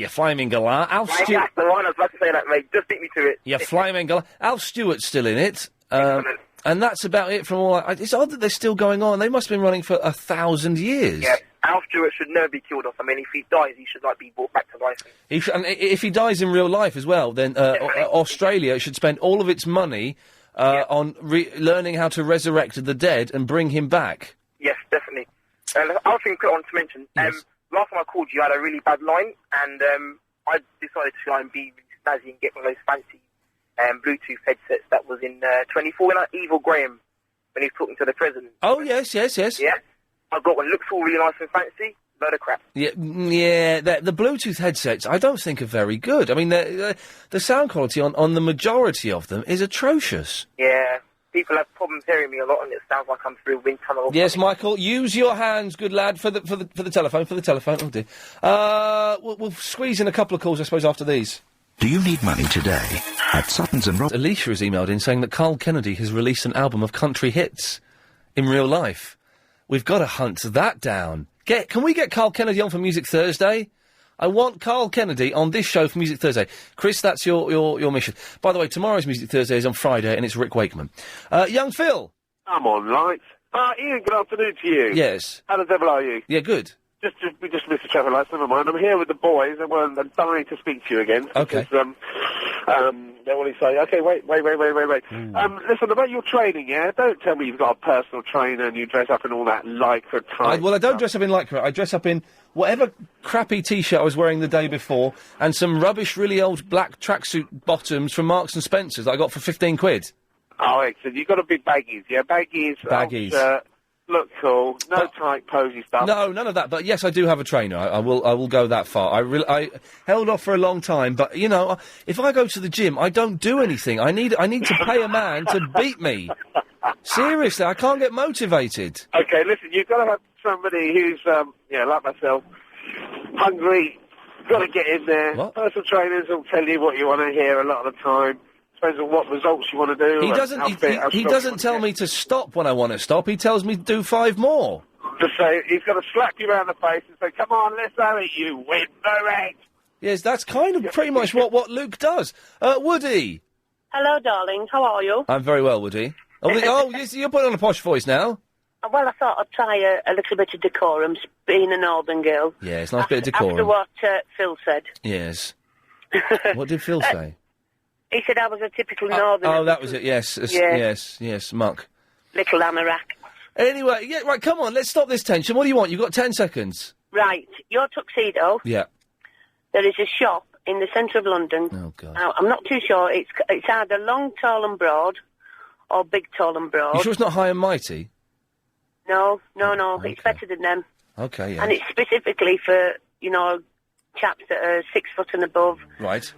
Flaming Galah. Alf Right, Stewart. that's the one. I was about to say that, mate. Just beat me to it. Yeah, Flaming Galah. Alf Stewart's still in it. And that's about it from all. It's odd that they're still going on. They must have been running for 1,000 years. Yeah, Alf Stewart should never be killed off. I mean, if he dies, he should be brought back to life. And if he dies in real life as well, then Australia should spend all of its money on learning how to resurrect the dead and bring him back. Yes, definitely. And other thing put on to mention, last time I called you, I had a really bad line, and I decided to try and be snazzy and get one of those fancy Bluetooth headsets that was in 24 when Evil Graham, when he was talking to the president. Oh, yes. Yeah, I got one. Looks all really nice and fancy. Load of crap. Yeah, the Bluetooth headsets I don't think are very good. I mean, the sound quality on the majority of them is atrocious. Yeah, people have problems hearing me a lot, and it sounds like I'm through a wind tunnel. Yes, Michael, use your hands, good lad, for the telephone. Oh dear. We'll squeeze in a couple of calls, I suppose, after these. Do you need money today? At Suttons and Rob... Alicia has emailed in saying that Carl Kennedy has released an album of country hits in real life. We've got to hunt that down. Can we get Carl Kennedy on for Music Thursday? I want Carl Kennedy on this show for Music Thursday. Chris, that's your mission. By the way, tomorrow's Music Thursday is on Friday, and it's Rick Wakeman. Young Phil. I'm on, right. Ian, good afternoon to you. Yes. How the devil are you? Yeah, good. We just missed the traffic lights, never mind. I'm here with the boys, and we're dying to speak to you again. Okay. Because, they want to say, okay, wait. Listen, about your training, yeah? Don't tell me you've got a personal trainer and you dress up in all that lycra type. I don't dress up in lycra. I dress up in whatever crappy T-shirt I was wearing the day before, and some rubbish, really old black tracksuit bottoms from Marks and Spencer's that I got for 15 quid. Oh, excellent. You've got to be baggies, yeah? Baggies. Look cool. No tight, posy stuff. No, none of that. But yes, I do have a trainer. I will go that far. I held off for a long time, but you know, if I go to the gym, I don't do anything. I need to pay a man to beat me. Seriously, I can't get motivated. Okay, listen, you've got to have somebody who's, like myself, hungry. Got to get in there. What? Personal trainers will tell you what you want to hear a lot of the time. Depends on what results you want to do. He doesn't tell me to stop when I want to stop. He tells me to do 5 more. To say, he's got to slap you around the face and say, come on, let's have it, you win, no egg. Yes, that's kind of pretty much what Luke does. Woody. Hello, darling. How are you? I'm very well, Woody. Yes, you're putting on a posh voice now. Well, I thought I'd try a little bit of decorum, being a northern girl. Yeah, it's a nice bit of decorum. After what Phil said. Yes. What did Phil say? He said I was a typical northerner. Oh, that was it, yes. Yes, muck. Little anorak. Anyway, yeah, right, come on, let's stop this tension. What do you want? You've got 10 seconds. Right, your tuxedo. Yeah. There is a shop in the centre of London. Oh, God. Now, I'm not too sure. It's either long, tall and broad, or big, tall and broad. You sure it's not High and Mighty? No. Okay. It's better than them. Okay, yeah. And it's specifically for, chaps that are 6 foot and above. Right.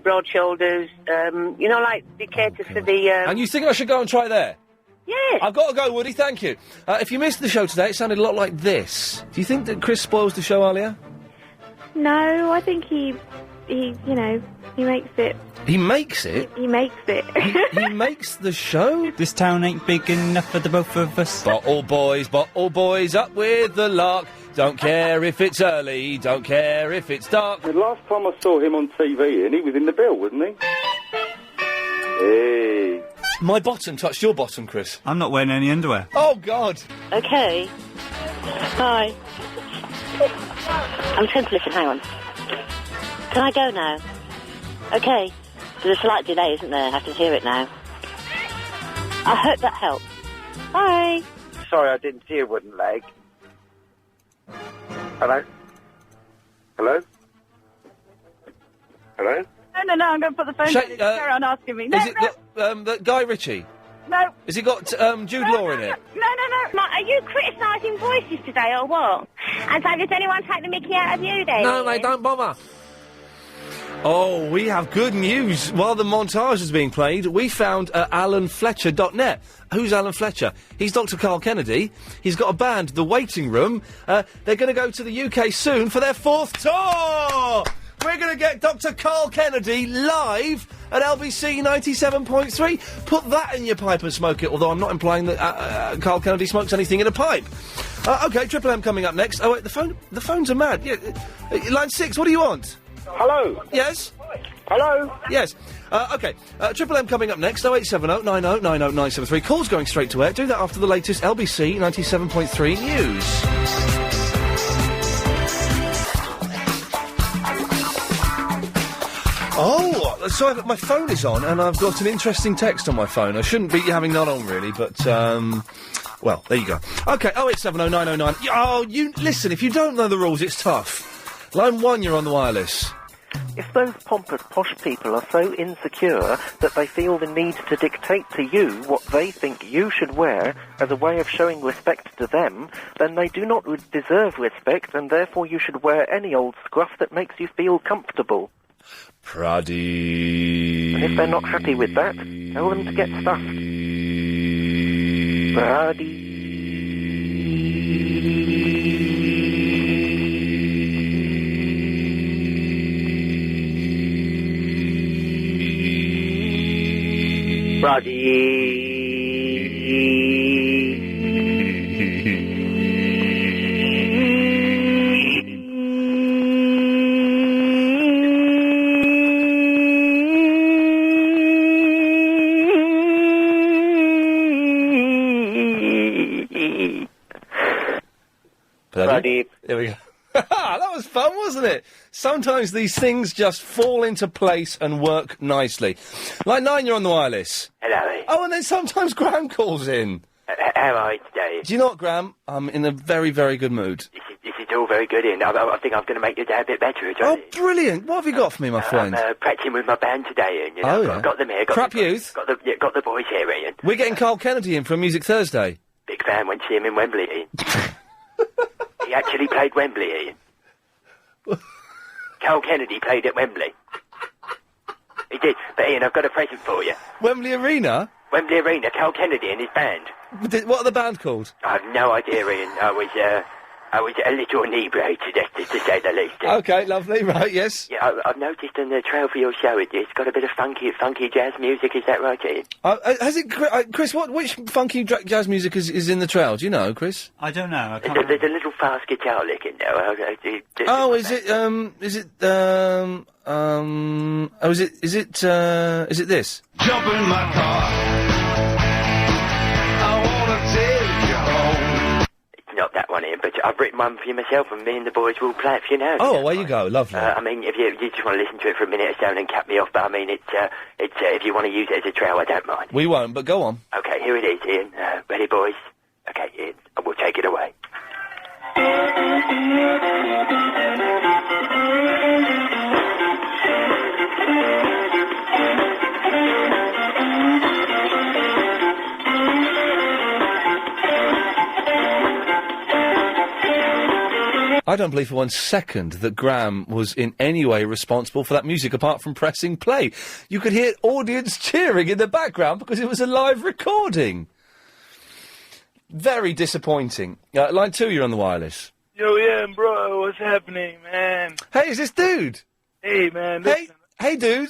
Broad shoulders, like the caters for the... And you think I should go and try there? Yes. I've got to go, Woody, thank you. If you missed the show today, it sounded a lot like this. Do you think that Chris spoils the show earlier? No, I think he makes it. He makes it? He makes it. He makes the show? This town ain't big enough for the both of us. Bottle boys, up with the lark. Don't care if it's early, don't care if it's dark. The last time I saw him on TV, and he was in the bill, wasn't he? Hey. My bottom touched your bottom, Chris. I'm not wearing any underwear. Oh, God. Okay. Hi. I'm trying to listen, hang on. Can I go now? Okay. There's a slight delay, isn't there? I can hear it now. I hope that helps. Bye. Sorry, I didn't see a wooden leg. Hello? Hello? Hello? No, I'm going to put the phone down. Carry on asking me. No, Is it the Guy Ritchie? No. Has he got Jude Law in it? No. Are you criticising voices today or what? And so does anyone take the mickey out of you then? No, mate, don't bother. Oh, we have good news. While the montage is being played, we found alanfletcher.net. Who's Alan Fletcher? He's Dr. Carl Kennedy. He's got a band, The Waiting Room. They're going to go to the UK soon for their 4th tour! We're going to get Dr. Carl Kennedy live at LBC 97.3. Put that in your pipe and smoke it, although I'm not implying that Carl Kennedy smokes anything in a pipe. OK, Triple M coming up next. Oh, wait, the phones are mad. Yeah, line 6, what do you want? Hello? Yes? Hello? Yes. OK, Triple M coming up next, 0870 90 90 973. Calls going straight to air. Do that after the latest LBC 97.3 news. Oh, so my phone is on, and I've got an interesting text on my phone. I shouldn't be having that on, really, but, well, there you go. OK, 0870 909. Oh, listen, if you don't know the rules, it's tough. Line 1, you're on the wireless. If those pompous, posh people are so insecure that they feel the need to dictate to you what they think you should wear as a way of showing respect to them, then they do not deserve respect, and therefore you should wear any old scruff that makes you feel comfortable. Praddy. And if they're not happy with that, tell them to get stuffed. Praddy. There we go. That was fun, wasn't it? Sometimes these things just fall into place and work nicely. Line 9, you're on the wireless. Hello. Oh, and then sometimes Graham calls in. How are you today? Do you know what, Graham? I'm in a very, very good mood. This is all very good, Ian. I think I'm going to make your day a bit better, Johnny. Oh, brilliant. What have you got for me, my friend? I'm practicing with my band today, Ian. You know? Oh, yeah. Got them here. Crap Youth? Got the boys here, Ian. We're getting Carl Kennedy in for Music Thursday. Big fan, went to see him in Wembley, Ian. He actually played Wembley, Ian. Carl Kennedy played at Wembley. He did. But, Ian, I've got a present for you. Wembley Arena? Wembley Arena, Carl Kennedy and his band. What are the band called? I have no idea, Ian. I was a little inebriated, to say the least. OK, lovely, right, yes. Yeah, I've noticed on the trail for your show, it's got a bit of funky jazz music, is that right, Ian? Has it, Chris, which funky jazz music is in the trail? Do you know, Chris? I don't know, I can't There's a little fast guitar lick in there. Is it this? Jump in my car. I wanna take you home. It's not that one, Ian, but I've written one for you myself, and me and the boys will play it for you now. Oh, away you go, lovely. I mean, if you just want to listen to it for a minute or so and then cut me off, but I mean, it's if you want to use it as a trail, I don't mind. We won't, but go on. Okay, here it is, Ian. Ready, boys? Okay, Ian, we'll take it away. I don't believe for 1 second that Graham was in any way responsible for that music, apart from pressing play. You could hear audience cheering in the background because it was a live recording. Very disappointing. Line 2, you're on the wireless. Yo, yeah, bro, what's happening, man? Hey, is this dude? Hey, man. Listen. Hey, dude.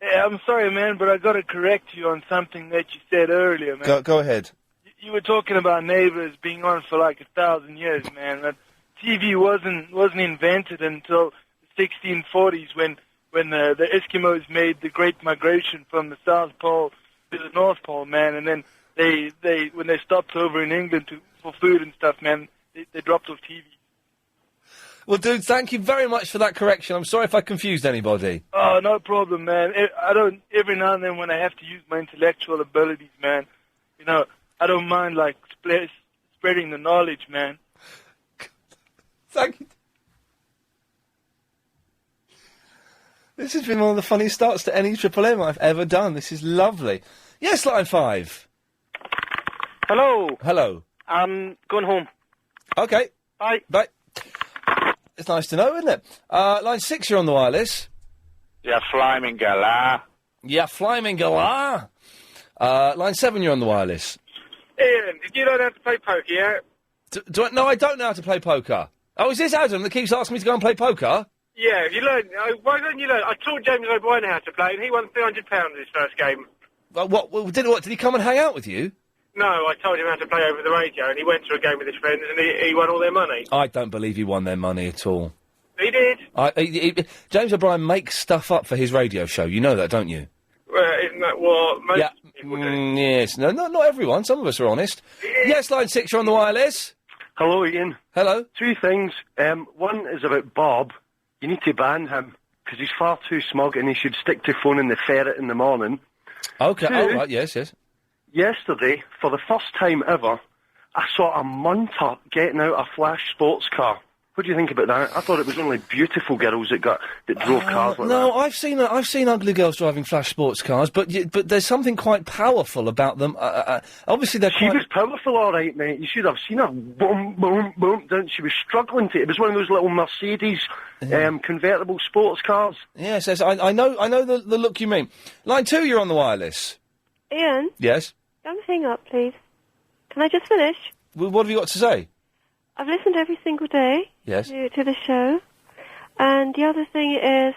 Hey, I'm sorry, man, but I got to correct you on something that you said earlier, man. Go ahead. You were talking about neighbors being on for like 1,000 years, man. That TV wasn't invented until the 1640s when the Eskimos made the Great Migration from the South Pole to the North Pole, man, and then they when they stopped over in England for food and stuff, man, they dropped off TV. Well, dude, thank you very much for that correction. I'm sorry if I confused anybody. Oh, no problem, man. Every now and then when I have to use my intellectual abilities, man, you know, I don't mind, like, spreading the knowledge, man. Thank you. This has been one of the funniest starts to any Triple M I've ever done. This is lovely. Yes, line 5. Hello. Hello. I'm going home. Okay. Bye. Bye. It's nice to know, isn't it? Line 6, you're on the wireless. Yeah, flaming galah. Yeah, flaming galah. Line 7, you're on the wireless. Ian, did you learn how to play poker yet? No, I don't know how to play poker. Oh, is this Adam that keeps asking me to go and play poker? Yeah, you learned. Why don't you learn? I taught James O'Brien how to play, and he won £300 his first game. Did he come and hang out with you? No, I told him how to play over the radio, and he went to a game with his friends, and he won all their money. I don't believe he won their money at all. He did. James O'Brien makes stuff up for his radio show. You know that, don't you? Isn't that what most people do? Yes. No, not everyone. Some of us are honest. Yes, line 6, you're on the wireless. Hello, Ian. Hello. 2 things. One is about Bob. You need to ban him, because he's far too smug, and he should stick to phoning the ferret in the morning. Okay, 2, right, yes. Yesterday, for the first time ever, I saw a munter getting out a flash sports car. What do you think about that? I thought it was only beautiful girls that drove cars like that. No, I've seen ugly girls driving flash sports cars, but there's something quite powerful about them. Obviously, She was powerful, all right, mate. You should have seen her. Boom, boom, boom. She was struggling to. It was one of those little Mercedes convertible sports cars. Yes, I know the look you mean. Line 2, you're on the wireless. Ian? Yes? Don't hang up, please. Can I just finish? Well, what have you got to say? I've listened every single day Yes. to the show. And the other thing is,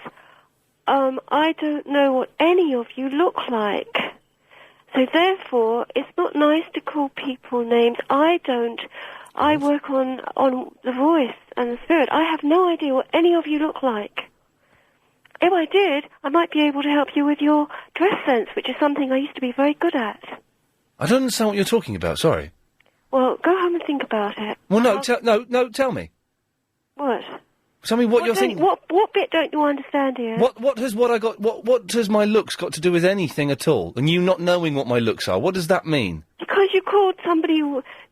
I don't know what any of you look like. So therefore, it's not nice to call people names. I work on the voice and the spirit. I have no idea what any of you look like. If I did, I might be able to help you with your dress sense, which is something I used to be very good at. I don't understand what you're talking about, sorry. Well, go home and think about it. Well, no, tell me. What? Tell me what you're thinking. What bit don't you understand here? What has my looks got to do with anything at all? And you not knowing what my looks are, what does that mean? Because you called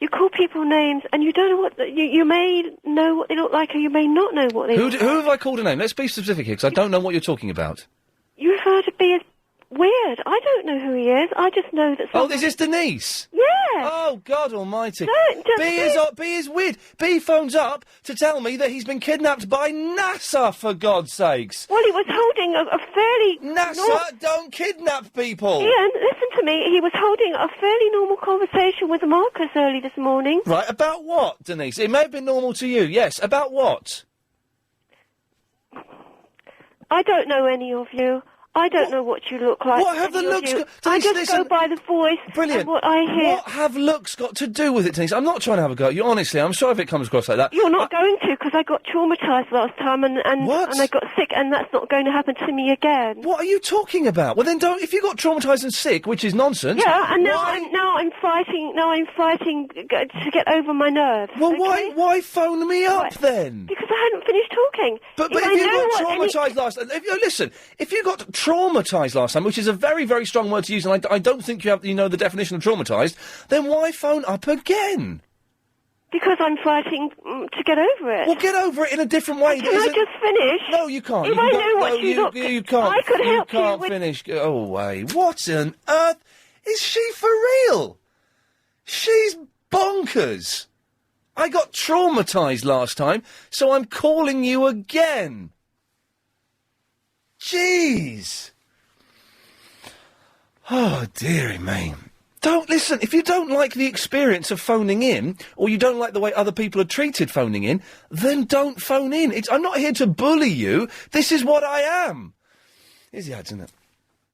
you call people names, and you don't know what you may know what they look like, or you may not know what they look like. Who have I called a name? Let's be specific here, because I don't know what you're talking about. You refer to B as weird. I don't know who he is. I just know that. Oh, is this Denise? Yeah. Oh, God Almighty! Don't just B is weird. B phones up to tell me that he's been kidnapped by NASA. For God's sakes! Well, he was holding a fairly NASA don't kidnap people. Ian, listen to me. He was holding a fairly normal conversation with Marcus early this morning. Right, about what, Denise? It may have been normal to you. Yes, about what? I don't know any of you. I don't know what you look like. What have the looks got... I Denise, just go by the voice and what I hear. What have looks got to do with it, Denise? I'm not trying to have a go at you, honestly. I'm sorry if it comes across like that. You're not going to, because I got traumatised last time and I got sick, and that's not going to happen to me again. What are you talking about? Well, then don't... If you got traumatised and sick, which is nonsense... Yeah, and now I'm fighting to get over my nerves. Well, why phone me up, then? Because I hadn't finished talking. But if you got traumatised last... Listen, if you got traumatised last time, which is a very, very strong word to use, and I don't think you know the definition of traumatised, then why phone up again? Because I'm fighting to get over it. Well, get over it in a different way. Can I just finish? No, you can't. If I know what you look... You can't. I could help you can't with... finish. Go away. What on earth? Is she for real? She's bonkers. I got traumatised last time, so I'm calling you again. Jeez. Oh, dearie me. Don't listen. If you don't like the experience of phoning in, or you don't like the way other people are treated phoning in, then don't phone in. I'm not here to bully you. This is what I am. Here's the ads, isn't it?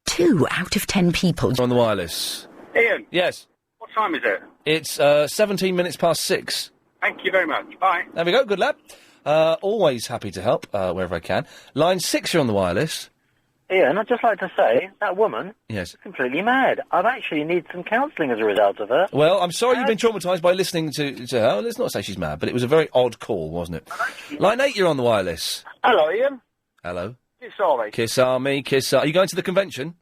2 out of 10 people. On the wireless. Ian. Yes. What time is it? It's 17 minutes past 6. Thank you very much. Bye. There we go. Good lad. Always happy to help wherever I can. Line 6, you're on the wireless. Ian, I'd just like to say, that woman Yes. is completely mad. I've actually need some counselling as a result of her. Well, I'm sorry you've been traumatised by listening to her. Well, let's not say she's mad, but it was a very odd call, wasn't it? Line 8, you're on the wireless. Hello, Ian. Hello. Kiss Army. Kiss Army, Are you going to the convention?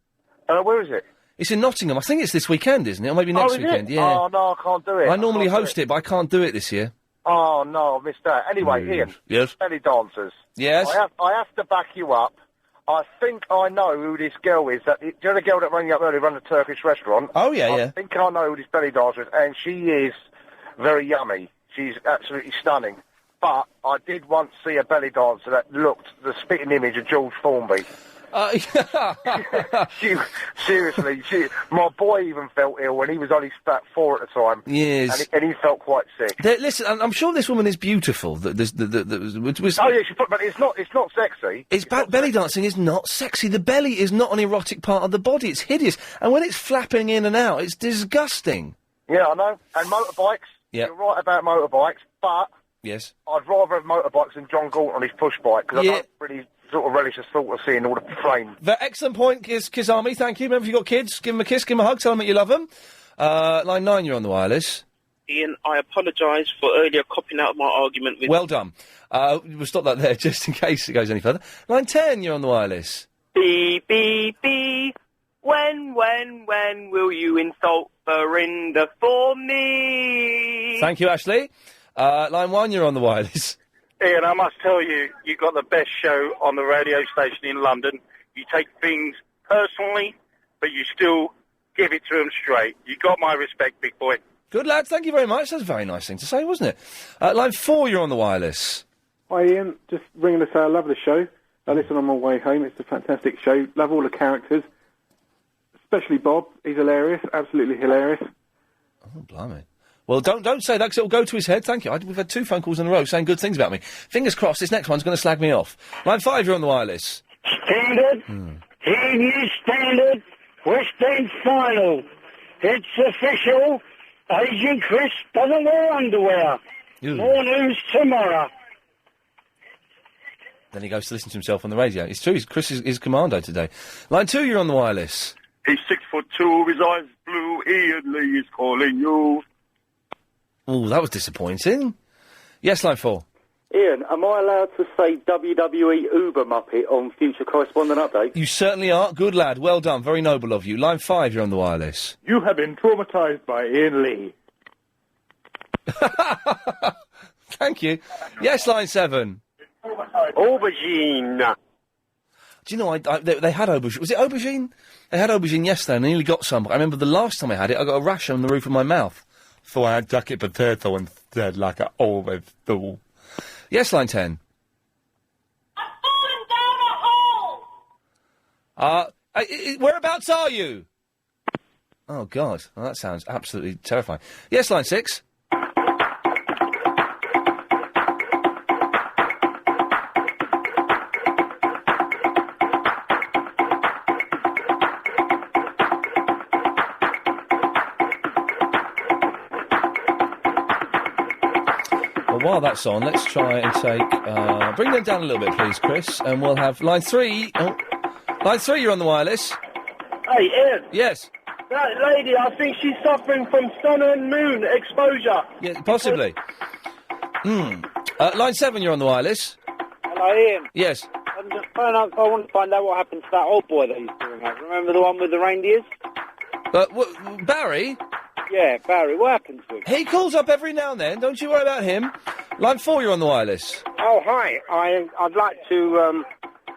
Where is it? It's in Nottingham. I think it's this weekend, isn't it? Or maybe next is weekend. it? Yeah. Oh, no, I can't do it. I normally can't do host it, but I can't do it this year. Oh, no, I missed that. Anyway, Ian. Yes? Belly dancers. Yes? I have to back you up. I think I know who this girl is. Do you know the girl that rang you up earlier, run the Turkish restaurant? Oh, yeah, I think I know who this belly dancer is, and she is very yummy. She's absolutely stunning. But I did once see a belly dancer that looked the spitting image of George Formby. Seriously, my boy even felt ill when he was only about 4 at the time. Yes. And he felt quite sick. Listen, I'm sure this woman is beautiful. Oh, yeah, but it's not sexy. Belly dancing is not sexy. The belly is not an erotic part of the body. It's hideous. And when it's flapping in and out, it's disgusting. Yeah, I know. And motorbikes. Yep. You're right about motorbikes, but Yes. I'd rather have motorbikes than John Galt on his push bike, because I don't really sort of relish the thought of seeing all the flames. Excellent point, Kiss Army. Thank you. Remember, if you've got kids, give them a kiss, give them a hug, tell them that you love them. Line 9, you're on the wireless. Ian, I apologise for earlier copying out my argument with... Well done. We'll stop that there, just in case it goes any further. Line 10, you're on the wireless. Beep, beep, beep. When will you insult Verinda for me? Thank you, Ashley. Line 1, you're on the wireless. Ian, I must tell you, you've got the best show on the radio station in London. You take things personally, but you still give it to them straight. You got my respect, big boy. Good, lad. Thank you very much. That's a very nice thing to say, wasn't it? Line 4, you're on the wireless. Hi, Ian. Just ringing to say I love the show. I listen on my way home. It's a fantastic show. Love all the characters. Especially Bob. He's hilarious. Absolutely hilarious. Oh, blimey. Well, don't say that, because it'll go to his head. Thank you. We've had 2 phone calls in a row saying good things about me. Fingers crossed, this next one's going to slag me off. Line 5, you're on the wireless. Standard. Here you standard. West End final. It's official. Agent Chris doesn't wear underwear. More news tomorrow. Then he goes to listen to himself on the radio. It's true, Chris is commando today. Line 2, you're on the wireless. He's 6'2", his eyes blue, Ian Lee is calling you. Oh, that was disappointing. Yes, line 4. Ian, am I allowed to say WWE Uber Muppet on future correspondent updates? You certainly are. Good lad. Well done. Very noble of you. Line 5, you're on the wireless. You have been traumatised by Ian Lee. Thank you. Yes, line 7. Aubergine. Do you know, they had aubergine. Was it aubergine? They had aubergine yesterday and I nearly got some. But I remember the last time I had it, I got a rash on the roof of my mouth. So I had jacket potato instead, like I always do. Yes, line 10. Whereabouts are you? Oh, God. Well, that sounds absolutely terrifying. Yes, line 6. While that's on, let's try and take... bring them down a little bit, please, Chris, and we'll have line 3... Oh, line 3, you're on the wireless. Hey, Ian. Yes. That lady, I think she's suffering from sun and moon exposure. Yeah, possibly. Line 7, you're on the wireless. Hello, Ian. Yes. I'm just phoning up. I want to find out what happened to that old boy that used to ring up. Remember the one with the reindeers? Barry? Yeah, Barry. What happened to him? He calls up every now and then. Don't you worry about him. Line 4, you're on the wireless. Oh, hi. I'd like to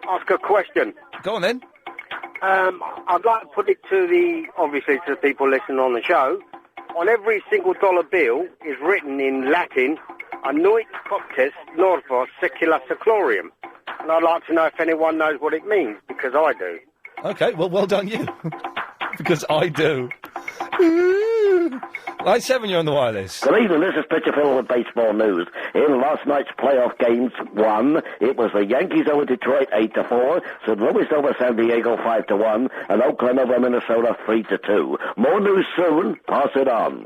ask a question. Go on, then. I'd like to put it to the people listening on the show. On every single dollar bill is written in Latin, Anuit Coptis Norvos Secula Seclorium. And I'd like to know if anyone knows what it means, because I do. OK, well done you. Because I do. Line 7, you're on the wireless. Good evening, this is Pitcher Phil with baseball news. In last night's playoff games, it was the Yankees over Detroit 8-4, St. Louis over San Diego 5-1, and Oakland over Minnesota 3-2. More news soon. Pass it on.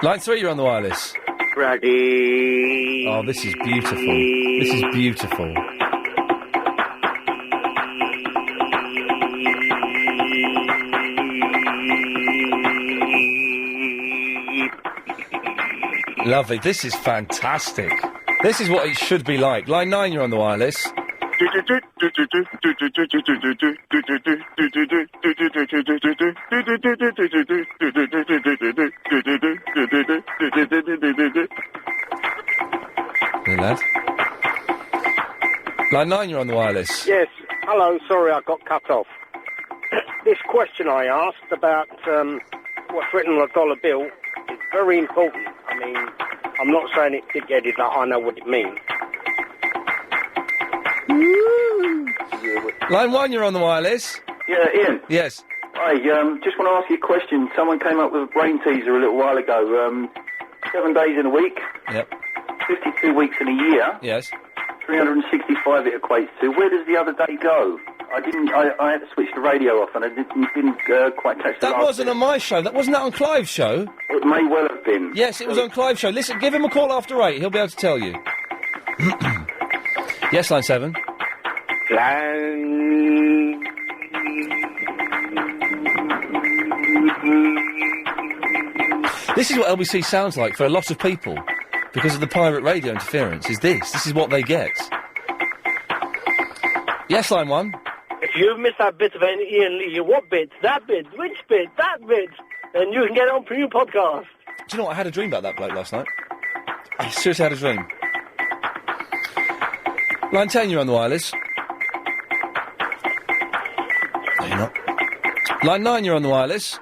Line 3, you're on the wireless. Brady. Oh, this is beautiful. This is beautiful. Lovely. This is fantastic. This is what it should be like. Line 9, you're on the wireless. Hey, lad. Line 9, you're on the wireless. Yes. Hello. Sorry, I got cut off. This question I asked about what's written on a dollar bill is very important. I mean, I'm not saying it's big-headed, that I know what it means. Line 1, you're on the wireless. Yeah, Ian. Yes. Hi, just want to ask you a question. Someone came up with a brain teaser a little while ago. 7 days in a week. Yep. 52 weeks in a year. Yes. 365 it equates to. Where does the other day go? I had to switch the radio off and I didn't quite catch That wasn't on my show. Wasn't that on Clive's show? It may well have been. Yes, it was on Clive's show. Listen, give him a call after 8. He'll be able to tell you. Yes, line 7. This is what LBC sounds like for a lot of people because of the pirate radio interference. This is what they get. Yes, line 1. If you've missed that bit of Ian Lee, what bit? That bit? Which bit? That bit? Then you can get on for your podcast. Do you know what? I had a dream about that bloke last night. I seriously had a dream. Line 10, you're on the wireless. No, you're not. Line 9, you're on the wireless.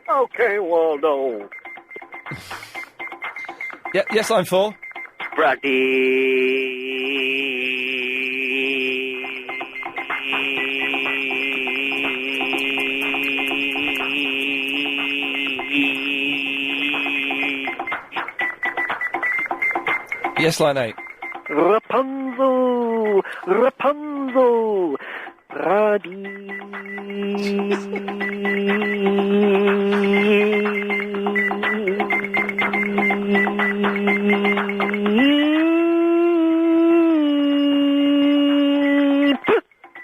Okay, Waldo. Yeah, yes, line 4. Yes, line 8. Rapunzel, Rapunzel,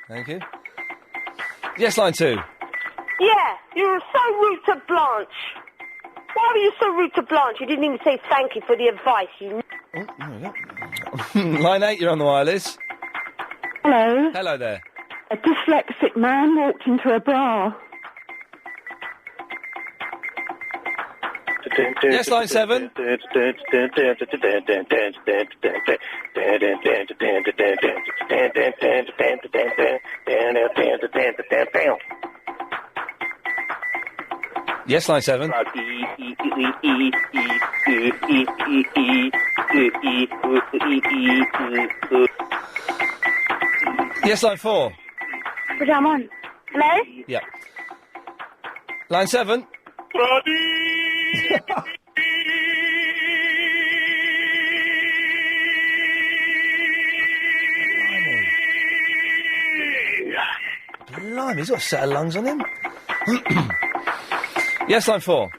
Thank you. Yes, line 2. Yeah, you were so rude to Blanche. Why were you so rude to Blanche? You didn't even say thank you for the advice, you... Oh, no, no. Line 8, you're on the wireless. Hello. Hello there. A dyslexic man walked into a bar. Yes, line 7. Yes, line 7. Yes, line 4. But I'm on. Hello? Yeah. Line 7. Blimey, he's got a set of lungs on him. Yes, line 4.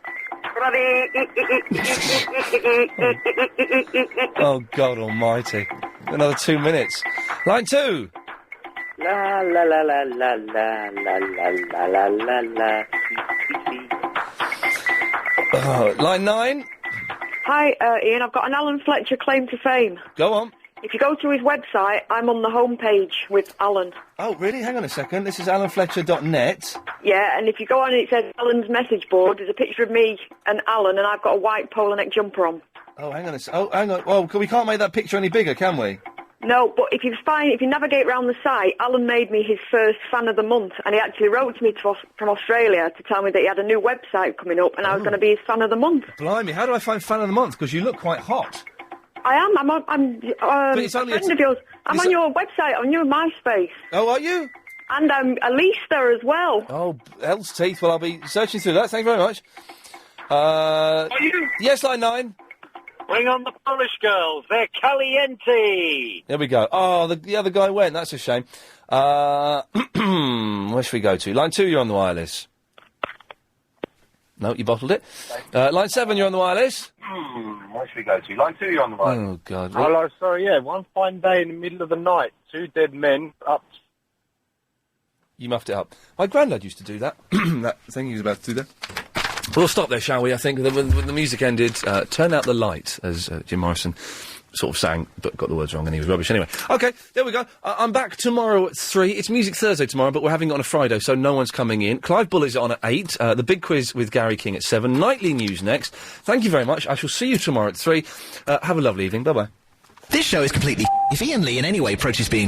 Oh, God almighty. Another 2 minutes. Line 2. La la la la la la la la la la la. Line 9. Hi, Ian. I've got an Alan Fletcher claim to fame. Go on. If you go to his website, I'm on the homepage with Alan. Oh, really? Hang on a second. This is alanfletcher.net. Yeah, and if you go on and it says Alan's message board, there's a picture of me and Alan, and I've got a white polo neck jumper on. Oh, hang on hang on. Oh, we can't make that picture any bigger, can we? No, but if you navigate around the site, Alan made me his first fan of the month, and he actually wrote to me from Australia to tell me that he had a new website coming up, and I was going to be his fan of the month. Blimey, how do I find fan of the month? Because you look quite hot. I am. I'm But it's only a friend of yours. I'm on your website, on your MySpace. Oh, are you? And I'm a Leicester as well. Oh, hell's teeth. Well, I'll be searching through that. Thank you very much. Are you? Yes, line 9. Bring on the Polish girls. They're caliente. There we go. Oh, the other guy went. That's a shame. Where should we go to? Line 2, you're on the wireless. No, you bottled it. Line 7, you're on the wireless. Where should we go to? Line 2, you're on the line. Oh, God. Hello, sorry, yeah. One fine day in the middle of the night, 2 dead men up. You muffed it up. My granddad used to do that. That thing he was about to do there. We'll stop there, shall we? I think when the music ended, turn out the light, as Jim Morrison sort of sang, but got the words wrong and he was rubbish anyway. OK, there we go. I'm back tomorrow at 3. It's Music Thursday tomorrow, but we're having it on a Friday, so no one's coming in. Clive Bull is on at 8. The big quiz with Gary King at 7. Nightly news next. Thank you very much. I shall see you tomorrow at 3. Have a lovely evening. Bye-bye. This show is completely if Iain Lee in any way approaches being